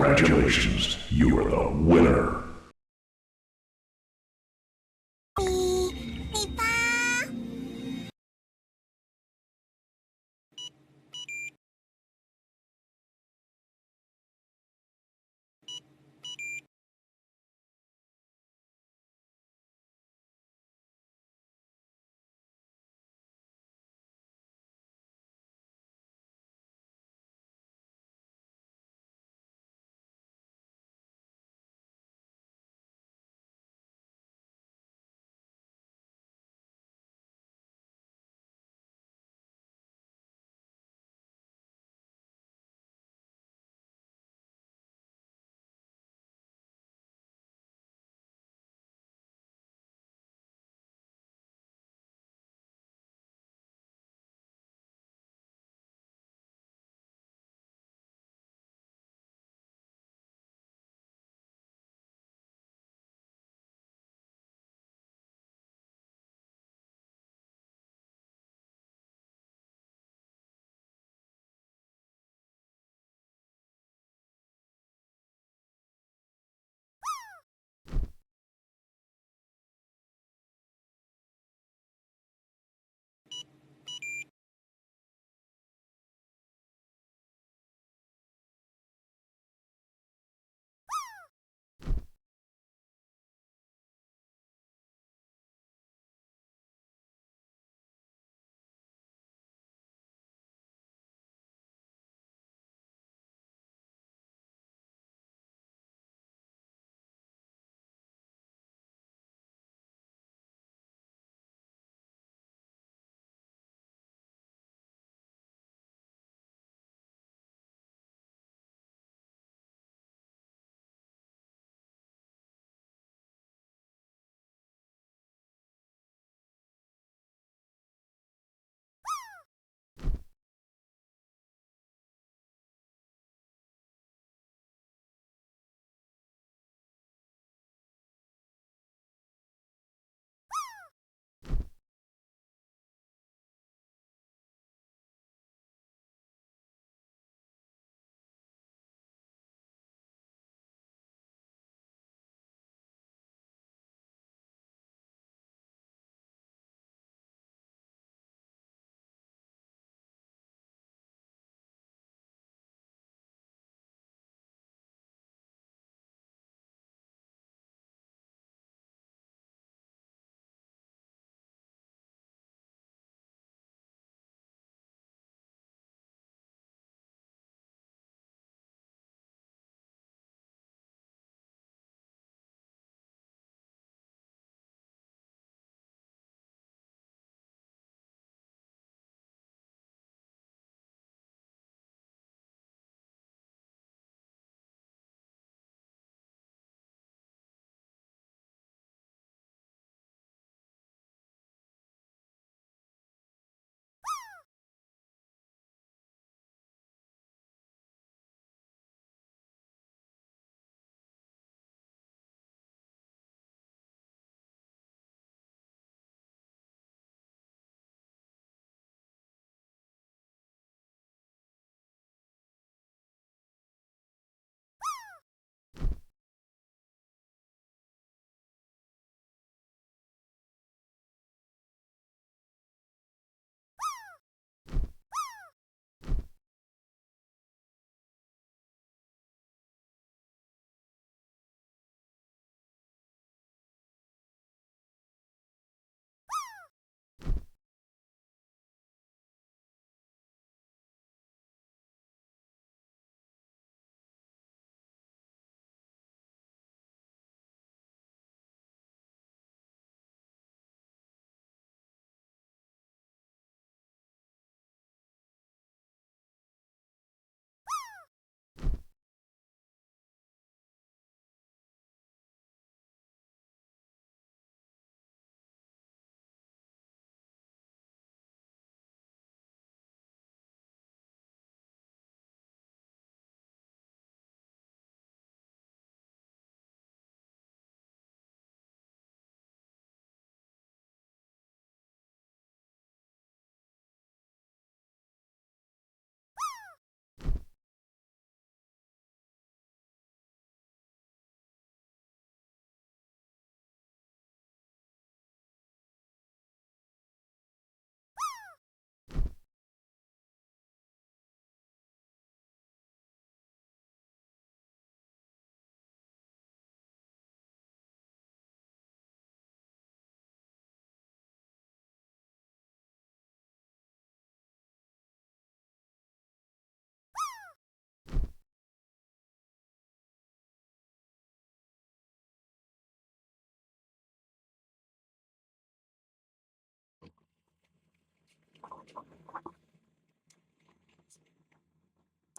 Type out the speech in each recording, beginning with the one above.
Congratulations, you are the winner.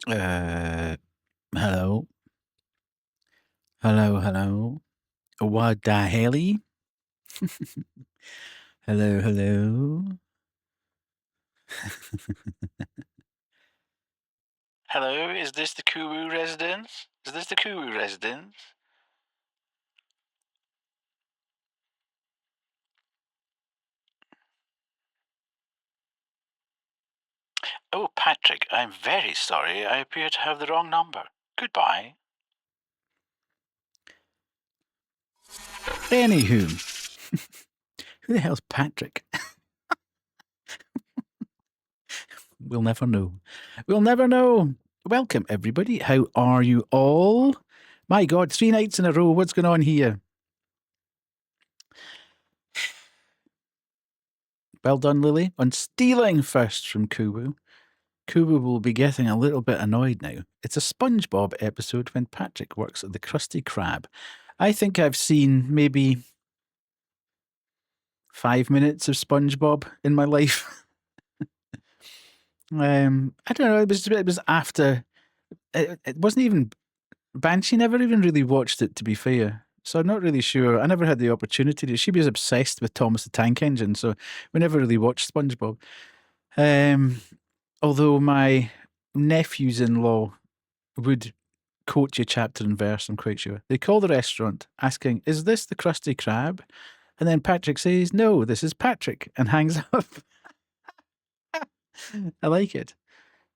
Hello. Hello, hello. What the helly? Hello, hello. Hello, is this the Kuru residence? Is this the Kuru residence? Oh, Patrick, I'm very sorry. I appear to have the wrong number. Goodbye. Anywho, who the hell's Patrick? We'll never know. We'll never know. Welcome, everybody. How are you all? My God, 3 nights in a row. What's going on here? Well done, Lily, on stealing first from Kubu. Kubu will be getting a little bit annoyed now. It's a SpongeBob episode when Patrick works at the Krusty Krab. I think I've seen maybe 5 minutes of SpongeBob in my life. I don't know. It was after. It wasn't even. Banshee never even really watched it, to be fair. So I'm not really sure. I never had the opportunity. She was obsessed with Thomas the Tank Engine, so we never really watched SpongeBob. Although my nephews-in-law would quote you chapter and verse, I'm quite sure. They call the restaurant asking, "Is this the Krusty Krab?" And then Patrick says, "No, this is Patrick," and hangs up. I like it.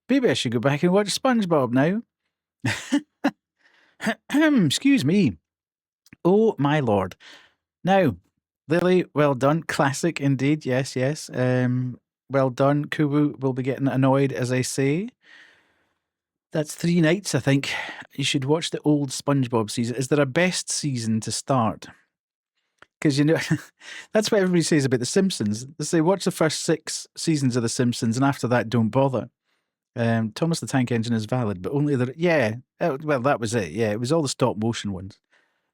Maybe I should go back and watch SpongeBob now. Excuse me. Oh, my lord. Now, Lily, well done. Classic indeed. Yes, yes. Well done. Kubu will be getting annoyed as I say. That's 3 nights, I think. You should watch the old SpongeBob season. Is there a best season to start? Because, you know, that's what everybody says about The Simpsons. They say, watch the first 6 seasons of The Simpsons, and after that, don't bother. Thomas the Tank Engine is valid, but only the... Yeah, well, that was it. Yeah, it was all the stop motion ones.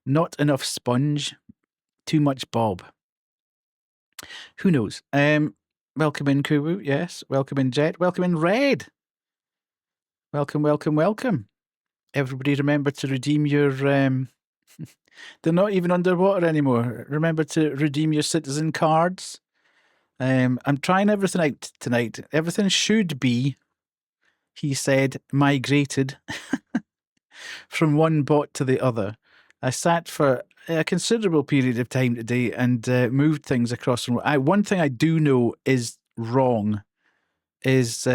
Not enough Sponge, too much Bob. Who knows? Welcome in, Kubu. Yes. Welcome in, Jet. Welcome in, Red. Welcome, welcome, welcome. Everybody remember to redeem your... they're not even underwater anymore. Remember to redeem your citizen cards. I'm trying everything out tonight. Everything should be, he said, migrated from one bot to the other. I sat for a considerable period of time today and moved things across. One thing I do know is wrong is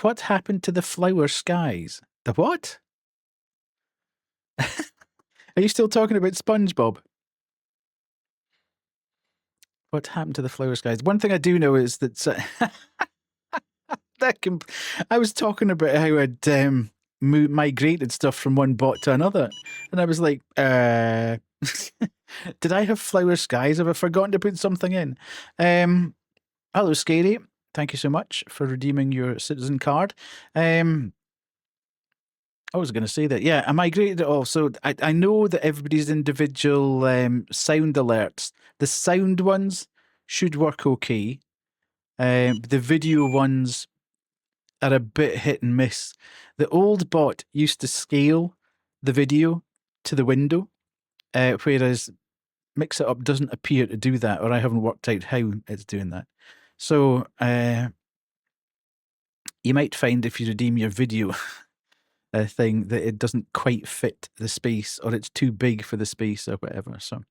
what happened to the flower skies? The what? Are you still talking about SpongeBob? What happened to the flower skies? One thing I do know is that I was talking about how I'd migrated stuff from one bot to another, and I was like, did I have flower skies? Have I forgotten to put something in? Hello, Scary. Thank you so much for redeeming your citizen card. I was going to say that. Yeah, I migrated it all. So I know that everybody's individual sound alerts, the sound ones should work okay. The video ones are a bit hit and miss. The old bot used to scale the video to the window, whereas Mix It Up doesn't appear to do that, or I haven't worked out how it's doing that. So you might find if you redeem your video thing that it doesn't quite fit the space, or it's too big for the space, or whatever. So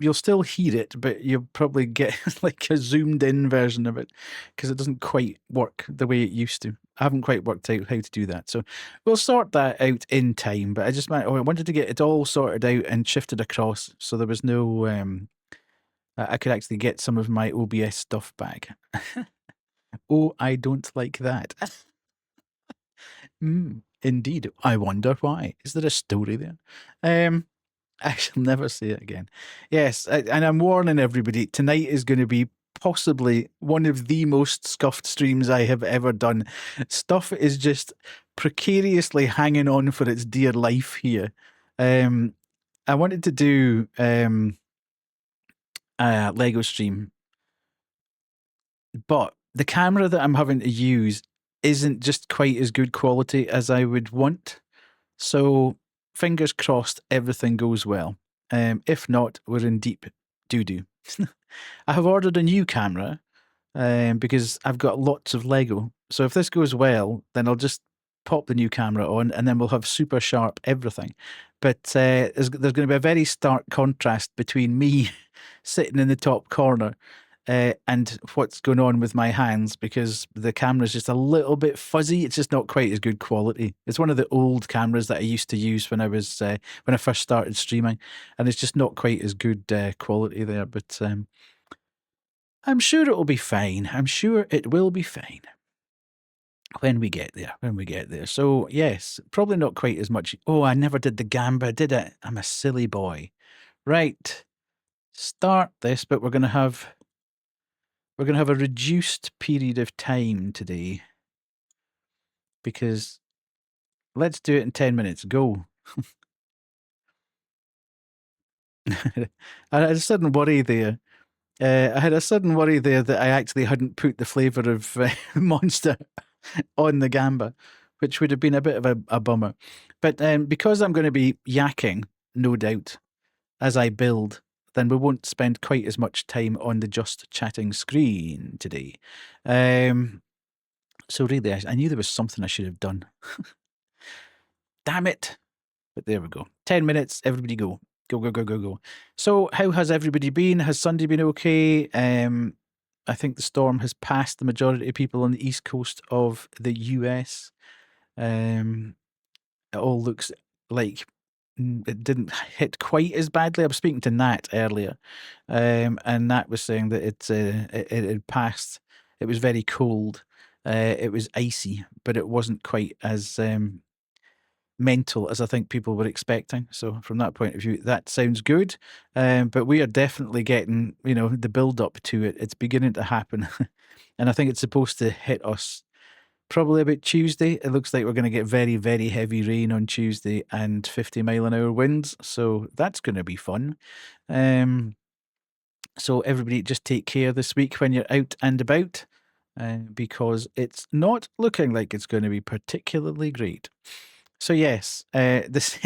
you'll still hear it, but you'll probably get like a zoomed in version of it because it doesn't quite work the way it used to. I haven't quite worked out how to do that. So we'll sort that out in time. But I wanted to get it all sorted out and shifted across so there was no I could actually get some of my OBS stuff back. Oh, I don't like that. Indeed. I wonder why. Is there a story there? I shall never say it again. Yes, and I'm warning everybody, tonight is going to be possibly one of the most scuffed streams I have ever done. Stuff is just precariously hanging on for its dear life here. I wanted to do a Lego stream, but the camera that I'm having to use isn't just quite as good quality as I would want. So fingers crossed everything goes well. If not, we're in deep doo-doo. I have ordered a new camera because I've got lots of Lego. So if this goes well, then I'll just pop the new camera on and then we'll have super sharp everything. But there's going to be a very stark contrast between me sitting in the top corner and what's going on with my hands because the camera's just a little bit fuzzy. It's just not quite as good quality. It's one of the old cameras that I used to use when I was when I first started streaming, and it's just not quite as good quality there. But I'm sure it will be fine. I'm sure it will be fine when we get there. When we get there. So yes, probably not quite as much. Oh, I never did the gamba, did I? I'm a silly boy. Right. Start this, but we're going to have a reduced period of time today because let's do it in 10 minutes. Go. I had a sudden worry there. I had a sudden worry there that I actually hadn't put the flavour of Monster on the gamba, which would have been a bit of a bummer. But because I'm going to be yakking, no doubt, as I build, then we won't spend quite as much time on the just chatting screen today. So really, I knew there was something I should have done. Damn it. But there we go. 10 minutes, everybody go. Go, go, go, go, go. So how has everybody been? Has Sunday been okay? I think the storm has passed the majority of people on the east coast of the US. It all looks like it didn't hit quite as badly. I was speaking to Nat earlier, and Nat was saying that it had passed. It was very cold. It was icy, but it wasn't quite as mental as I think people were expecting. So from that point of view, that sounds good. But we are definitely getting, the build up to it. It's beginning to happen, and I think it's supposed to hit us probably about Tuesday. It looks like we're going to get very, very heavy rain on Tuesday and 50-mile-an-hour winds. So that's going to be fun. So everybody just take care this week when you're out and about because it's not looking like it's going to be particularly great. So yes, this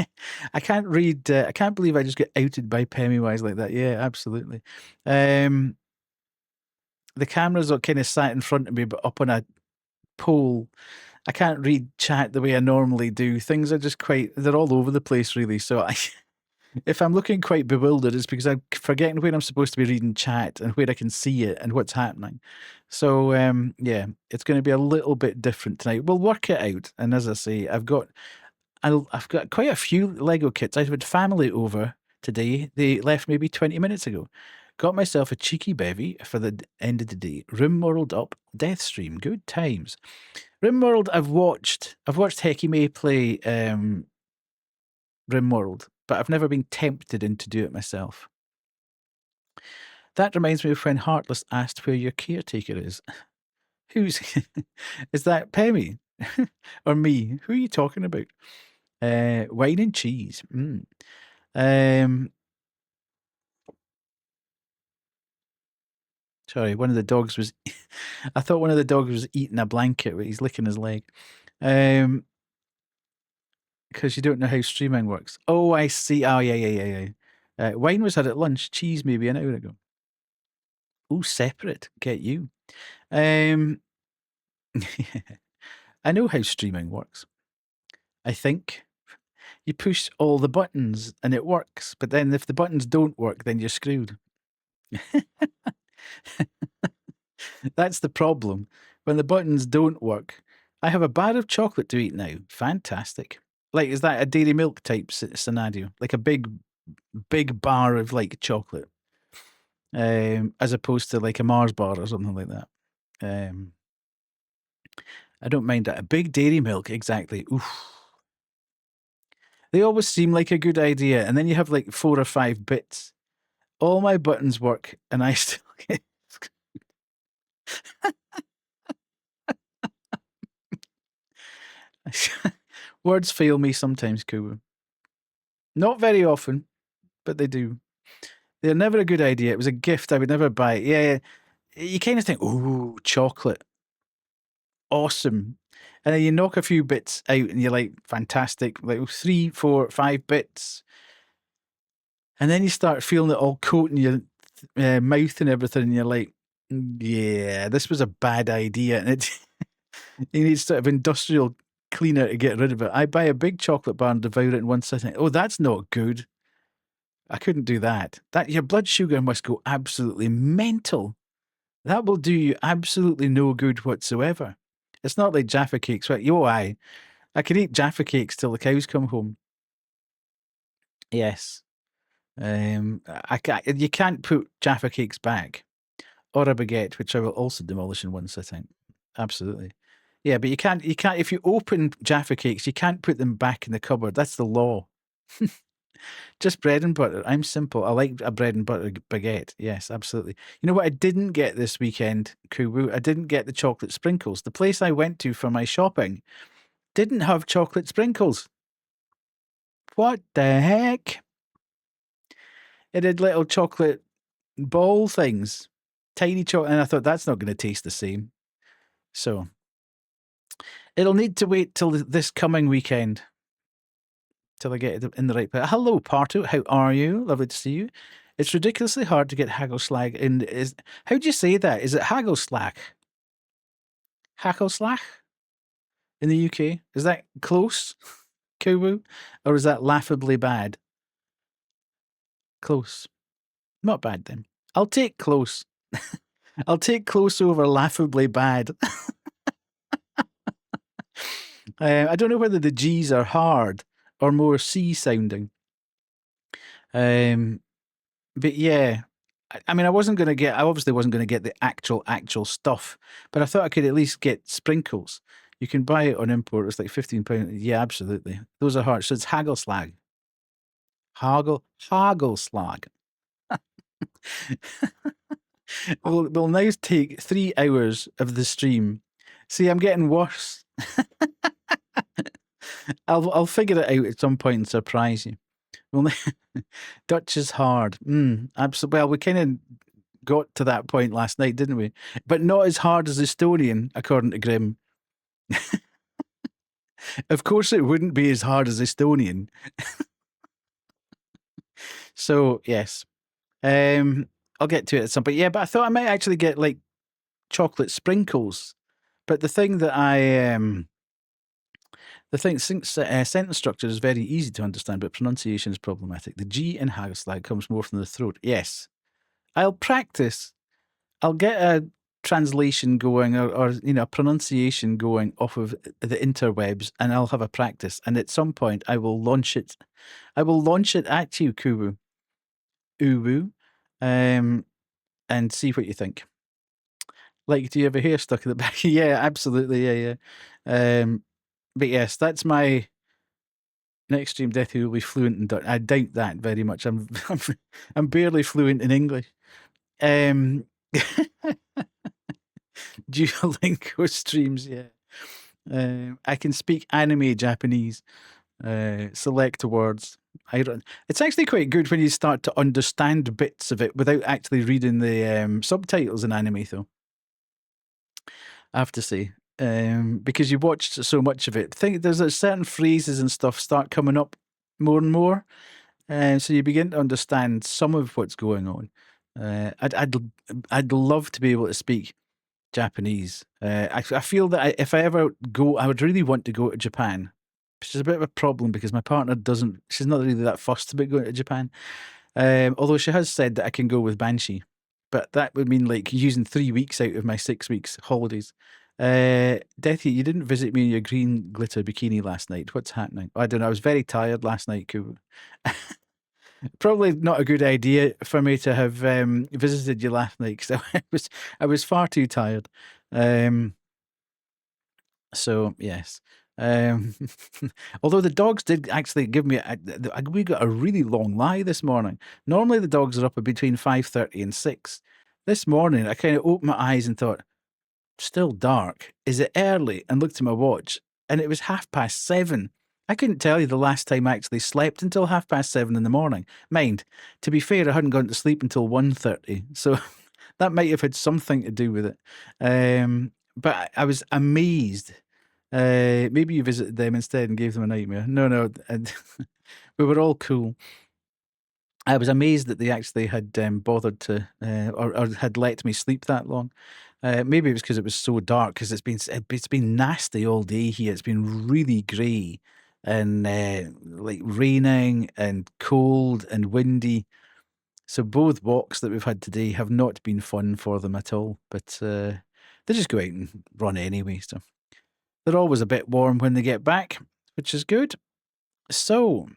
I can't read. I can't believe I just got outed by Pennywise like that. Yeah, absolutely. The cameras are kind of sat in front of me, but up on a pole. I can't read chat the way I normally do. Things are just they're all over the place, really. So if I'm looking quite bewildered, it's because I'm forgetting where I'm supposed to be reading chat and where I can see it and what's happening. So, yeah, it's going to be a little bit different tonight. We'll work it out. And as I say, I've got quite a few Lego kits. I had family over today. They left maybe 20 minutes ago. Got myself a cheeky bevy for the end of the day. Rimworld up, Deathstream, good times. Rimworld, I've watched Hecky May play Rimworld, but I've never been tempted in to do it myself. That reminds me of when Heartless asked where your caretaker is. Who's is that Pemmy or me? Who are you talking about? Wine and cheese. Sorry, one of the dogs was. I thought one of the dogs was eating a blanket, but he's licking his leg. Because you don't know how streaming works. Oh, I see. Oh, yeah. Wine was had at lunch. Cheese maybe an hour ago. Oh, separate. Get you. I know how streaming works. I think you push all the buttons and it works. But then if the buttons don't work, then you're screwed. That's the problem. When the buttons don't work, I have a bar of chocolate to eat now. Fantastic. Like, is that a dairy milk type scenario? Like a big bar of like chocolate, as opposed to like a Mars bar or something like that. I don't mind that. A big dairy milk, exactly. Oof. They always seem like a good idea, and then you have like 4 or 5 bits. All my buttons work, and I still get. Words fail me sometimes, Kubu. Not very often, but they do. They're never a good idea. It was a gift. I would never buy it. Yeah. You kind of think, ooh, chocolate. Awesome. And then you knock a few bits out and you're like, fantastic, like 3, 4, 5 bits. And then you start feeling it all coating your mouth and everything, and you're like, yeah, this was a bad idea. And it you need sort of industrial cleaner to get rid of it. I buy a big chocolate bar and devour it in one sitting. Oh, that's not good. I couldn't do that. That your blood sugar must go absolutely mental. That will do you absolutely no good whatsoever. It's not like Jaffa cakes, right? I could eat Jaffa cakes till the cows come home. Yes. You can't put Jaffa cakes back, or a baguette, which I will also demolish in one sitting. Absolutely. Yeah, but you can't, if you open Jaffa cakes, you can't put them back in the cupboard. That's the law. Just bread and butter. I'm simple. I like a bread and butter baguette. Yes, absolutely. You know what I didn't get this weekend, Kubu? I didn't get the chocolate sprinkles. The place I went to for my shopping didn't have chocolate sprinkles. What the heck? It had little chocolate ball things, tiny chocolate, and I thought that's not going to taste the same. So it'll need to wait till this coming weekend till I get it in the right place. Hello, Parto. How are you? Lovely to see you. It's ridiculously hard to get haggleslag in. How do you say that? Is it haggleslag? Haggleslag in the UK? Is that close, Kubu? Or is that laughably bad? Close. Not bad then. I'll take close. I'll take close over laughably bad. I don't know whether the G's are hard or more C sounding. But yeah, I mean, I obviously wasn't going to get the actual stuff, but I thought I could at least get sprinkles. You can buy it on import. It's like £15. Yeah, absolutely. Those are hard. So it's haggleslag. Haggleslag. We'll now take 3 hours of the stream. See, I'm getting worse. I'll figure it out at some point and surprise you. Dutch is hard. Absolutely. Well, we kind of got to that point last night, didn't we? But not as hard as Estonian, according to Grim. Of course, it wouldn't be as hard as Estonian. So yes, I'll get to it at some point. Yeah, but I thought I might actually get like chocolate sprinkles. But the thing that sentence structure is very easy to understand, but pronunciation is problematic. The G in haggleslag comes more from the throat. Yes, I'll practice. I'll get a translation going or a pronunciation going off of the interwebs, and I'll have a practice. And at some point, I will launch it. I will launch it at you, Kubu, Uwu, and see what you think. Like, do you have a hair stuck in the back? Yeah, absolutely. Yeah. But yes, that's my next stream. Death will be fluent in Dutch. I doubt that very much. I'm barely fluent in English. Duolingo streams, yeah. I can speak anime Japanese. Select words. It's actually quite good when you start to understand bits of it without actually reading the subtitles in anime, though. I have to say, because you watched so much of it. There's certain phrases and stuff start coming up more and more, and so you begin to understand some of what's going on. I'd love to be able to speak Japanese. I feel that if I ever go, I would really want to go to Japan, which is a bit of a problem because my partner doesn't. She's not really that fussed about going to Japan. Although she has said that I can go with Banshee, but that would mean like using 3 weeks out of my 6 weeks holidays. Deathy, you didn't visit me in your green glitter bikini last night. What's happening? I don't know. I was very tired last night, Kubu. Probably not a good idea for me to have visited you last night because I was far too tired. So yes. Although the dogs did actually give me, we got a really long lie this morning. Normally the dogs are up between 5:30 and 6. This morning I kind of opened my eyes and thought, still dark. Is it early? And looked at my watch, and it was 7:30. I couldn't tell you the last time I actually slept until 7:30 in the morning. Mind, to be fair, I hadn't gone to sleep until 1:30, so that might have had something to do with it. But I was amazed Maybe you visited them instead and gave them a nightmare. No, we were all cool. I was amazed that they actually had bothered to, or had let me sleep that long. Maybe it was because it was so dark. Because it's been nasty all day here. It's been really grey and like raining and cold and windy. So both walks that we've had today have not been fun for them at all. But they just go out and run anyway. So they're always a bit warm when they get back, which is good. So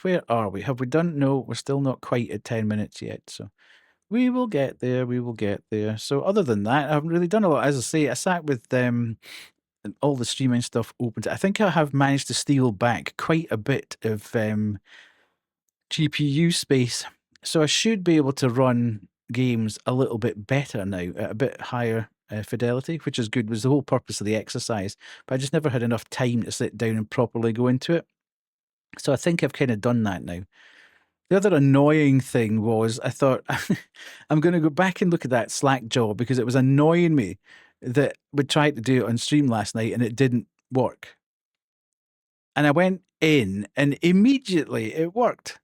where are we? Have we done? No, we're still not quite at 10 minutes yet. So we will get there. We will get there. So other than that, I haven't really done a lot. As I say, I sat with all the streaming stuff open. I think I have managed to steal back quite a bit of GPU space. So I should be able to run games a little bit better now at a bit higher fidelity, which is good. Was the whole purpose of the exercise. But I just never had enough time to sit down and properly go into it. So I think I've kind of done that now. The other annoying thing was I thought I'm going to go back and look at that Slack job because it was annoying me that we tried to do it on stream last night and it didn't work. And I went in and immediately it worked.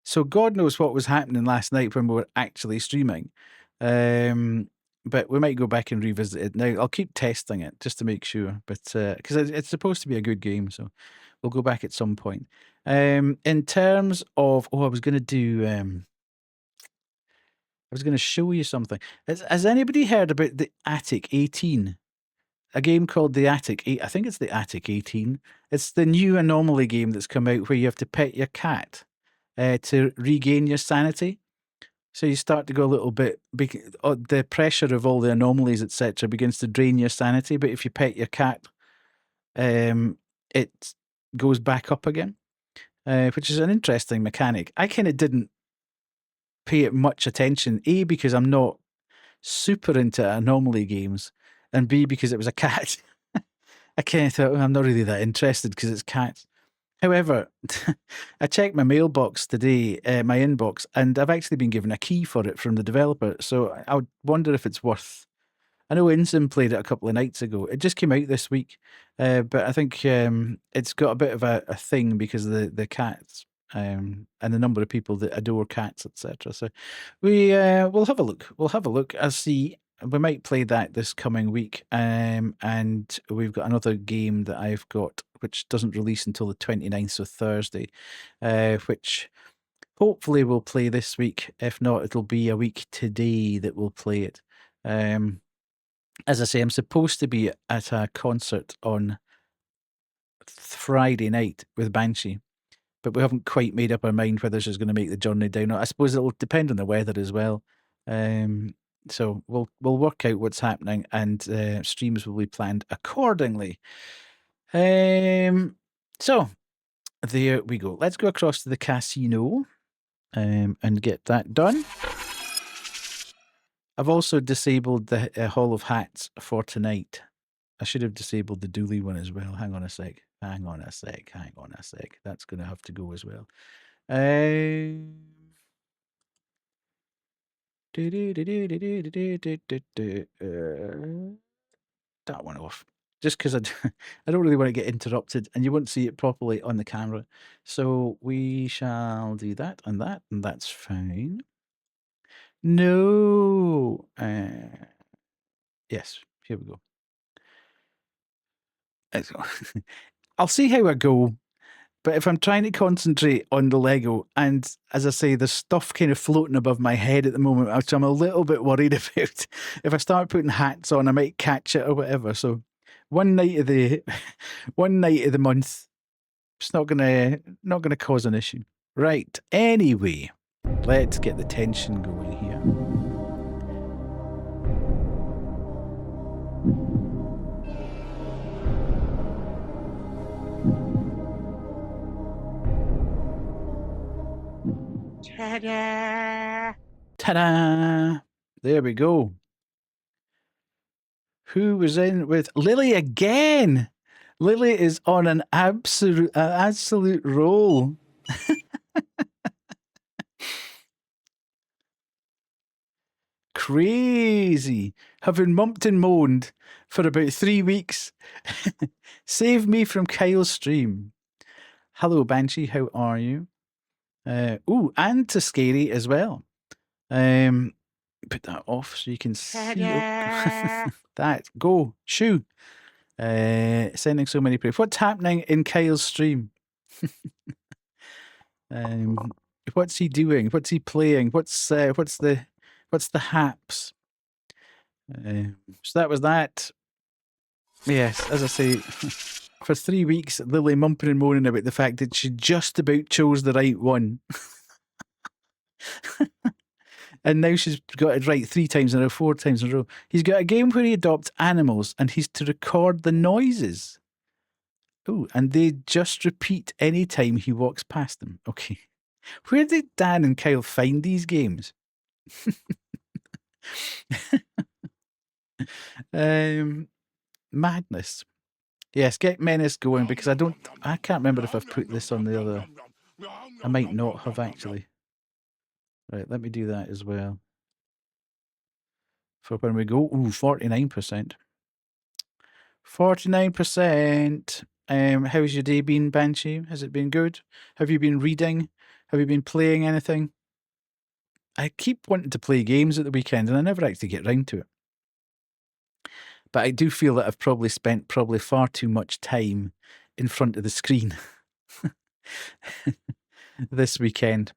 So God knows what was happening last night when we were actually streaming. But we might go back and revisit it. Now, I'll keep testing it just to make sure. But because it's supposed to be a good game, so we'll go back at some point. In terms of, I was going to do, I was going to show you something. Has anybody heard about the Attic 18? A game called The Attic. I think it's The Attic 18. It's the new Anomaly game that's come out where you have to pet your cat to regain your sanity. So you start to go a little bit, the pressure of all the anomalies, etc., begins to drain your sanity. But if you pet your cat, it goes back up again, which is an interesting mechanic. I kind of didn't pay it much attention, A, because I'm not super into anomaly games, and B, because it was a cat. I kind of thought, I'm not really that interested because it's cats. However, I checked my mailbox today, my inbox, and I've actually been given a key for it from the developer. So I would wonder if it's worth. I know Insim played it a couple of nights ago. It just came out this week, but I think it's got a bit of a thing because of the cats and the number of people that adore cats, etc. So we'll have a look. We'll have a look. I see. We might play that this coming week, and we've got another game that I've got which doesn't release until the 29th, so Thursday, which hopefully we'll play this week. If not, it'll be a week today that we'll play it. As I say, I'm supposed to be at a concert on Friday night with Banshee, but we haven't quite made up our mind whether she's going to make the journey down. I suppose it'll depend on the weather as well. So we'll work out what's happening, and streams will be planned accordingly. So there we go. Let's go across to the casino and get that done. I've also disabled the Hall of Hats for tonight. I should have disabled the Dooley one as well. Hang on a sec. That's going to have to go as well. That one off. Just because I don't really want to get interrupted and you won't see it properly on the camera. So we shall do that, and that's fine. No. Yes, here we go. I'll see how I go. But if I'm trying to concentrate on the Lego, and as I say, there's stuff kind of floating above my head at the moment, which I'm a little bit worried about. If I start putting hats on, I might catch it or whatever. So one night of the month, it's not gonna cause an issue. Right. Anyway, let's get the tension going here. Ta-da! Ta-da! There we go. Who was in with Lily again? Lily is on an absolute roll. Crazy. Having mumped and moaned for about 3 weeks. Save me from Kyle's stream. Hello, Banshee. How are you? Ooh, and to Scary as well. Put that off so you can see that. Go. Shoo. Sending so many prayers. What's happening in Kyle's stream? What's he doing? What's he playing? What's the haps? So that was that. Yes, as I say, for 3 weeks, Lily mumping and moaning about the fact that she just about chose the right one. And now she's got it right 3 times in a row, 4 times in a row. He's got a game where he adopts animals and he's to record the noises. Oh, and they just repeat any time he walks past them. Okay. Where did Dan and Kyle find these games? Madness. Yes, get Menace going because I can't remember if I've put this on the other. I might not have actually. Right, let me do that as well. For when we go, ooh, 49%. 49%. How's your day been, Banshee? Has it been good? Have you been reading? Have you been playing anything? I keep wanting to play games at the weekend and I never actually get round to it. But I do feel that I've probably spent far too much time in front of the screen this weekend.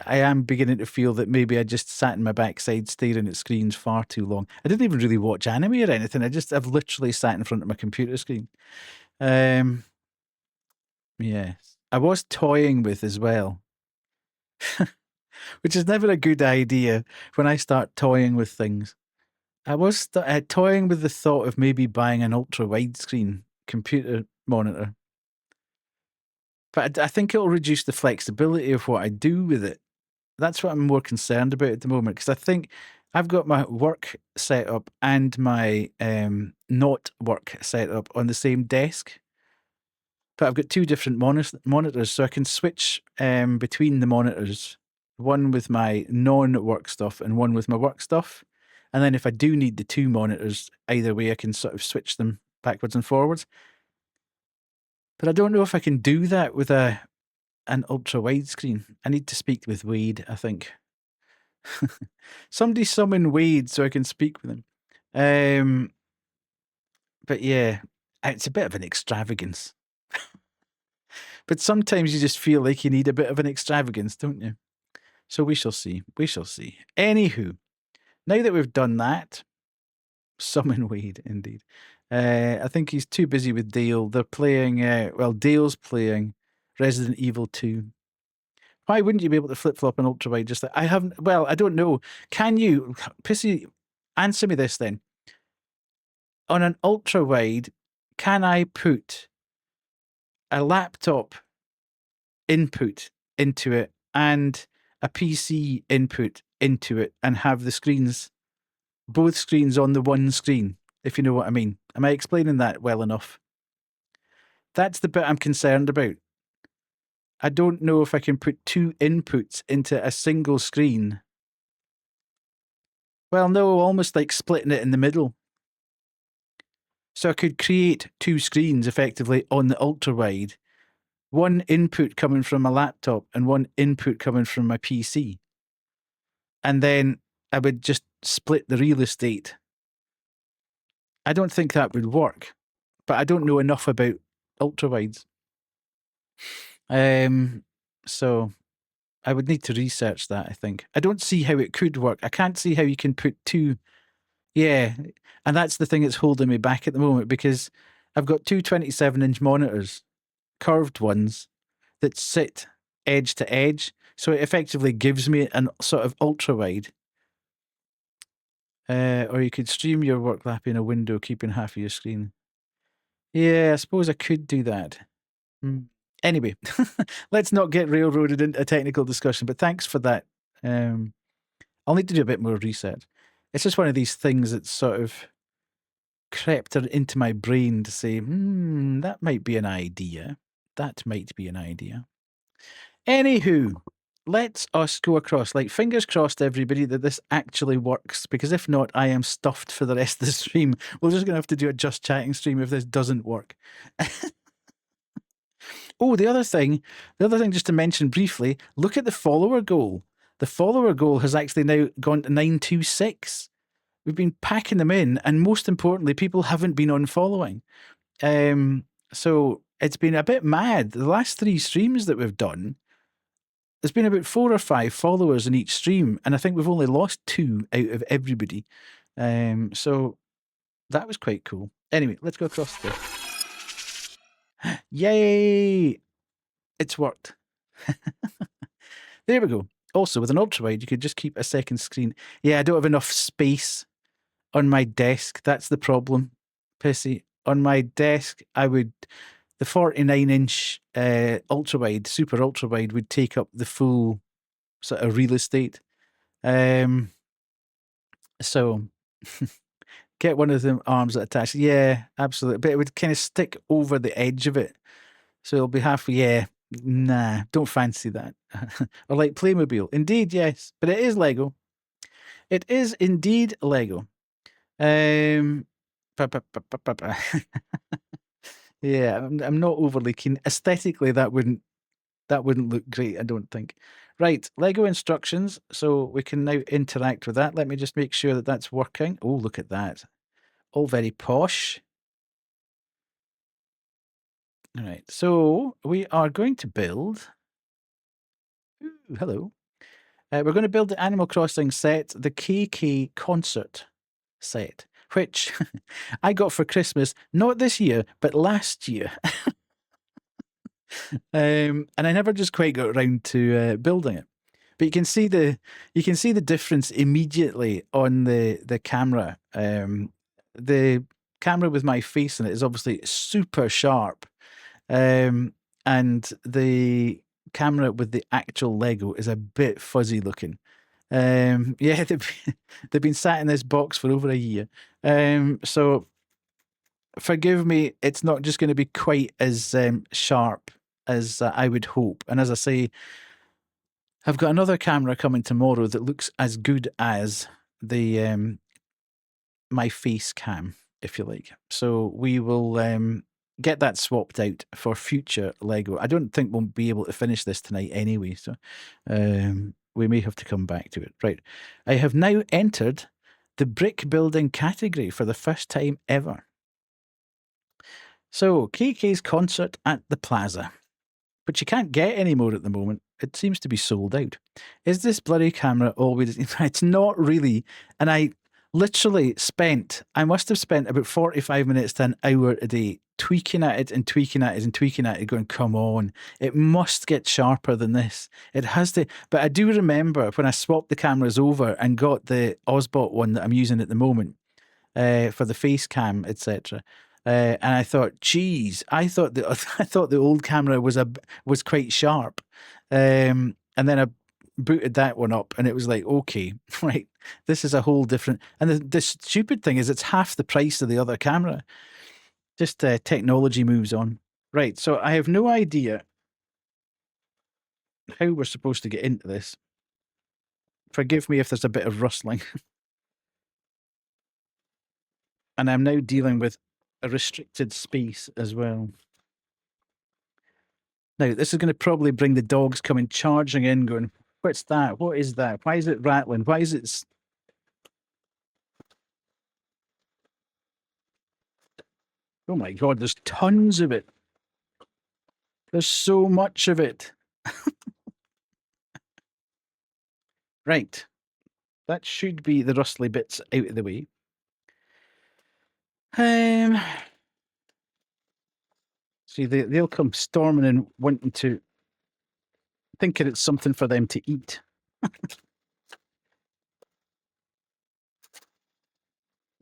I am beginning to feel that maybe I just sat in my backside staring at screens far too long. I didn't even really watch anime or anything. I've literally sat in front of my computer screen. Yes. I was toying with as well, which is never a good idea when I start toying with things. I was toying with the thought of maybe buying an ultra widescreen computer monitor. But I think it'll reduce the flexibility of what I do with it. That's what I'm more concerned about at the moment, because I think I've got my work set up and my not work set up on the same desk. But I've got 2 different monitors, so I can switch between the monitors, one with my non-work stuff and one with my work stuff. And then if I do need the 2 monitors, either way, I can sort of switch them backwards and forwards. But I don't know if I can do that with an ultra widescreen. I need to speak with Wade, I think. Somebody summon Wade so I can speak with him. But yeah, it's a bit of an extravagance. But sometimes you just feel like you need a bit of an extravagance, don't you? So we shall see. We shall see. Anywho, now that we've done that, summon Wade, indeed. I think he's too busy with Dale. They're playing, Dale's playing Resident Evil 2. Why wouldn't you be able to flip-flop an ultra-wide just like I haven't? Well, I don't know. Can you, Pissy, answer me this then. On an ultra-wide, can I put a laptop input into it and a PC input into it and have the screens, both screens on the one screen, if you know what I mean? Am I explaining that well enough? That's the bit I'm concerned about. I don't know if I can put 2 inputs into a single screen. Well, no, almost like splitting it in the middle. So I could create 2 screens effectively on the ultra-wide, one input coming from my laptop and one input coming from my PC. And then I would just split the real estate. I don't think that would work, but I don't know enough about ultra-wides. So I would need to research that, I think. I don't see how it could work. I can't see how you can put 2... Yeah, and that's the thing that's holding me back at the moment, because I've got 2 27-inch monitors, curved ones, that sit edge to edge. So it effectively gives me an sort of ultra-wide. Or you could stream your work lap in a window, keeping half of your screen. Yeah, I suppose I could do that. Anyway, let's not get railroaded into a technical discussion, but thanks for that. I'll need to do a bit more research. It's just one of these things that's sort of crept into my brain to say, that might be an idea. That might be an idea. Anywho, Let's us go across. Like, fingers crossed, everybody, that this actually works. Because if not, I am stuffed for the rest of the stream. We're just going to have to do a just chatting stream if this doesn't work. Oh, the other thing just to mention briefly, look at the follower goal. The follower goal has actually now gone to 926. We've been packing them in, and most importantly, people haven't been unfollowing. So it's been a bit mad. The last 3 streams that we've done, there's been about 4 or 5 followers in each stream, and I think we've only lost 2 out of everybody. So that was quite cool. Anyway, let's go across this. Yay! It's worked. There we go. Also, with an ultra-wide, you could just keep a second screen. Yeah, I don't have enough space on my desk. That's the problem, Pissy. On my desk, the 49-inch ultra-wide, super ultra-wide, would take up the full sort of real estate. So get one of them arms that attach. Yeah, absolutely. But it would kind of stick over the edge of it. So it'll be halfway. Yeah, nah, don't fancy that. Or like Playmobil. Indeed, yes. But it is Lego. It is indeed Lego. Yeah, I'm not overly keen. Aesthetically, that wouldn't look great, I don't think. Right, Lego instructions. So we can now interact with that. Let me just make sure that that's working. Oh, look at that. All very posh. All right, so we are going to build. Ooh, hello. We're going to build the Animal Crossing set, the KK concert set, which I got for Christmas, not this year, but last year. And I never just quite got around to building it. But you can see the difference immediately on the camera. The camera with my face in it is obviously super sharp, and the camera with the actual Lego is a bit fuzzy looking. Yeah, they've been sat in this box for over a year. So forgive me, it's not just going to be quite as sharp as I would hope. And as I say, I've got another camera coming tomorrow that looks as good as the my face cam, if you like. So we will get that swapped out for future Lego. I don't think we'll be able to finish this tonight anyway, so we may have to come back to it. Right. I have now entered the brick building category for the first time ever. So, KK's concert at the Plaza. But you can't get any more at the moment. It seems to be sold out. Is this bloody camera always... It's not really. And I must have spent about 45 minutes to an hour a day tweaking at it and tweaking at it and tweaking at it, going, come on, it must get sharper than this. It has to. But I do remember when I swapped the cameras over and got the Osbot one that I'm using at the moment for the face cam, etc. And I thought, geez, I thought the old camera was quite sharp. And then I booted that one up, and it was like, okay, right, this is a whole different. And the stupid thing is, it's half the price of the other camera. Just technology moves on. Right, so I have no idea how we're supposed to get into this. Forgive me if there's a bit of rustling. And I'm now dealing with a restricted space as well. Now, this is going to probably bring the dogs coming charging in, going, what's that? What is that? Why is it rattling? Why is it... Oh my God, there's tons of it. There's so much of it. Right. That should be the rustly bits out of the way. See, they'll come storming in, wanting to, thinking it's something for them to eat.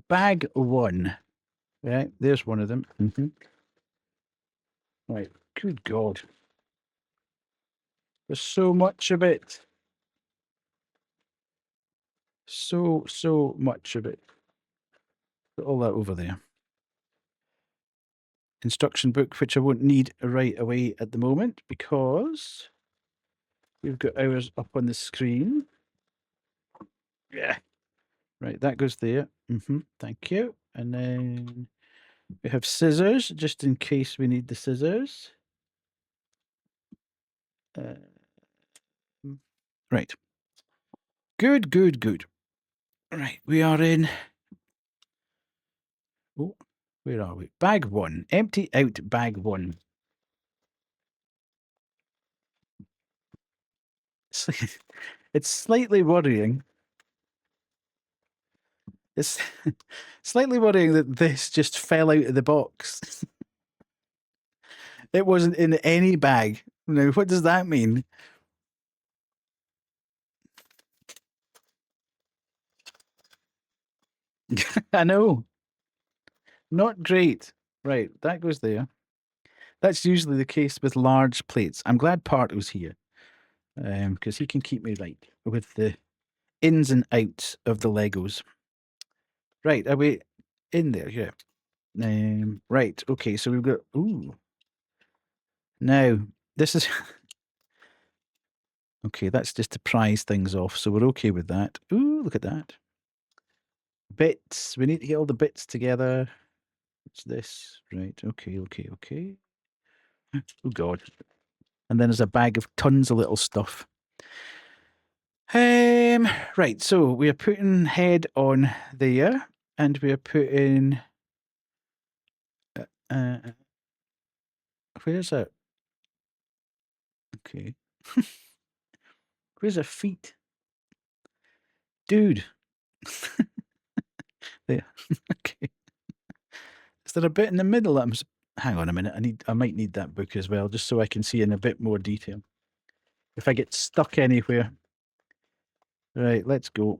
Bag 1. Right, there's one of them. Right, good God. There's so much of it. So much of it. Put all that over there. Instruction book, which I won't need right away at the moment because We've got ours up on the screen. Yeah. Right, that goes there. Thank you. And then we have scissors, just in case we need the scissors. Right. Good, good, good. Right, we are in. Oh, where are we? Bag one. Empty out bag one. It's slightly worrying. It's slightly worrying that this just fell out of the box. It wasn't in any bag. Now, what does that mean? I know. Not great. Right, that goes there. That's usually the case with large plates. I'm glad Parto's here, because he can keep me right with the ins and outs of the Legos. Right, are we in there? Yeah. Right, okay, so we've got, ooh. Now, this is, okay, that's just to prise things off, so we're okay with that. Ooh, look at that. Bits, we need to get all the bits together. What's this? Right, okay. Oh, God. And then there's a bag of tons of little stuff. Right, so we are putting head on there, and we are putting, where's it? Okay. Where's her feet? Dude. There. Okay. Is there a bit in the middle that hang on a minute. I might need that book as well, just so I can see in a bit more detail. If I get stuck anywhere. Right, let's go.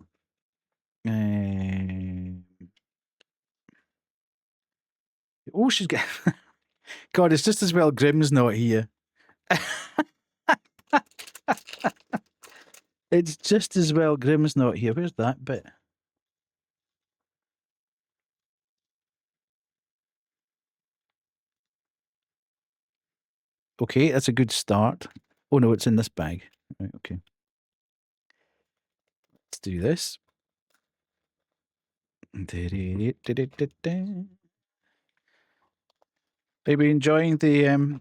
Oh, she's got. God, it's just as well Grimm's not here. It's just as well Grimm's not here. Where's that bit? Okay, that's a good start. Oh no, it's in this bag. Right, okay. Let's do this. Baby enjoying the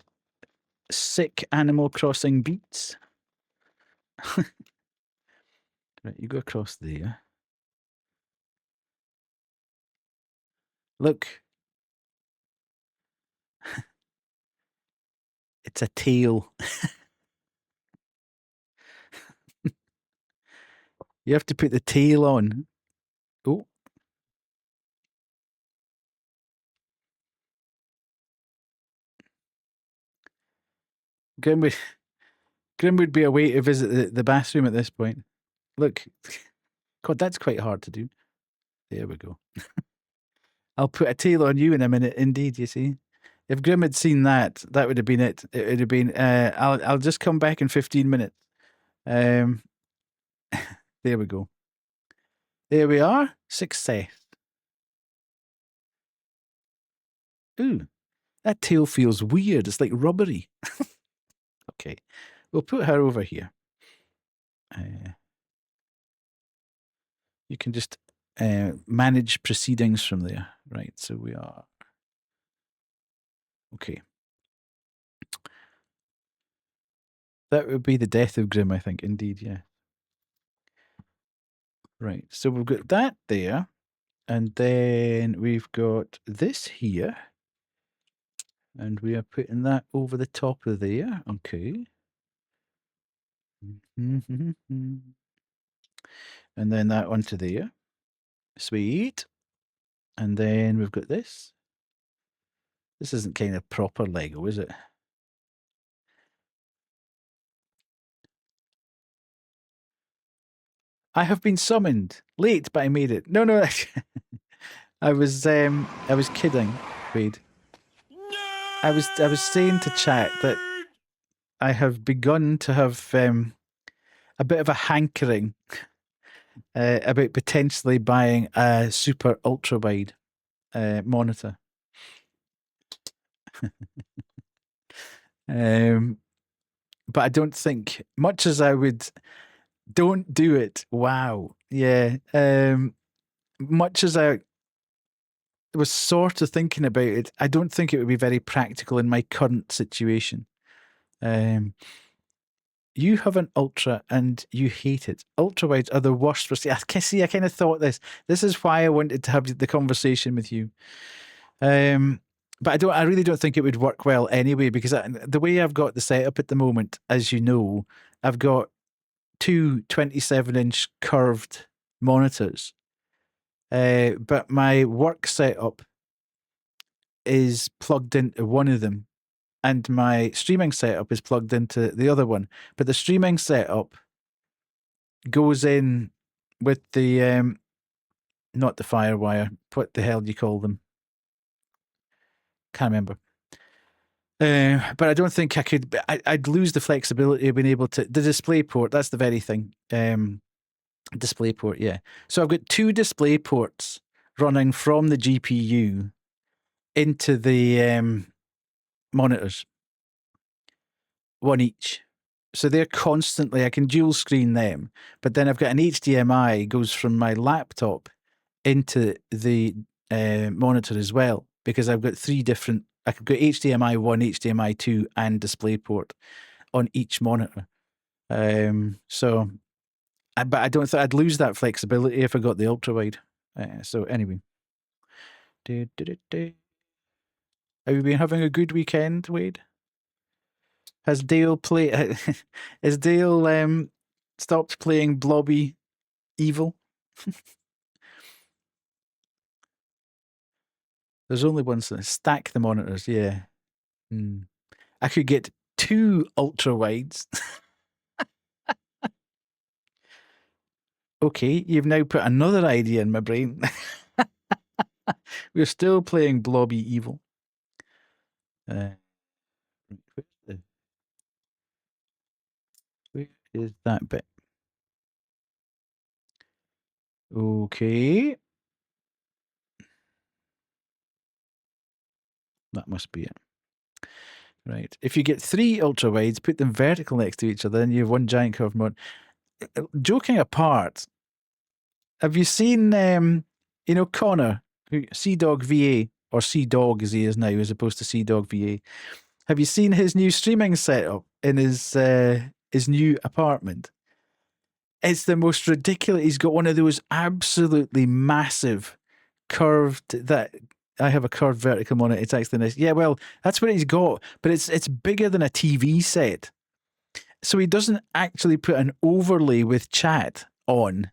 sick Animal Crossing beats? Right, you go across there. Look. It's a tail. You have to put the tail on. Oh. Grim would be away to visit the bathroom at this point. Look. God, that's quite hard to do. There we go. I'll put a tail on you in a minute, indeed, you see. If Grim had seen that, that would have been it. It would have been, I'll just come back in 15 minutes. There we go. There we are. Success. Ooh, that tail feels weird. It's like rubbery. Okay, we'll put her over here. You can just manage proceedings from there. Right, so we are. Okay. That would be the death of Grim, I think. Indeed, yeah. Right, so we've got that there. And then we've got this here. And we are putting that over the top of there. Okay. And then that onto there. Sweet. And then we've got this. This isn't kind of proper Lego, is it? I have been summoned. Late, but I made it. No. I was kidding, Wade. I was saying to chat that I have begun to have a bit of a hankering about potentially buying a super ultra wide monitor. but I don't think, much as I would, don't do it. Wow. Yeah. Much as I was sort of thinking about it, I don't think it would be very practical in my current situation. You have an ultra and you hate it. Ultra wides are the worst for see. I kind of thought this. This is why I wanted to have the conversation with you. But I don't. I really don't think it would work well anyway because the way I've got the setup at the moment, as you know, I've got two 27-inch curved monitors. But my work setup is plugged into one of them, and my streaming setup is plugged into the other one. But the streaming setup goes in with the not the Firewire. What the hell do you call them? Can't remember. But I don't think I could. I'd lose the flexibility of being able to the display port. That's the very thing. Display port, yeah. So I've got two display ports running from the GPU into the monitors, one each. So they're constantly. I can dual screen them, but then I've got an HDMI goes from my laptop into the monitor as well because I've got three different. I could go HDMI 1, HDMI 2, and DisplayPort on each monitor. So, but I don't think I'd lose that flexibility if I got the ultra wide. So anyway, have you been having a good weekend, Wade? Has Dale play? Has Dale stopped playing Blobby Evil? There's only one. Stack the monitors. Yeah. I could get two ultra wides. Okay, you've now put another idea in my brain. We're still playing Blobby Evil. Where is that bit? Okay. That must be it. Right. If you get three ultra wides, put them vertical next to each other, then you have one giant curved mod. Joking apart, have you seen, Connor, Sea Dog VA, or Sea Dog as he is now, as opposed to Sea Dog VA? Have you seen his new streaming setup in his new apartment? It's the most ridiculous. He's got one of those absolutely massive curved that I have a curved vertical monitor. It's actually nice. Yeah, well, that's what he's got, but it's bigger than a TV set. So he doesn't actually put an overlay with chat on.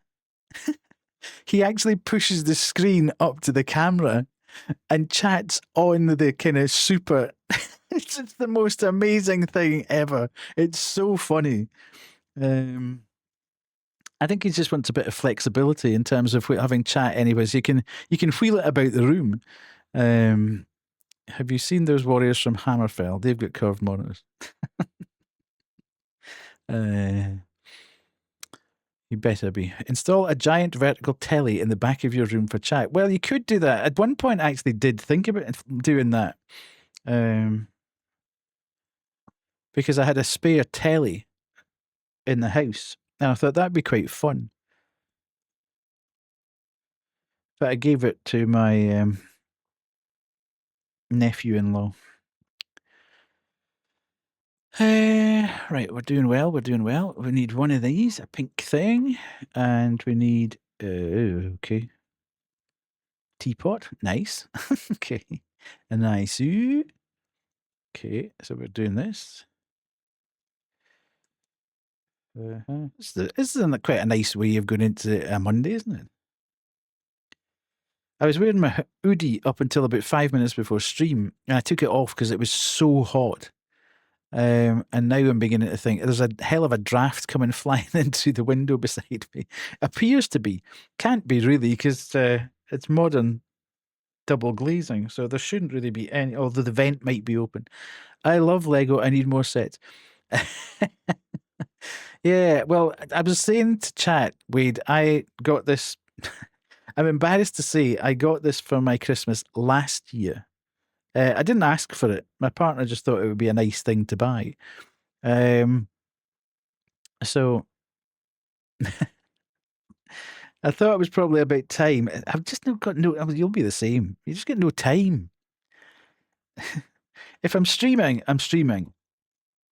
He actually pushes the screen up to the camera and chats on the kind of super. It's the most amazing thing ever. It's so funny. I think he just wants a bit of flexibility in terms of having chat. Anyways, you can wheel it about the room. Have you seen those warriors from Hammerfell? They've got curved monitors. You better be. Install a giant vertical telly in the back of your room for chat. Well, you could do that. At one point, I actually did think about doing that. Because I had a spare telly in the house. And I thought that'd be quite fun. But I gave it to my nephew-in-law. Right, we're doing well. We're doing well. We need one of these, a pink thing, and we need okay, teapot. Nice. Okay, a nice. Okay, so we're doing this. This is quite a nice way of going into a Monday, isn't it? I was wearing my hoodie up until about 5 minutes before stream, and I took it off because it was so hot. And now I'm beginning to think there's a hell of a draft coming flying in through the window beside me. Appears to be. Can't be really, because it's modern double glazing, so there shouldn't really be any, although the vent might be open. I love Lego. I need more sets. Yeah, well, I was saying to chat, Wade, I got this. I'm embarrassed to say I got this for my Christmas last year. I didn't ask for it. My partner just thought it would be a nice thing to buy. So I thought it was probably about time. I've just not got no. You'll be the same. You just get no time. If I'm streaming, I'm streaming.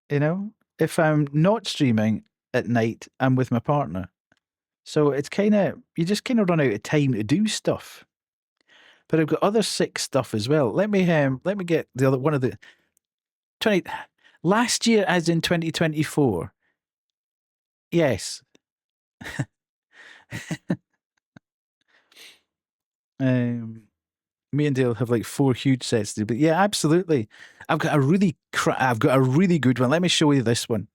You know, if I'm not streaming at night, I'm with my partner. So it's kind of you just kind of run out of time to do stuff. But I've got other sick stuff as well. Let me get the other one of the 20 last year, as in 2024. Yes. Me and Dale have like 4 huge sets to do, but yeah, absolutely. I've got a really good one. Let me show you this one.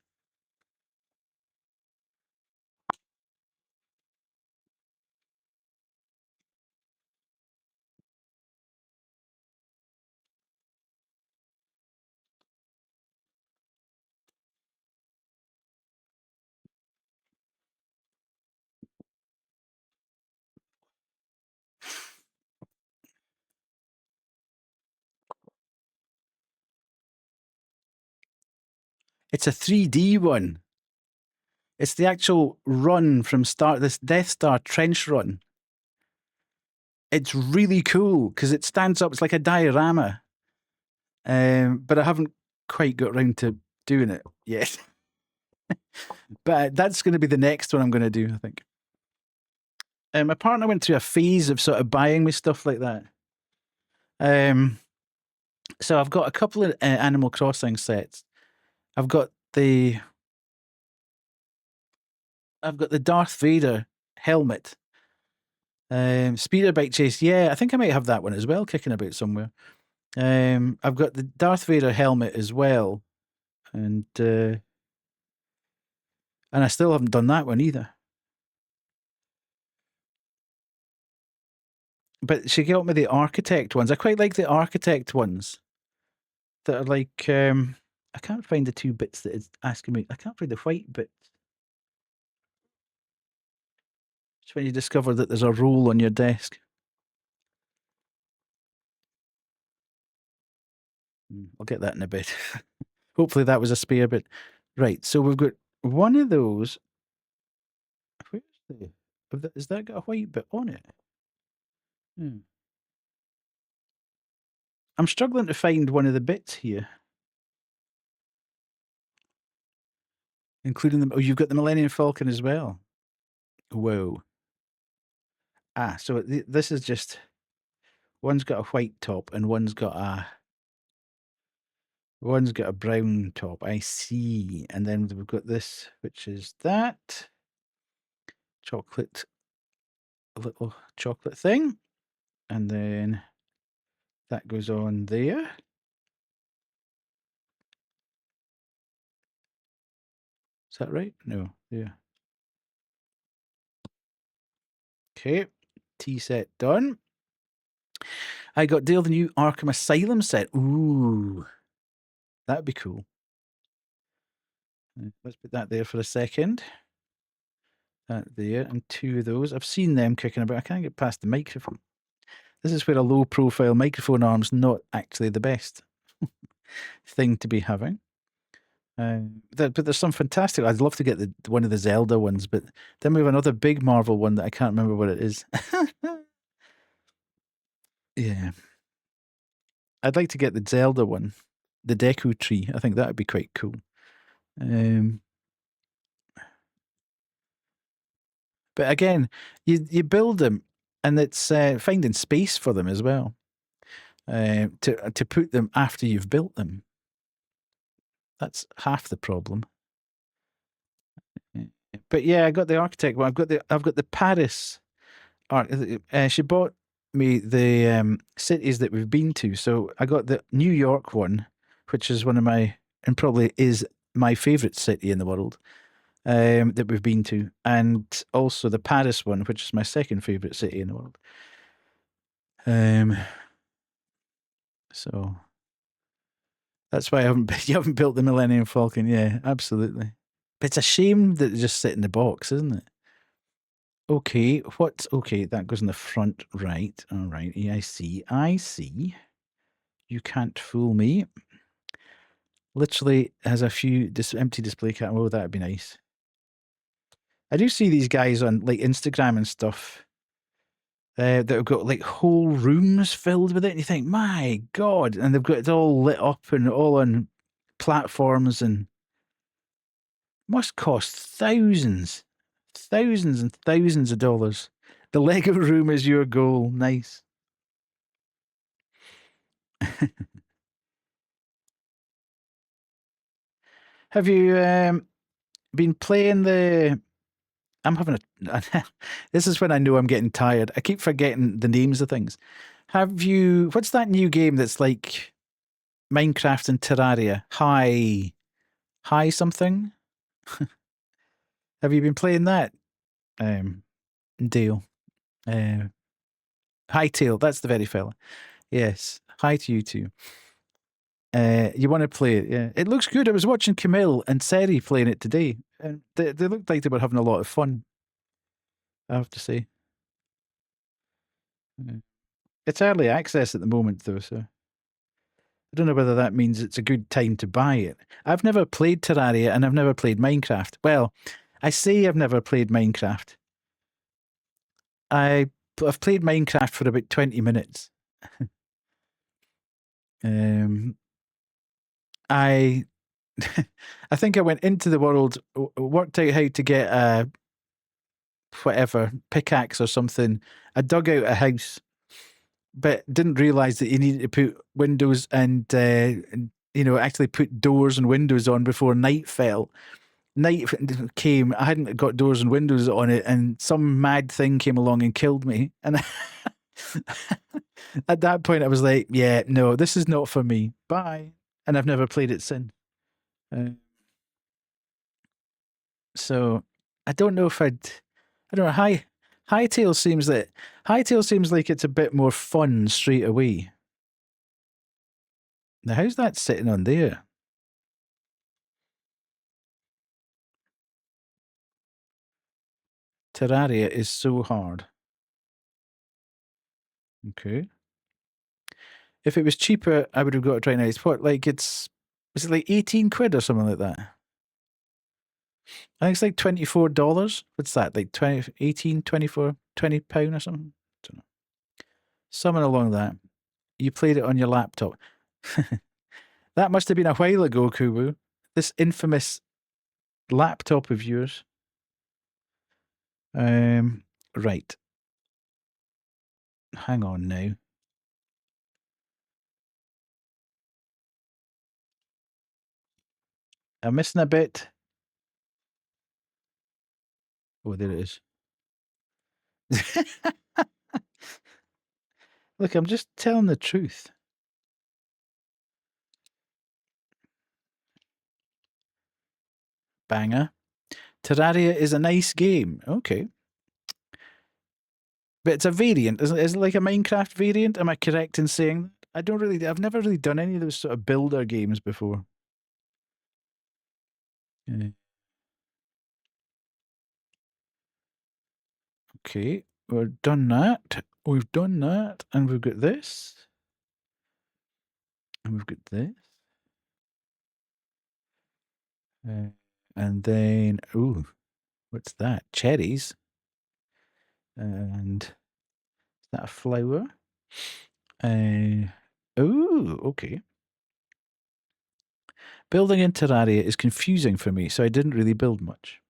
It's a 3D one. It's the actual run from this Death Star trench run. It's really cool because it stands up. It's like a diorama, but I haven't quite got around to doing it yet. But that's going to be the next one I'm going to do, I think. My partner went through a phase of sort of buying me stuff like that. So I've got a couple of Animal Crossing sets. I've got the Darth Vader helmet. Speeder bike chase. Yeah, I think I might have that one as well, kicking about somewhere. I've got the Darth Vader helmet as well, and I still haven't done that one either. But she got me the architect ones. I quite like the architect ones that are like I can't find the 2 bits that it's asking me. I can't find the white bit. It's when you discover that there's a roll on your desk. I'll get that in a bit. Hopefully that was a spare bit. Right, so we've got one of those. Where's has that got a white bit on it? I'm struggling to find one of the bits here. Including oh, you've got the Millennium Falcon as well. Whoa. So this is just one's got a white top and one's got a brown top. I see. And then we've got this, which is that chocolate, a little chocolate thing. And then that goes on there. Is that right? No. Yeah. Okay. Tea set done. I got Dale the new Arkham Asylum set. Ooh. That'd be cool. Let's put that there for a second. That there, and 2 of those. I've seen them kicking about. I can't get past the microphone. This is where a low profile microphone arm's not actually the best thing to be having. But there's some fantastic. I'd love to get one of the Zelda ones, but then we have another big Marvel one that I can't remember what it is. Yeah. I'd like to get the Zelda one, the Deku Tree. I think that would be quite cool. But again, you build them, and it's finding space for them as well. To put them after you've built them. That's half the problem. But yeah, I got the architect one. I've got the Paris art. She bought me the cities that we've been to. So I got the New York one, which is one of my and probably is my favorite city in the world that we've been to, and also the Paris one, which is my second favorite city in the world. So that's why you haven't built the Millennium Falcon. Yeah, absolutely. But it's a shame that they just sit in the box, isn't it? Okay, okay? That goes in the front, right? All right. Yeah, I see. You can't fool me. Literally has a few empty display cabinet. Oh, that'd be nice. I do see these guys on like Instagram and stuff that have got like whole rooms filled with it, and you think, my God, and they've got it all lit up and all on platforms and must cost thousands and thousands of dollars. The Lego room is your goal. Nice. Have you been playing the? I'm having a. This is when I know I'm getting tired. I keep forgetting the names of things. Have you? What's that new game that's like Minecraft and Terraria? High something. Have you been playing that? Deal. Hightail. That's the very fella. Yes. Hi to you too. You want to play it? Yeah, it looks good. I was watching Camille and Seri playing it today, and they looked like they were having a lot of fun. I have to say, yeah. It's early access at the moment, though, so I don't know whether that means it's a good time to buy it. I've never played Terraria, and I've never played Minecraft. Well, I say I've never played Minecraft. I've played Minecraft for about 20 minutes. I I think I went into the world, worked out how to get a whatever pickaxe or something. I dug out a house, but didn't realize that you needed to put windows and actually put doors and windows on before night fell. Night came. I hadn't got doors and windows on it, and some mad thing came along and killed me. And at that point, I was like, "Yeah, no, this is not for me. Bye." And I've never played it since. Uh, So I don't know if I'd. I don't know. Hightail seems like it's a bit more fun straight away. Now, how's that sitting on there? Terraria is so hard. Okay. If it was cheaper, I would have got it right now. It's what, like is it like 18 quid or something like that? I think it's like $24. What's that? Like 20, 18, 24, £20 or something? Don't know. Something along that. You played it on your laptop. That must have been a while ago, Kubu. This infamous laptop of yours. Right. Hang on now. I'm missing a bit. Oh, there it is. Look, I'm just telling the truth. Banger. Terraria is a nice game. Okay. But it's a variant, isn't it? Is it like a Minecraft variant? Am I correct in saying that? I've never really done any of those sort of builder games before. Yeah. Okay, we've done that. We've done that. And we've got this. And we've got this. And then, ooh, what's that? Cherries. And is that a flower? Oh, okay. Building in Terraria is confusing for me, so I didn't really build much.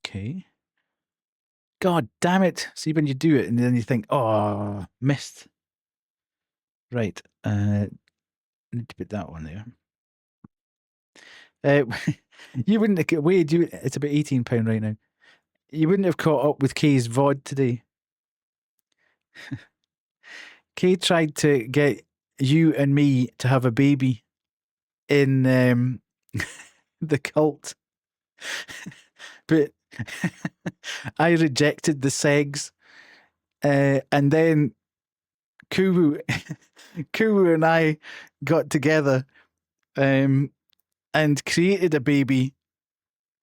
Okay. God damn it. See, when you do it and then you think, oh, missed. Right. Need to put that one there. You wouldn't have wait, it's about £18 right now. You wouldn't have caught up with Kay's VOD today. Kay tried to get you and me to have a baby in the cult. But I rejected the segs. And then Kuwu and I got together, and and created a baby.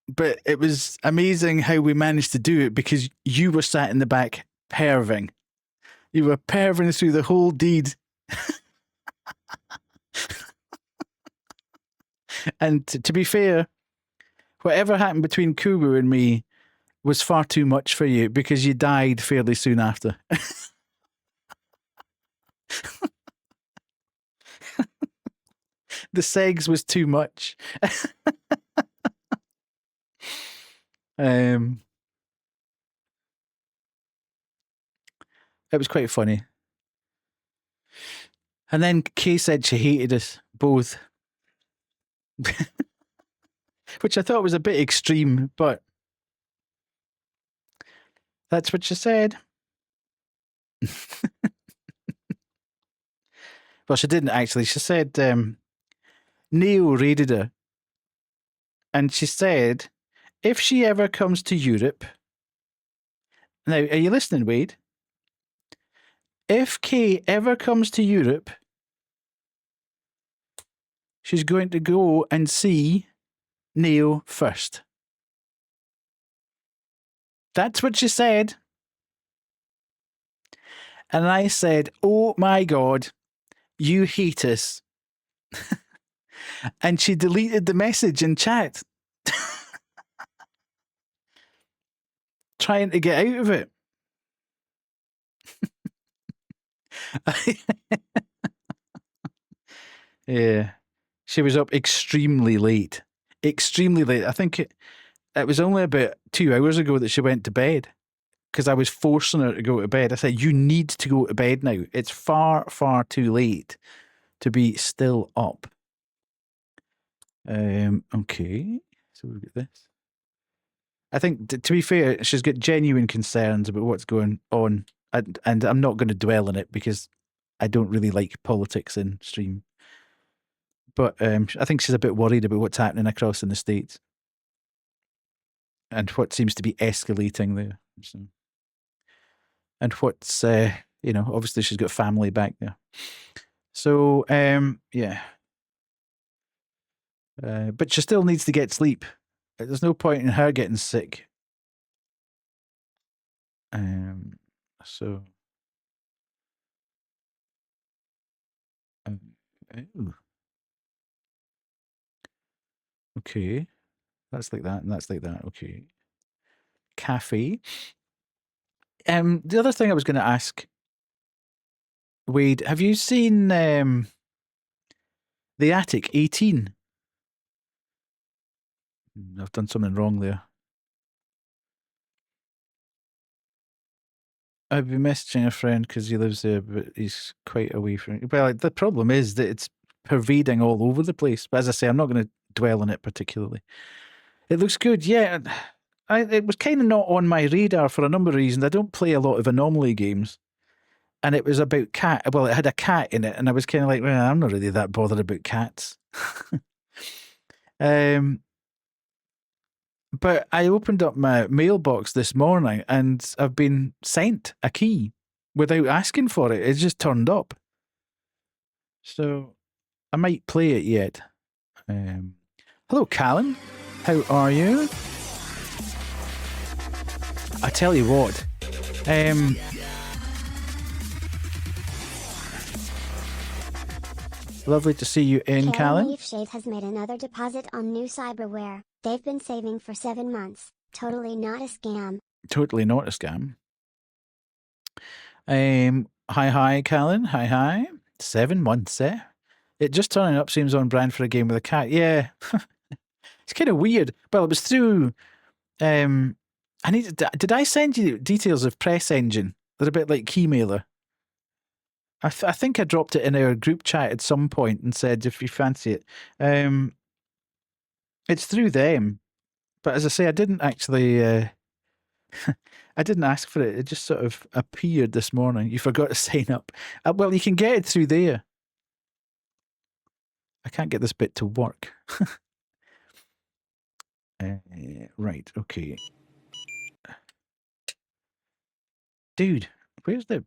But it was amazing how we managed to do it because you were sat in the back perving. You were perving through the whole deed. And to be fair, whatever happened between Kubu and me was far too much for you because you died fairly soon after. The segs was too much. It was quite funny. And then Kay said she hated us both, which I thought was a bit extreme, but that's what she said. Well, she didn't actually. She said Neil raided her. And she said, if she ever comes to Europe. Now, are you listening, Wade? If Kay ever comes to Europe, she's going to go and see Neil first. That's what she said. And I said, oh my God, you hate us. And she deleted the message in chat. Trying to get out of it. Yeah. She was up extremely late. Extremely late. I think it was only about 2 hours ago that she went to bed because I was forcing her to go to bed. I said, you need to go to bed now. It's far, far too late to be still up. Okay. So we've got this. I think, to be fair, she's got genuine concerns about what's going on. And I'm not going to dwell on it because I don't really like politics in stream. But I think she's a bit worried about what's happening across in the States and what seems to be escalating there. So. And what's, obviously she's got family back there. So, yeah. But she still needs to get sleep. There's no point in her getting sick. So. Okay. That's like that, and that's like that. Okay. Cafe. The other thing I was going to ask, Wade, have you seen The Attic 18? I've done something wrong there. I've been messaging a friend because he lives there, but he's quite away from it. Well, the problem is that it's pervading all over the place. But as I say, I'm not going to dwell on it particularly. It looks good, yeah. It was kind of not on my radar for a number of reasons. I don't play a lot of Anomaly games. And it was about cat. Well, it had a cat in it, and I was kind of like, well, I'm not really that bothered about cats. But I opened up my mailbox this morning, and I've been sent a key without asking for it. It just turned up. So I might play it yet. Hello, Callan. How are you? I tell you what. Lovely to see you in, Callan. Leafshade has made another deposit on new cyberware. They've been saving for 7 months. Totally not a scam. Totally not a scam. Hi, Callan. Hi. 7 months, eh? It just turning up seems on brand for a game with a cat. Yeah. It's kind of weird. Well, it was through... did I send you details of Press Engine? They're a bit like Keymailer. I think I dropped it in our group chat at some point and said if you fancy it. It's through them. But as I say, I didn't actually... I didn't ask for it. It just sort of appeared this morning. You forgot to sign up. Well, you can get it through there. I can't get this bit to work. Right, okay. Dude, where's the...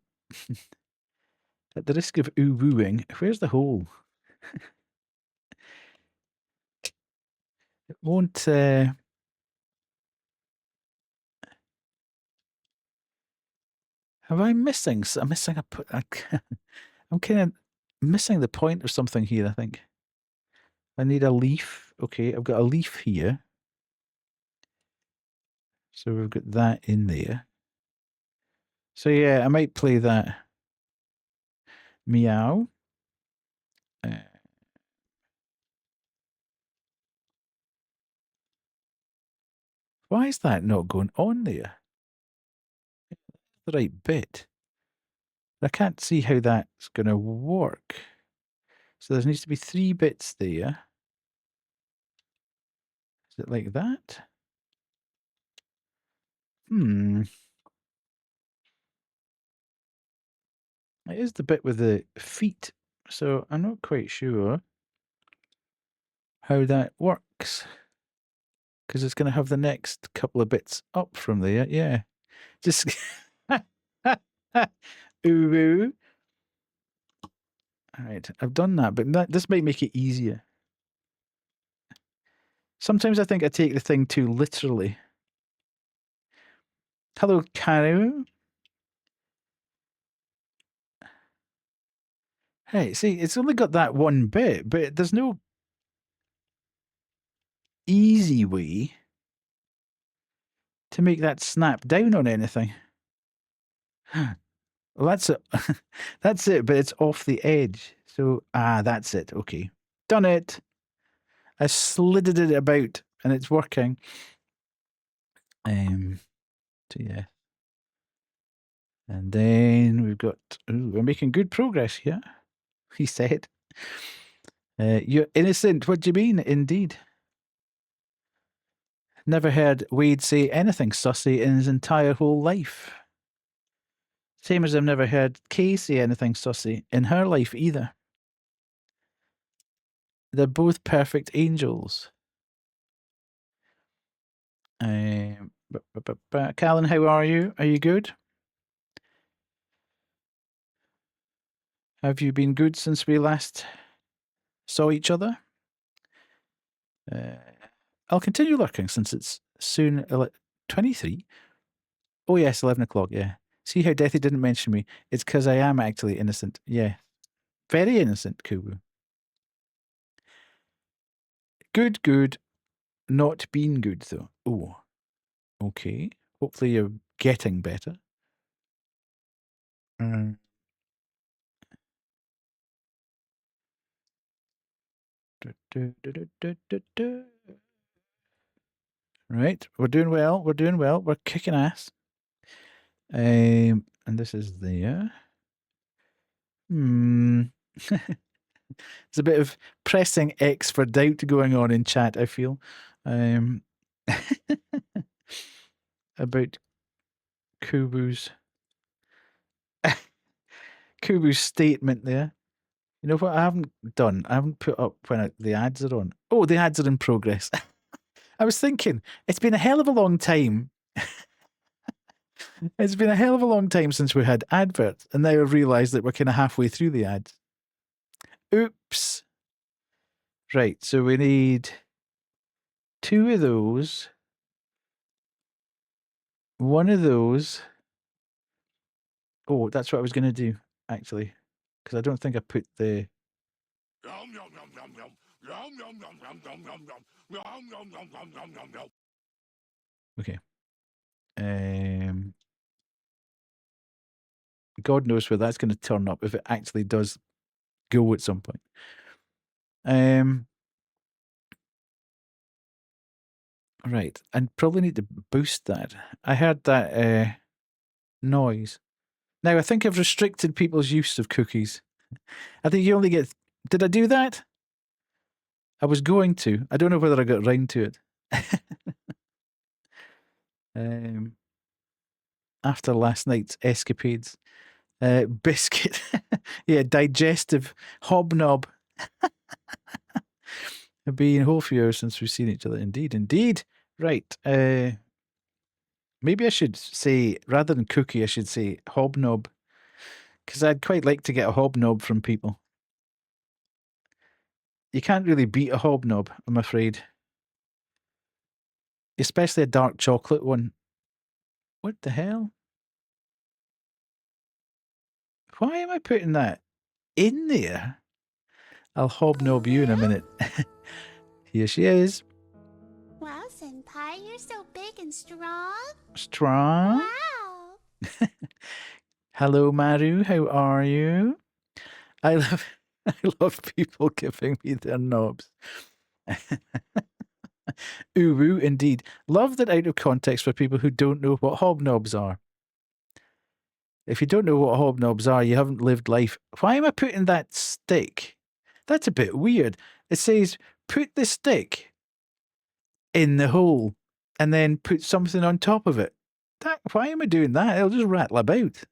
At the risk of ooh-wooing, where's the hole? It won't. Am I missing? I'm missing I'm kind of missing the point or something here. I think I need a leaf. Okay, I've got a leaf here. So we've got that in there. So yeah, I might play that. Meow. Why is that not going on there? The right bit. I can't see how that's going to work. So there needs to be 3 bits there. Is it like that? It is the bit with the feet. So I'm not quite sure how that works. Because it's going to have the next couple of bits up from there. Yeah. Just. Ooh. All right. I've done that, but this might make it easier. Sometimes I think I take the thing too literally. Hello, Caro. Hey, see, it's only got that one bit, but there's no easy way to make that snap down on anything. Well, that's it. That's it, but it's off the edge. So, that's it. Okay. Done it. I slid it about and it's working. So yeah. And then we've got, we're making good progress here, he said. You're innocent. What do you mean? Indeed. Never heard Wade say anything sussy in his entire whole life. Same as I've never heard Kay say anything sussy in her life either. They're both perfect angels. Callan, how are you? Are you good? Have you been good since we last saw each other? I'll continue lurking since it's soon 23. Oh yes, 11 o'clock, yeah. See how Deathy didn't mention me? It's because I am actually innocent. Yeah. Very innocent, Kubu. Good, good. Not been good, though. Oh. Okay. Hopefully you're getting better. Right. We're doing well. We're doing well. We're kicking ass. And this is there. There's a bit of pressing X for doubt going on in chat, I feel. About Kubu's statement there. You know what I haven't done? I haven't put up when the ads are on. Oh, the ads are in progress. I was thinking, it's been a hell of a long time. It's been a hell of a long time since we had adverts, and now I've realised that we're kind of halfway through the ads. Oops. Right, so we need 2 of those, 1 of those. Oh, that's what I was going to do, actually, because I don't think I put the... Okay. God knows where that's going to turn up if it actually does go at some point. Right. I probably need to boost that. I heard that noise. Now, I think I've restricted people's use of cookies. I think you only get... Did I do that? I was going to. I don't know whether I got round to it. After last night's escapades. Biscuit. Yeah, digestive hobnob. It'll be in a whole few hours since we've seen each other. Indeed, indeed. Right. Maybe I should say, rather than cookie, I should say hobnob. Because I'd quite like to get a hobnob from people. You can't really beat a hobnob, I'm afraid. especially a dark chocolate one. What the hell? Why am I putting that in there? I'll hobnob you in a minute. Here she is. Wow, Senpai, you're so big and strong. Strong. Wow. Hello, Maru. How are you? I love people giving me their knobs. Uwu, indeed. Love that out of context for people who don't know what hobnobs are. If you don't know what hobnobs are, you haven't lived life. Why am I putting that stick? That's a bit weird. It says, put the stick in the hole and then put something on top of it. Why am I doing that? It'll just rattle about.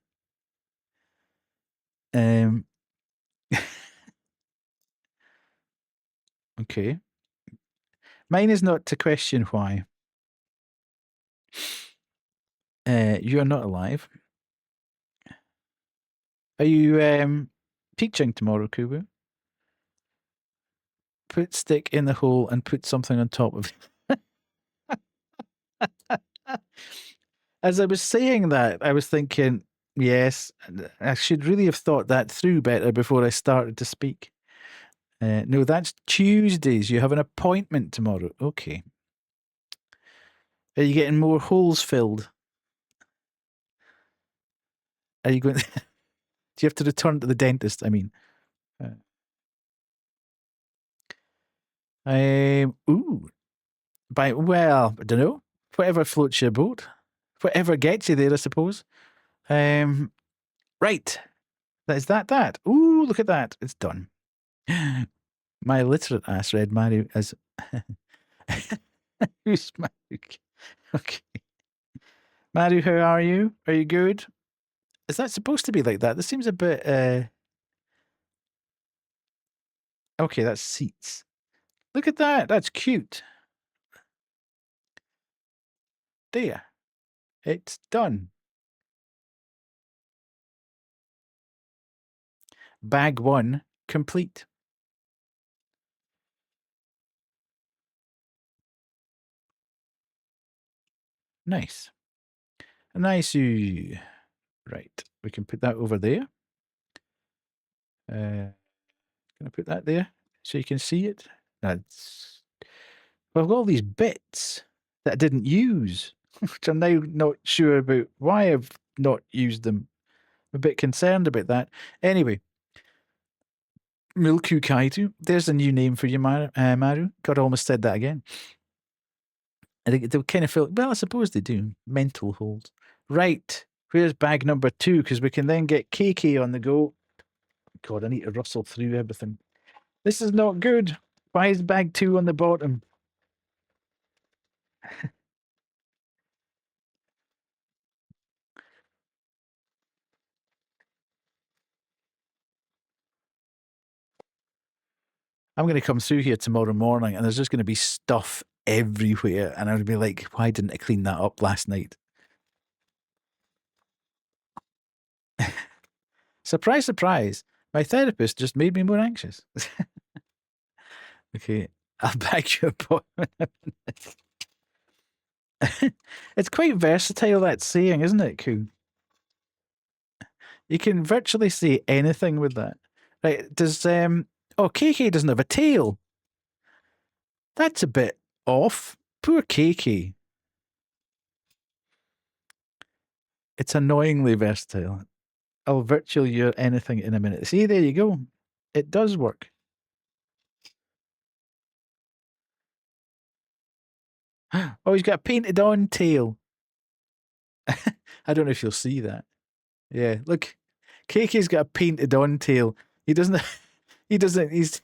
Okay. Mine is not to question why. You're not alive. Are you teaching tomorrow, Kubu? Put stick in the hole and put something on top of it. As I was saying that, I was thinking, yes, I should really have thought that through better before I started to speak. No, that's Tuesdays. You have an appointment tomorrow. Okay. Are you getting more holes filled? Are you going? Do you have to return to the dentist? I mean. Ooh. Well, I don't know. Whatever floats your boat. Whatever gets you there, I suppose. Right. Is that? Ooh, look at that. It's done. My illiterate ass read Mario as who's Mario? Okay. Mario, how are you? Are you good? Is that supposed to be like that? This seems a bit okay, that's seats. Look at that. That's cute. There. It's done. Bag 1 complete. Nice. Nice. Right. We can put that over there. Can I put that there so you can see it? That's. Well, I've got all these bits that I didn't use, which I'm now not sure about why I've not used them. I'm a bit concerned about that. Anyway, Milku Kaitu. There's a new name for you, Maru. God, I almost said that again. I think they kind of feel, well, I suppose they do. Mental holes. Right. Where's bag number 2? Because we can then get Keiki on the go. God, I need to rustle through everything. This is not good. Why is bag 2 on the bottom? I'm going to come through here tomorrow morning and there's just going to be stuff everywhere. And I'll be like, why didn't I clean that up last night? Surprise, surprise. My therapist just made me more anxious. Okay, I'll back you up. It's quite versatile, that saying, isn't it, Koo? You can virtually say anything with that. Right, does, KK doesn't have a tail. That's a bit off. Poor KK. It's annoyingly versatile. I'll virtual your anything in a minute. See, there you go. It does work. Oh, he's got a painted on tail. I don't know if you'll see that. Yeah, look. KK's got a painted on tail. He doesn't he's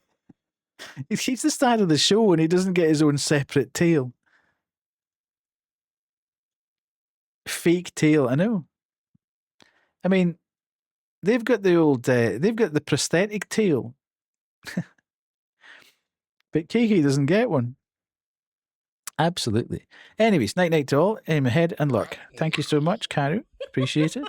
the start of the show and he doesn't get his own separate tail. Fake tail, I know. I mean, they've got the prosthetic tail. But KK doesn't get one. Absolutely. Anyways, night night to all. Aim ahead and lurk. Thank you so much, Karu. Appreciate it.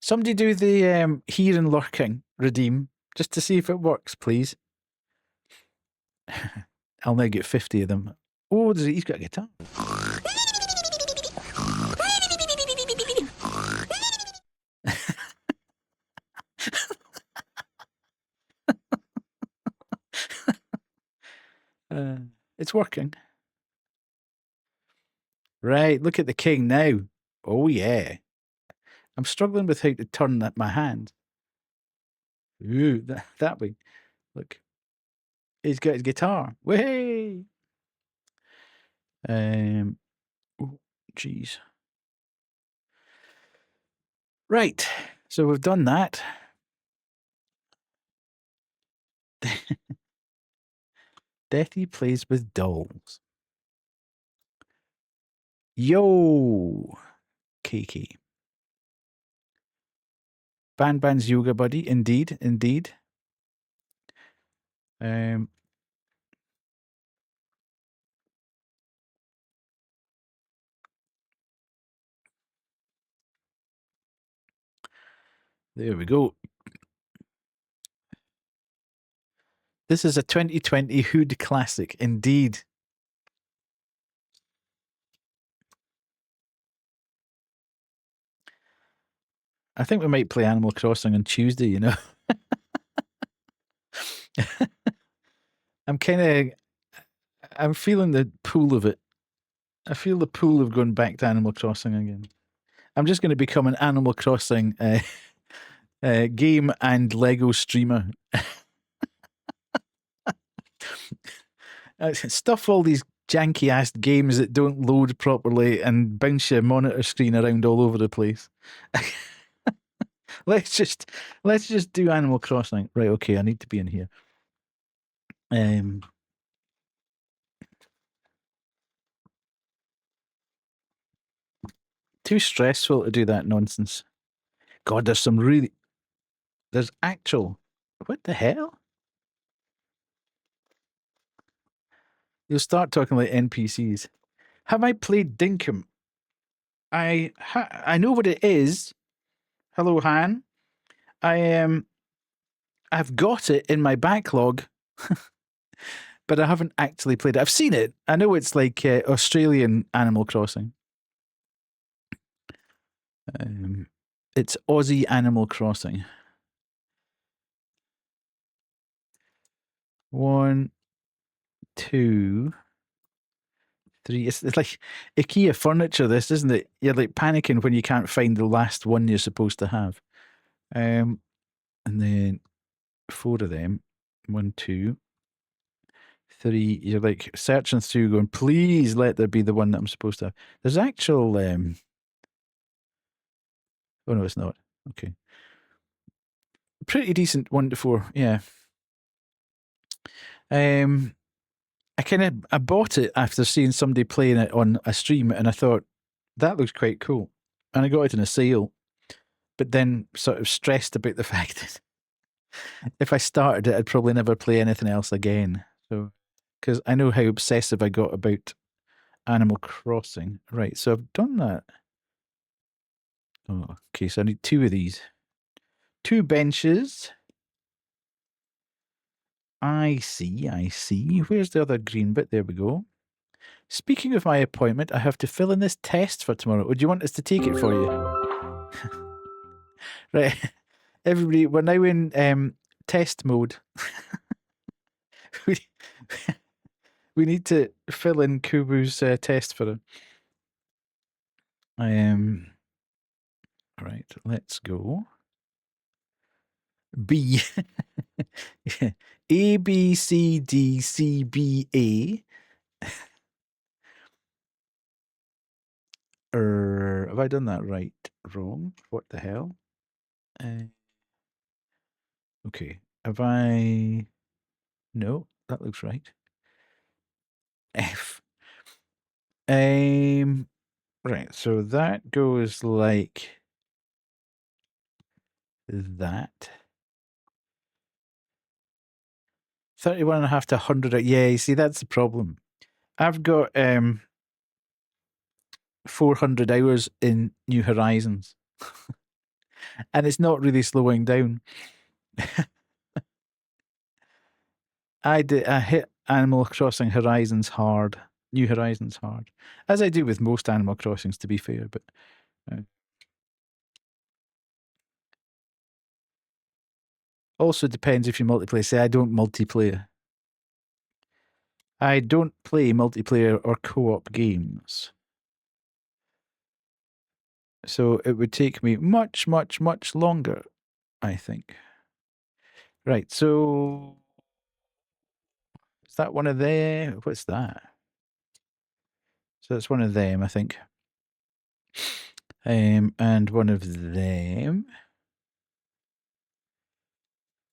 Somebody do the here and lurking redeem just to see if it works, please. I'll now get 50 of them. Oh, he's got a guitar. It's working. Right, look at the king now. Oh, yeah. I'm struggling with how to turn my hand. Ooh, that way. Look. He's got his guitar. Way. Oh, jeez. Right. So we've done that. Deathy plays with dolls. Yo, Kiki. Ban's yoga buddy. Indeed, indeed. There we go. This is a 2020 Hood classic, indeed. I think we might play Animal Crossing on Tuesday, you know. I'm feeling the pull of it. I feel the pull of going back to Animal Crossing again. I'm just going to become an Animal Crossing game and Lego streamer. Stuff all these janky ass games that don't load properly and bounce your monitor screen around all over the place. let's just do Animal Crossing. Right, okay, I need to be in here. Too stressful to do that nonsense. God, there's actual, what the hell? You'll start talking like NPCs. Have I played Dinkum? I know what it is. Hello, Han. I've got it in my backlog, but I haven't actually played it. I've seen it. I know it's like Australian Animal Crossing. It's Aussie Animal Crossing. 1, 2, 3. It's like IKEA furniture, this, isn't it? You're like panicking when you can't find the last one you're supposed to have. And then 4 of them. 1, 2, 3. You're like searching through going, please let there be the one that I'm supposed to have. There's actual... oh, no, it's not. Okay. Pretty decent 1 to 4, yeah. I bought it after seeing somebody playing it on a stream, and I thought, that looks quite cool. And I got it in a sale, but then sort of stressed about the fact that if I started it, I'd probably never play anything else again. So, because I know how obsessive I got about Animal Crossing. Right, so I've done that. Oh, okay, so I need 2 of these. 2 benches. I see. Where's the other green bit? There we go. Speaking of my appointment, I have to fill in this test for tomorrow. Would you want us to take it for you? Right. Everybody, we're now in test mode. we need to fill in Kubu's test for him. Right, let's go. B. A, B, C, D, C, B, A. Have I done that right? Wrong? What the hell? Okay. Have I... No, that looks right. F. Right, so that goes like that. 31.5 to 100. Yeah, you see, that's the problem. I've got 400 hours in New Horizons. And it's not really slowing down. I Animal Crossing Horizons hard. New Horizons hard. As I do with most Animal Crossings, to be fair, but also depends if you multiplayer. Say I don't multiplayer. I don't play multiplayer or co-op games. So it would take me much, much, much longer, I think. Right, so is that one of them? What's that? So that's one of them, I think. And one of them.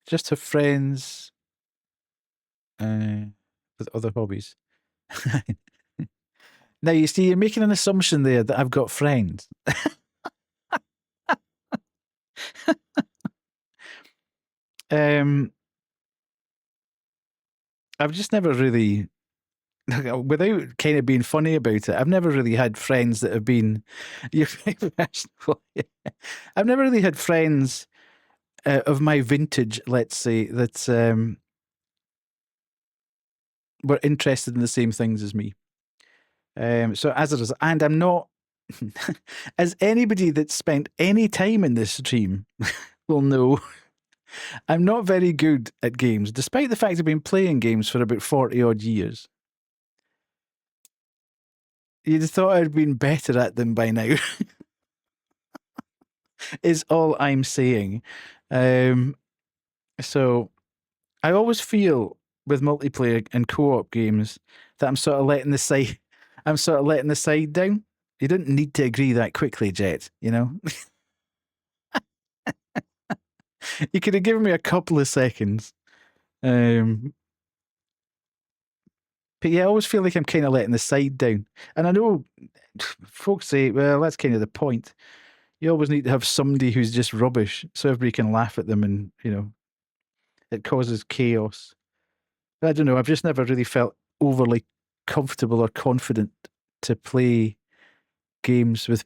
Just have friends with other hobbies. Now, you see, you're making an assumption there that I've got friends. I've just never really, without kind of being funny about it, I've never really had friends that have been, I've never really had friends of my vintage, let's say, that were interested in the same things as me. So as it is, and I'm not, as anybody that's spent any time in this stream will know, I'm not very good at games, despite the fact I've been playing games for about 40 odd years. You'd have thought I'd been better at them by now, is all I'm saying. So I always feel with multiplayer and co-op games that I'm sort of letting the side down. You didn't need to agree that quickly, Jet, you know? You could have given me a couple of seconds. But yeah, I always feel like I'm kind of letting the side down. And I know folks say, well, that's kind of the point. You always need to have somebody who's just rubbish so everybody can laugh at them and, you know, it causes chaos. I don't know. I've just never really felt overly comfortable or confident to play games with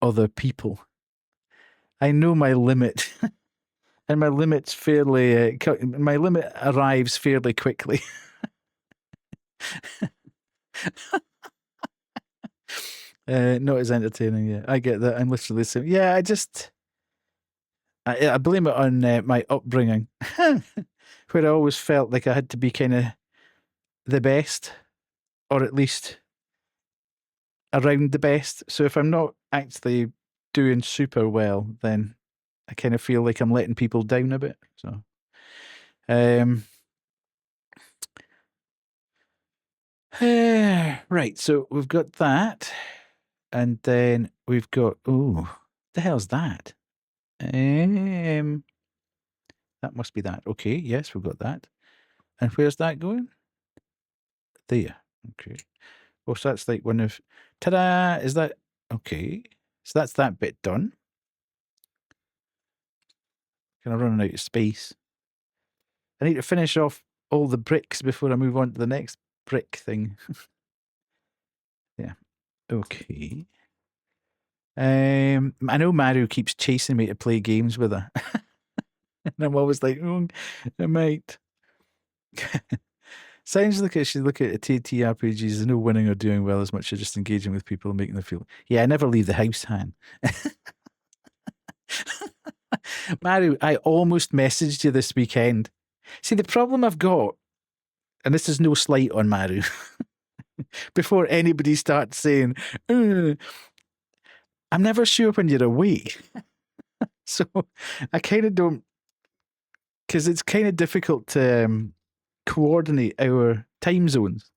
other people. I know my limit, and my limit's fairly. My limit arrives fairly quickly. Not as entertaining. Yeah, I get that. I'm literally saying, yeah. I blame it on my upbringing, where I always felt like I had to be kind of the best, or at least around the best. So if I'm not actually doing super well, then I kind of feel like I'm letting people down a bit. So, right. So we've got that, and then we've got the hell's that? That must be that. Okay. Yes, we've got that. And where's that going? There. Okay. Oh, so that's like one of. Ta-da! Is that okay? So that's that bit done. Kind of running out of space. I need to finish off all the bricks before I move on to the next brick thing. Yeah. Okay. I know Maru keeps chasing me to play games with her. And I'm always like, oh, I might. Sounds like I should look at TTRPGs. There's no winning or doing well as much as just engaging with people and making them feel. Yeah, I never leave the house, Han. Maru, I almost messaged you this weekend. See, the problem I've got, and this is no slight on Maru, before anybody starts saying, I'm never sure when you're awake. So I kind of don't, because it's kind of difficult to coordinate our time zones.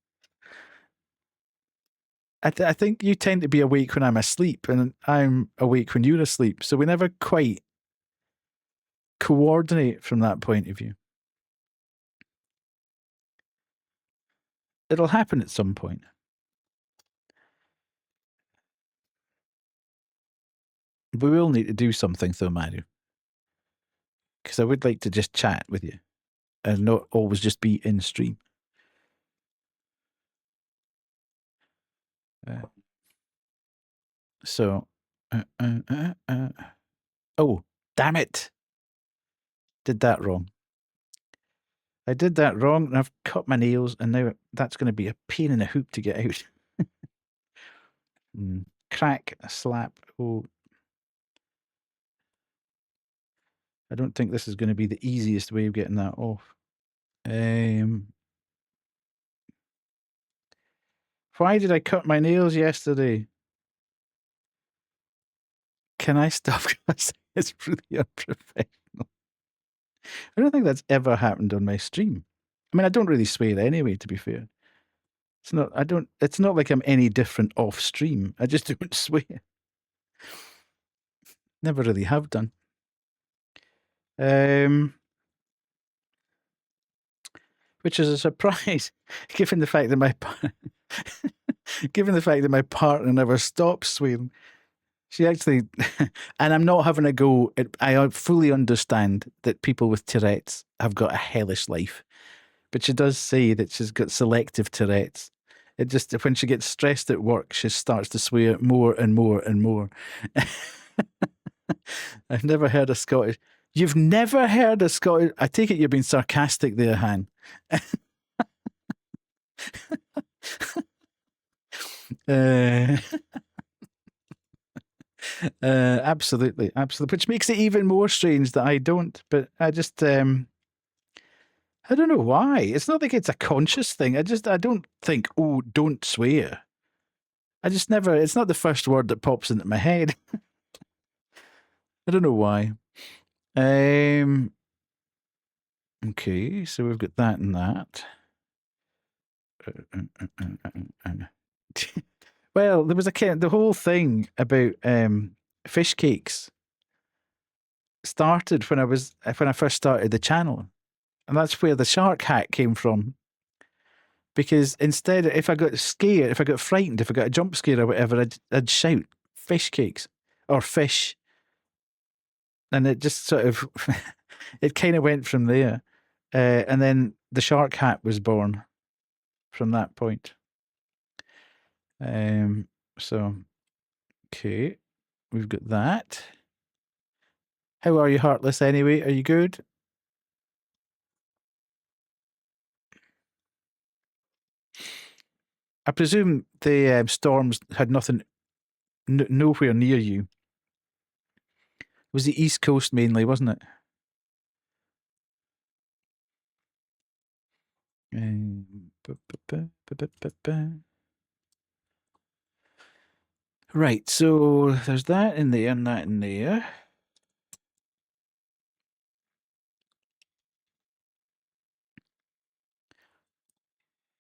I think you tend to be awake when I'm asleep, and I'm awake when you're asleep. So we never quite coordinate from that point of view. It'll happen at some point. We will need to do something, though, Manu. Because I would like to just chat with you and not always just be in stream. Oh, damn it. Did that wrong. I did that wrong, and I've cut my nails, and now that's going to be a pain in the hoop to get out. Crack, slap. Oh, I don't think this is going to be the easiest way of getting that off. Why did I cut my nails yesterday? Can I stop? It's really unprofessional. I don't think that's ever happened on my stream. I mean, I don't really swear anyway, to be fair. It's not like I'm any different off stream. I just don't swear. Never really have done. Which is a surprise, given the fact that my partner never stops swearing. She actually, and I'm not having a go. I fully understand that people with Tourette's have got a hellish life, but she does say that she's got selective Tourette's. It just, when she gets stressed at work, she starts to swear more and more and more. I've never heard a Scottish. You've never heard a Scottish. I take it you're being sarcastic there, Han. Absolutely, which makes it even more strange that I don't. But I just, I don't know why. It's not like it's a conscious thing. I don't think, oh, don't swear. I just never. It's not the first word that pops into my head. I don't know why. Okay, so we've got that and that. Well, there was the whole thing about fish cakes started when I first started the channel, and that's where the shark hat came from. Because instead, if I got scared, if I got frightened, if I got a jump scare or whatever, I'd shout fish cakes or fish, and it just sort of it kind of went from there, and then the shark hat was born from that point. So, okay, we've got that. How are you, Heartless, anyway? Are you good? I presume the storms had nothing, nowhere near you. It was the East Coast mainly, wasn't it? Right, so there's that in there and that in there.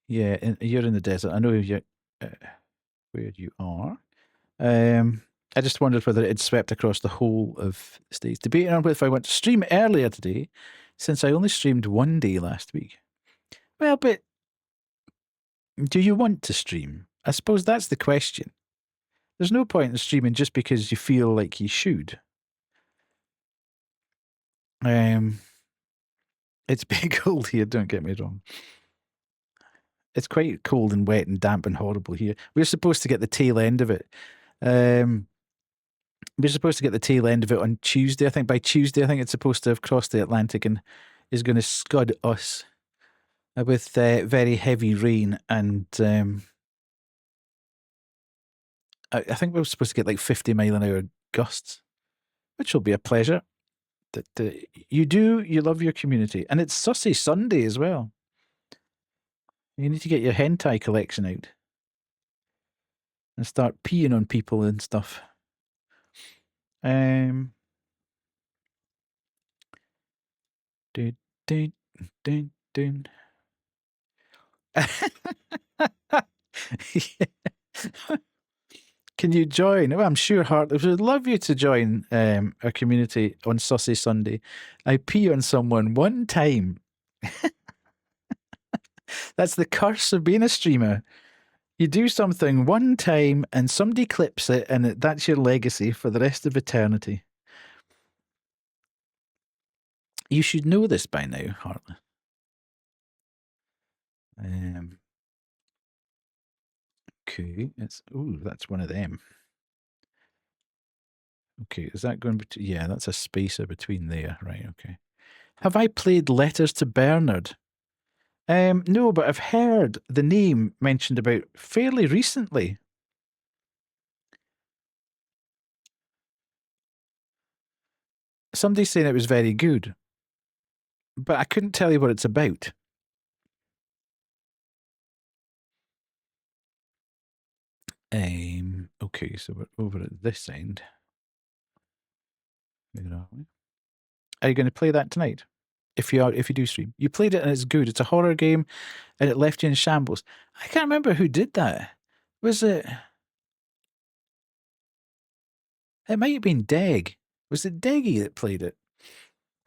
Yeah, you're in the desert. I know you're where you are. I just wondered whether it had swept across the whole of the States. Debating on whether I went to stream earlier today, since I only streamed one day last week. Well, but do you want to stream? I suppose that's the question. There's no point in streaming just because you feel like you should. It's been cold here, don't get me wrong. It's quite cold and wet and damp and horrible here. We're supposed to get the tail end of it. We're supposed to get the tail end of it on Tuesday. I think by Tuesday, I think it's supposed to have crossed the Atlantic and is going to scud us with very heavy rain. And I think we're supposed to get like 50 mile an hour gusts, which will be a pleasure. You love your community. And it's Sussy Sunday as well. You need to get your hentai collection out and start peeing on people and stuff. Dun, dun, dun, dun. Can you join? Well, I'm sure Heartless would love you to join our community on Sussy Sunday. I pee on someone one time. That's the curse of being a streamer. You do something one time and somebody clips it, and that's your legacy for the rest of eternity. You should know this by now, Heartless. Okay, that's one of them. Okay, is that going between? Yeah, that's a spacer between there. Right, okay. Have I played Letters to Bernard? No, but I've heard the name mentioned about fairly recently. Somebody's saying it was very good, but I couldn't tell you what it's about. Okay, so we're over at this end. Where are we? Are you going to play that tonight? If you do stream, you played it and it's good. It's a horror game, and it left you in shambles. I can't remember who did that. Was it? It might have been Deg. Was it Deggy that played it?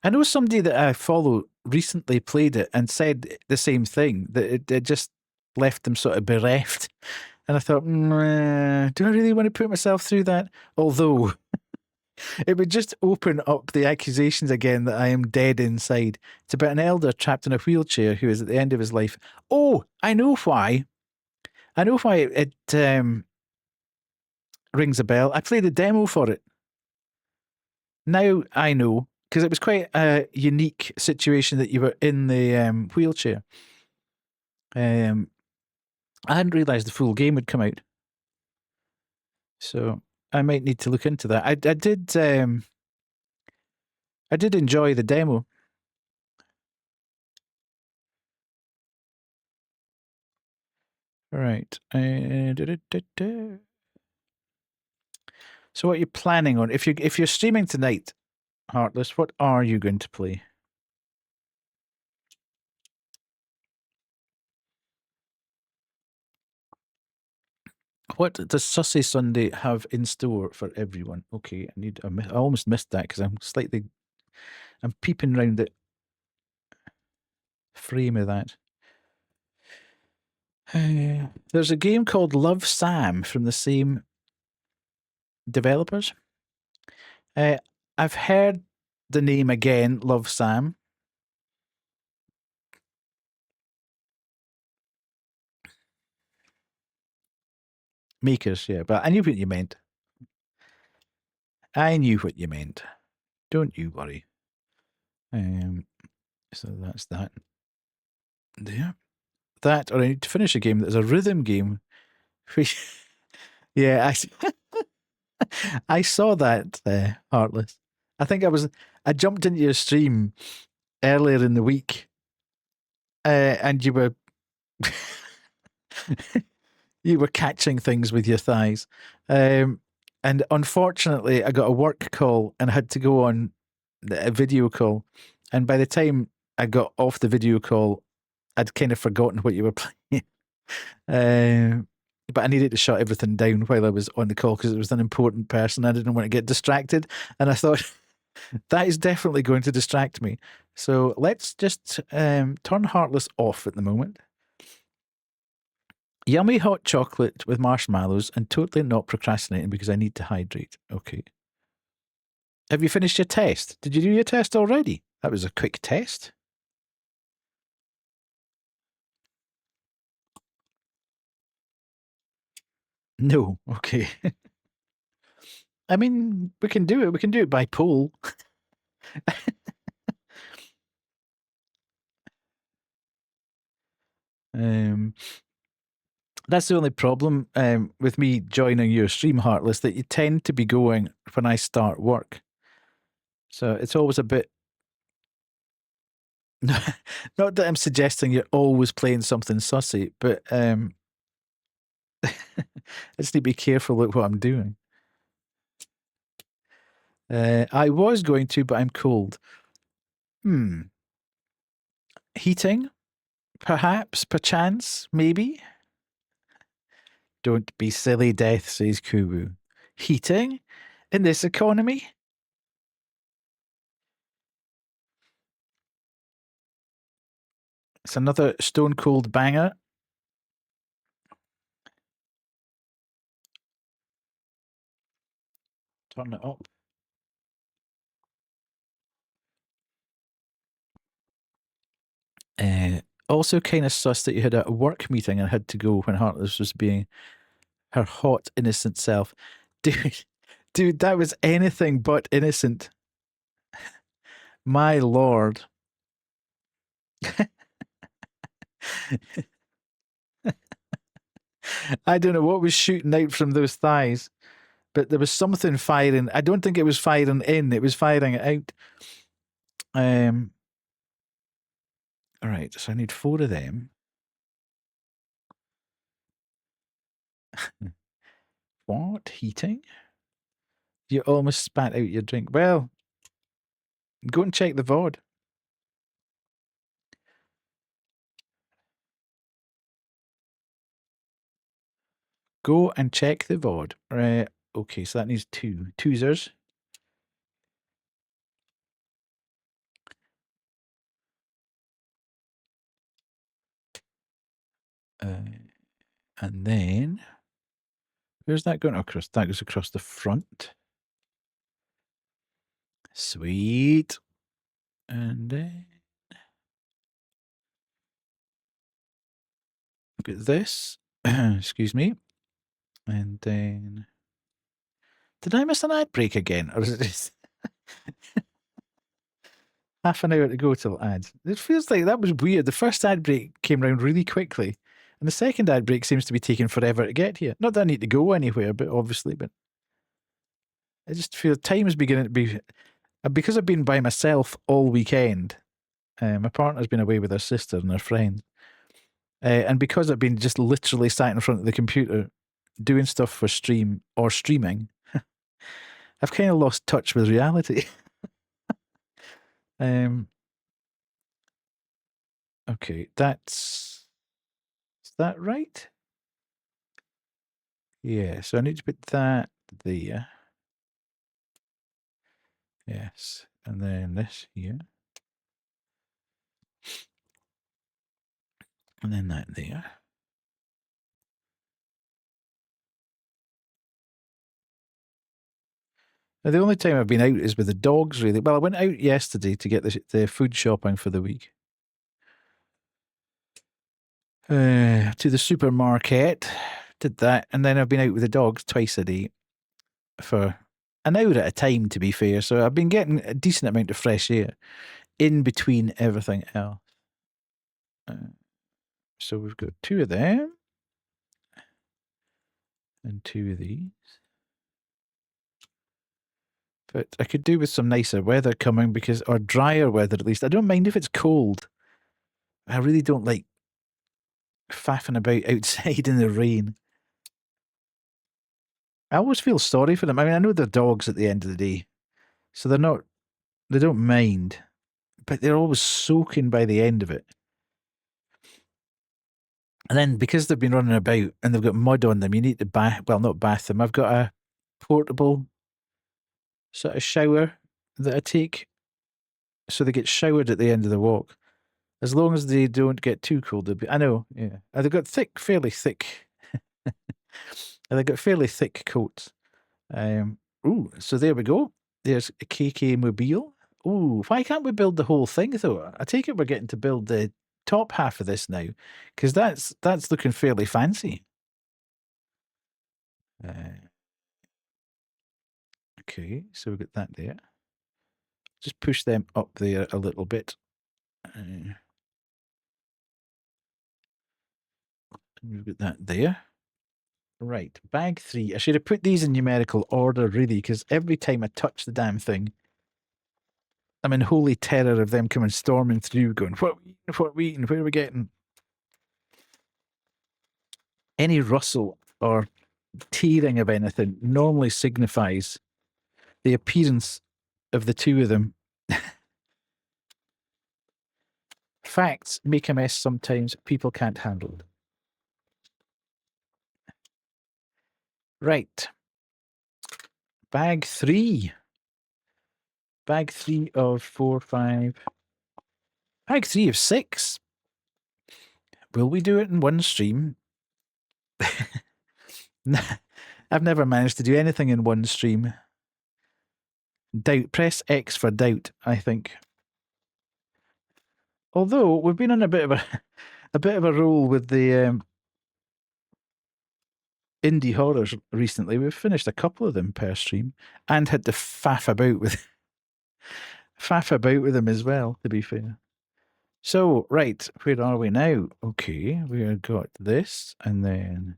I know somebody that I follow recently played it and said the same thing, that it just left them sort of bereft. And I thought, do I really want to put myself through that? Although it would just open up the accusations again that I am dead inside. It's about an elder trapped in a wheelchair who is at the end of his life. Oh, I know why. I know why it rings a bell. I played a demo for it. Now I know, because it was quite a unique situation that you were in the wheelchair. I hadn't realised the full game would come out. So I might need to look into that. I did enjoy the demo. All right. So what you're planning on, if you're streaming tonight, Heartless, what are you going to play? What does Sussy Sunday have in store for everyone? Okay, I almost missed that because I'm peeping around the frame of that. There's a game called Love Sam from the same developers. I've heard the name again, Love Sam. Makers, yeah, but I knew what you meant. I knew what you meant. Don't you worry. So that's that. There. That, or I need to finish a game that's a rhythm game. Yeah, I saw that, Heartless. I think I jumped into your stream earlier in the week, and you were you were catching things with your thighs. And unfortunately, I got a work call and I had to go on a video call. And by the time I got off the video call, I'd kind of forgotten what you were playing. But I needed to shut everything down while I was on the call because it was an important person. I didn't want to get distracted. And I thought, that is definitely going to distract me. So let's just turn Heartless off at the moment. Yummy hot chocolate with marshmallows and totally not procrastinating because I need to hydrate. Okay. Have you finished your test? Did you do your test already? That was a quick test. No. Okay. I mean, we can do it. We can do it by poll. That's the only problem with me joining your stream, Heartless, that you tend to be going when I start work. So it's always a bit. Not that I'm suggesting you're always playing something sussy, but I just need to be careful with what I'm doing. I was going to, but I'm cold. Heating? Perhaps, perchance, maybe? Don't be silly, Death, says Kubu. Heating? In this economy? It's another stone cold banger. Turn it up. Also kind of sus that you had a work meeting and had to go when Heartless was being her hot, innocent self. Dude, that was anything but innocent. My lord. I don't know what was shooting out from those thighs, but there was something firing. I don't think it was firing in, it was firing it out. All right, so I need 4 of them. What? Heating? You almost spat out your drink. Well, go and check the VOD. Go and check the VOD. Right. Okay, so that needs 2. Twosers. And then, where's that going across? That goes across the front. Sweet. And then, look at this. Excuse me. And then, did I miss an ad break again? Or is it just half an hour to go till ads? It feels like that was weird. The first ad break came round really quickly. And the second ad break seems to be taking forever to get here. Not that I need to go anywhere, but obviously, but I just feel time is beginning to be, because I've been by myself all weekend. My partner's been away with her sister and her friend. And because I've been just literally sat in front of the computer doing stuff for stream or streaming, I've kind of lost touch with reality. Okay, is that right? Yeah, so I need to put that there. Yes, and then this here. And then that there. Now, the only time I've been out is with the dogs, really. Well, I went out yesterday to get the food shopping for the week. To the supermarket, did that, and then I've been out with the dogs twice a day for an hour at a time, to be fair. So I've been getting a decent amount of fresh air in between everything else. So we've got 2 of them and 2 of these. But I could do with some nicer weather coming, or drier weather at least. I don't mind if it's cold. I really don't like faffing about outside in the rain. I always feel sorry for them. I mean, I know they're dogs at the end of the day, so they don't mind, but they're always soaking by the end of it. And then because they've been running about and they've got mud on them, you need to not bath them. I've got a portable sort of shower that I take, so they get showered at the end of the walk. As long as they don't get too cold. I know, yeah. They've got fairly thick. They've got fairly thick coats. So there we go. There's a KK Mobile. Ooh, why can't we build the whole thing though? I take it we're getting to build the top half of this now, because that's looking fairly fancy. Okay, so we've got that there. Just push them up there a little bit. And we've got that there. Right, bag 3. I should have put these in numerical order, really, because every time I touch the damn thing, I'm in holy terror of them coming storming through, going, what are we eating? Where are we getting? Any rustle or tearing of anything normally signifies the appearance of the 2 of them. Facts make a mess sometimes. People can't handle it. Right. Bag 3. Bag 3 of 4, 5. Bag 3 of 6. Will we do it in one stream? I've never managed to do anything in one stream. Doubt. Press X for doubt, I think. Although we've been on a bit of a roll with the indie horrors recently. We've finished a couple of them per stream and had to faff about with them as well, to be fair. So, right, where are we now? Okay, we have got this, and then...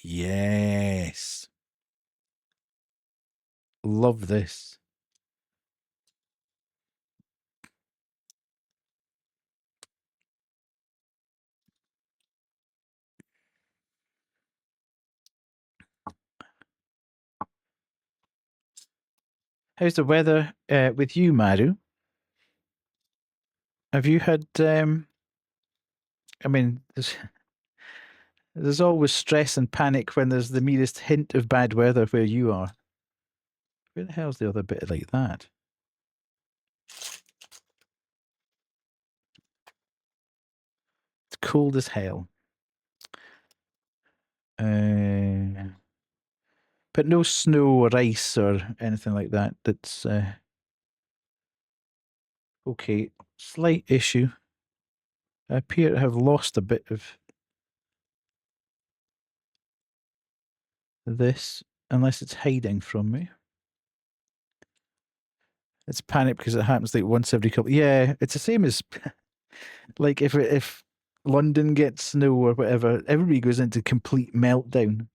Yes. Love this. How's the weather with you, Maru? Have you had... I mean, there's always stress and panic when there's the merest hint of bad weather where you are. Where the hell's the other bit like that? It's cold as hell. But no snow or ice or anything like that. That's okay. Slight issue. I appear to have lost a bit of this, unless it's hiding from me. It's panic because it happens like once every couple. Yeah, it's the same as like if London gets snow or whatever, everybody goes into complete meltdown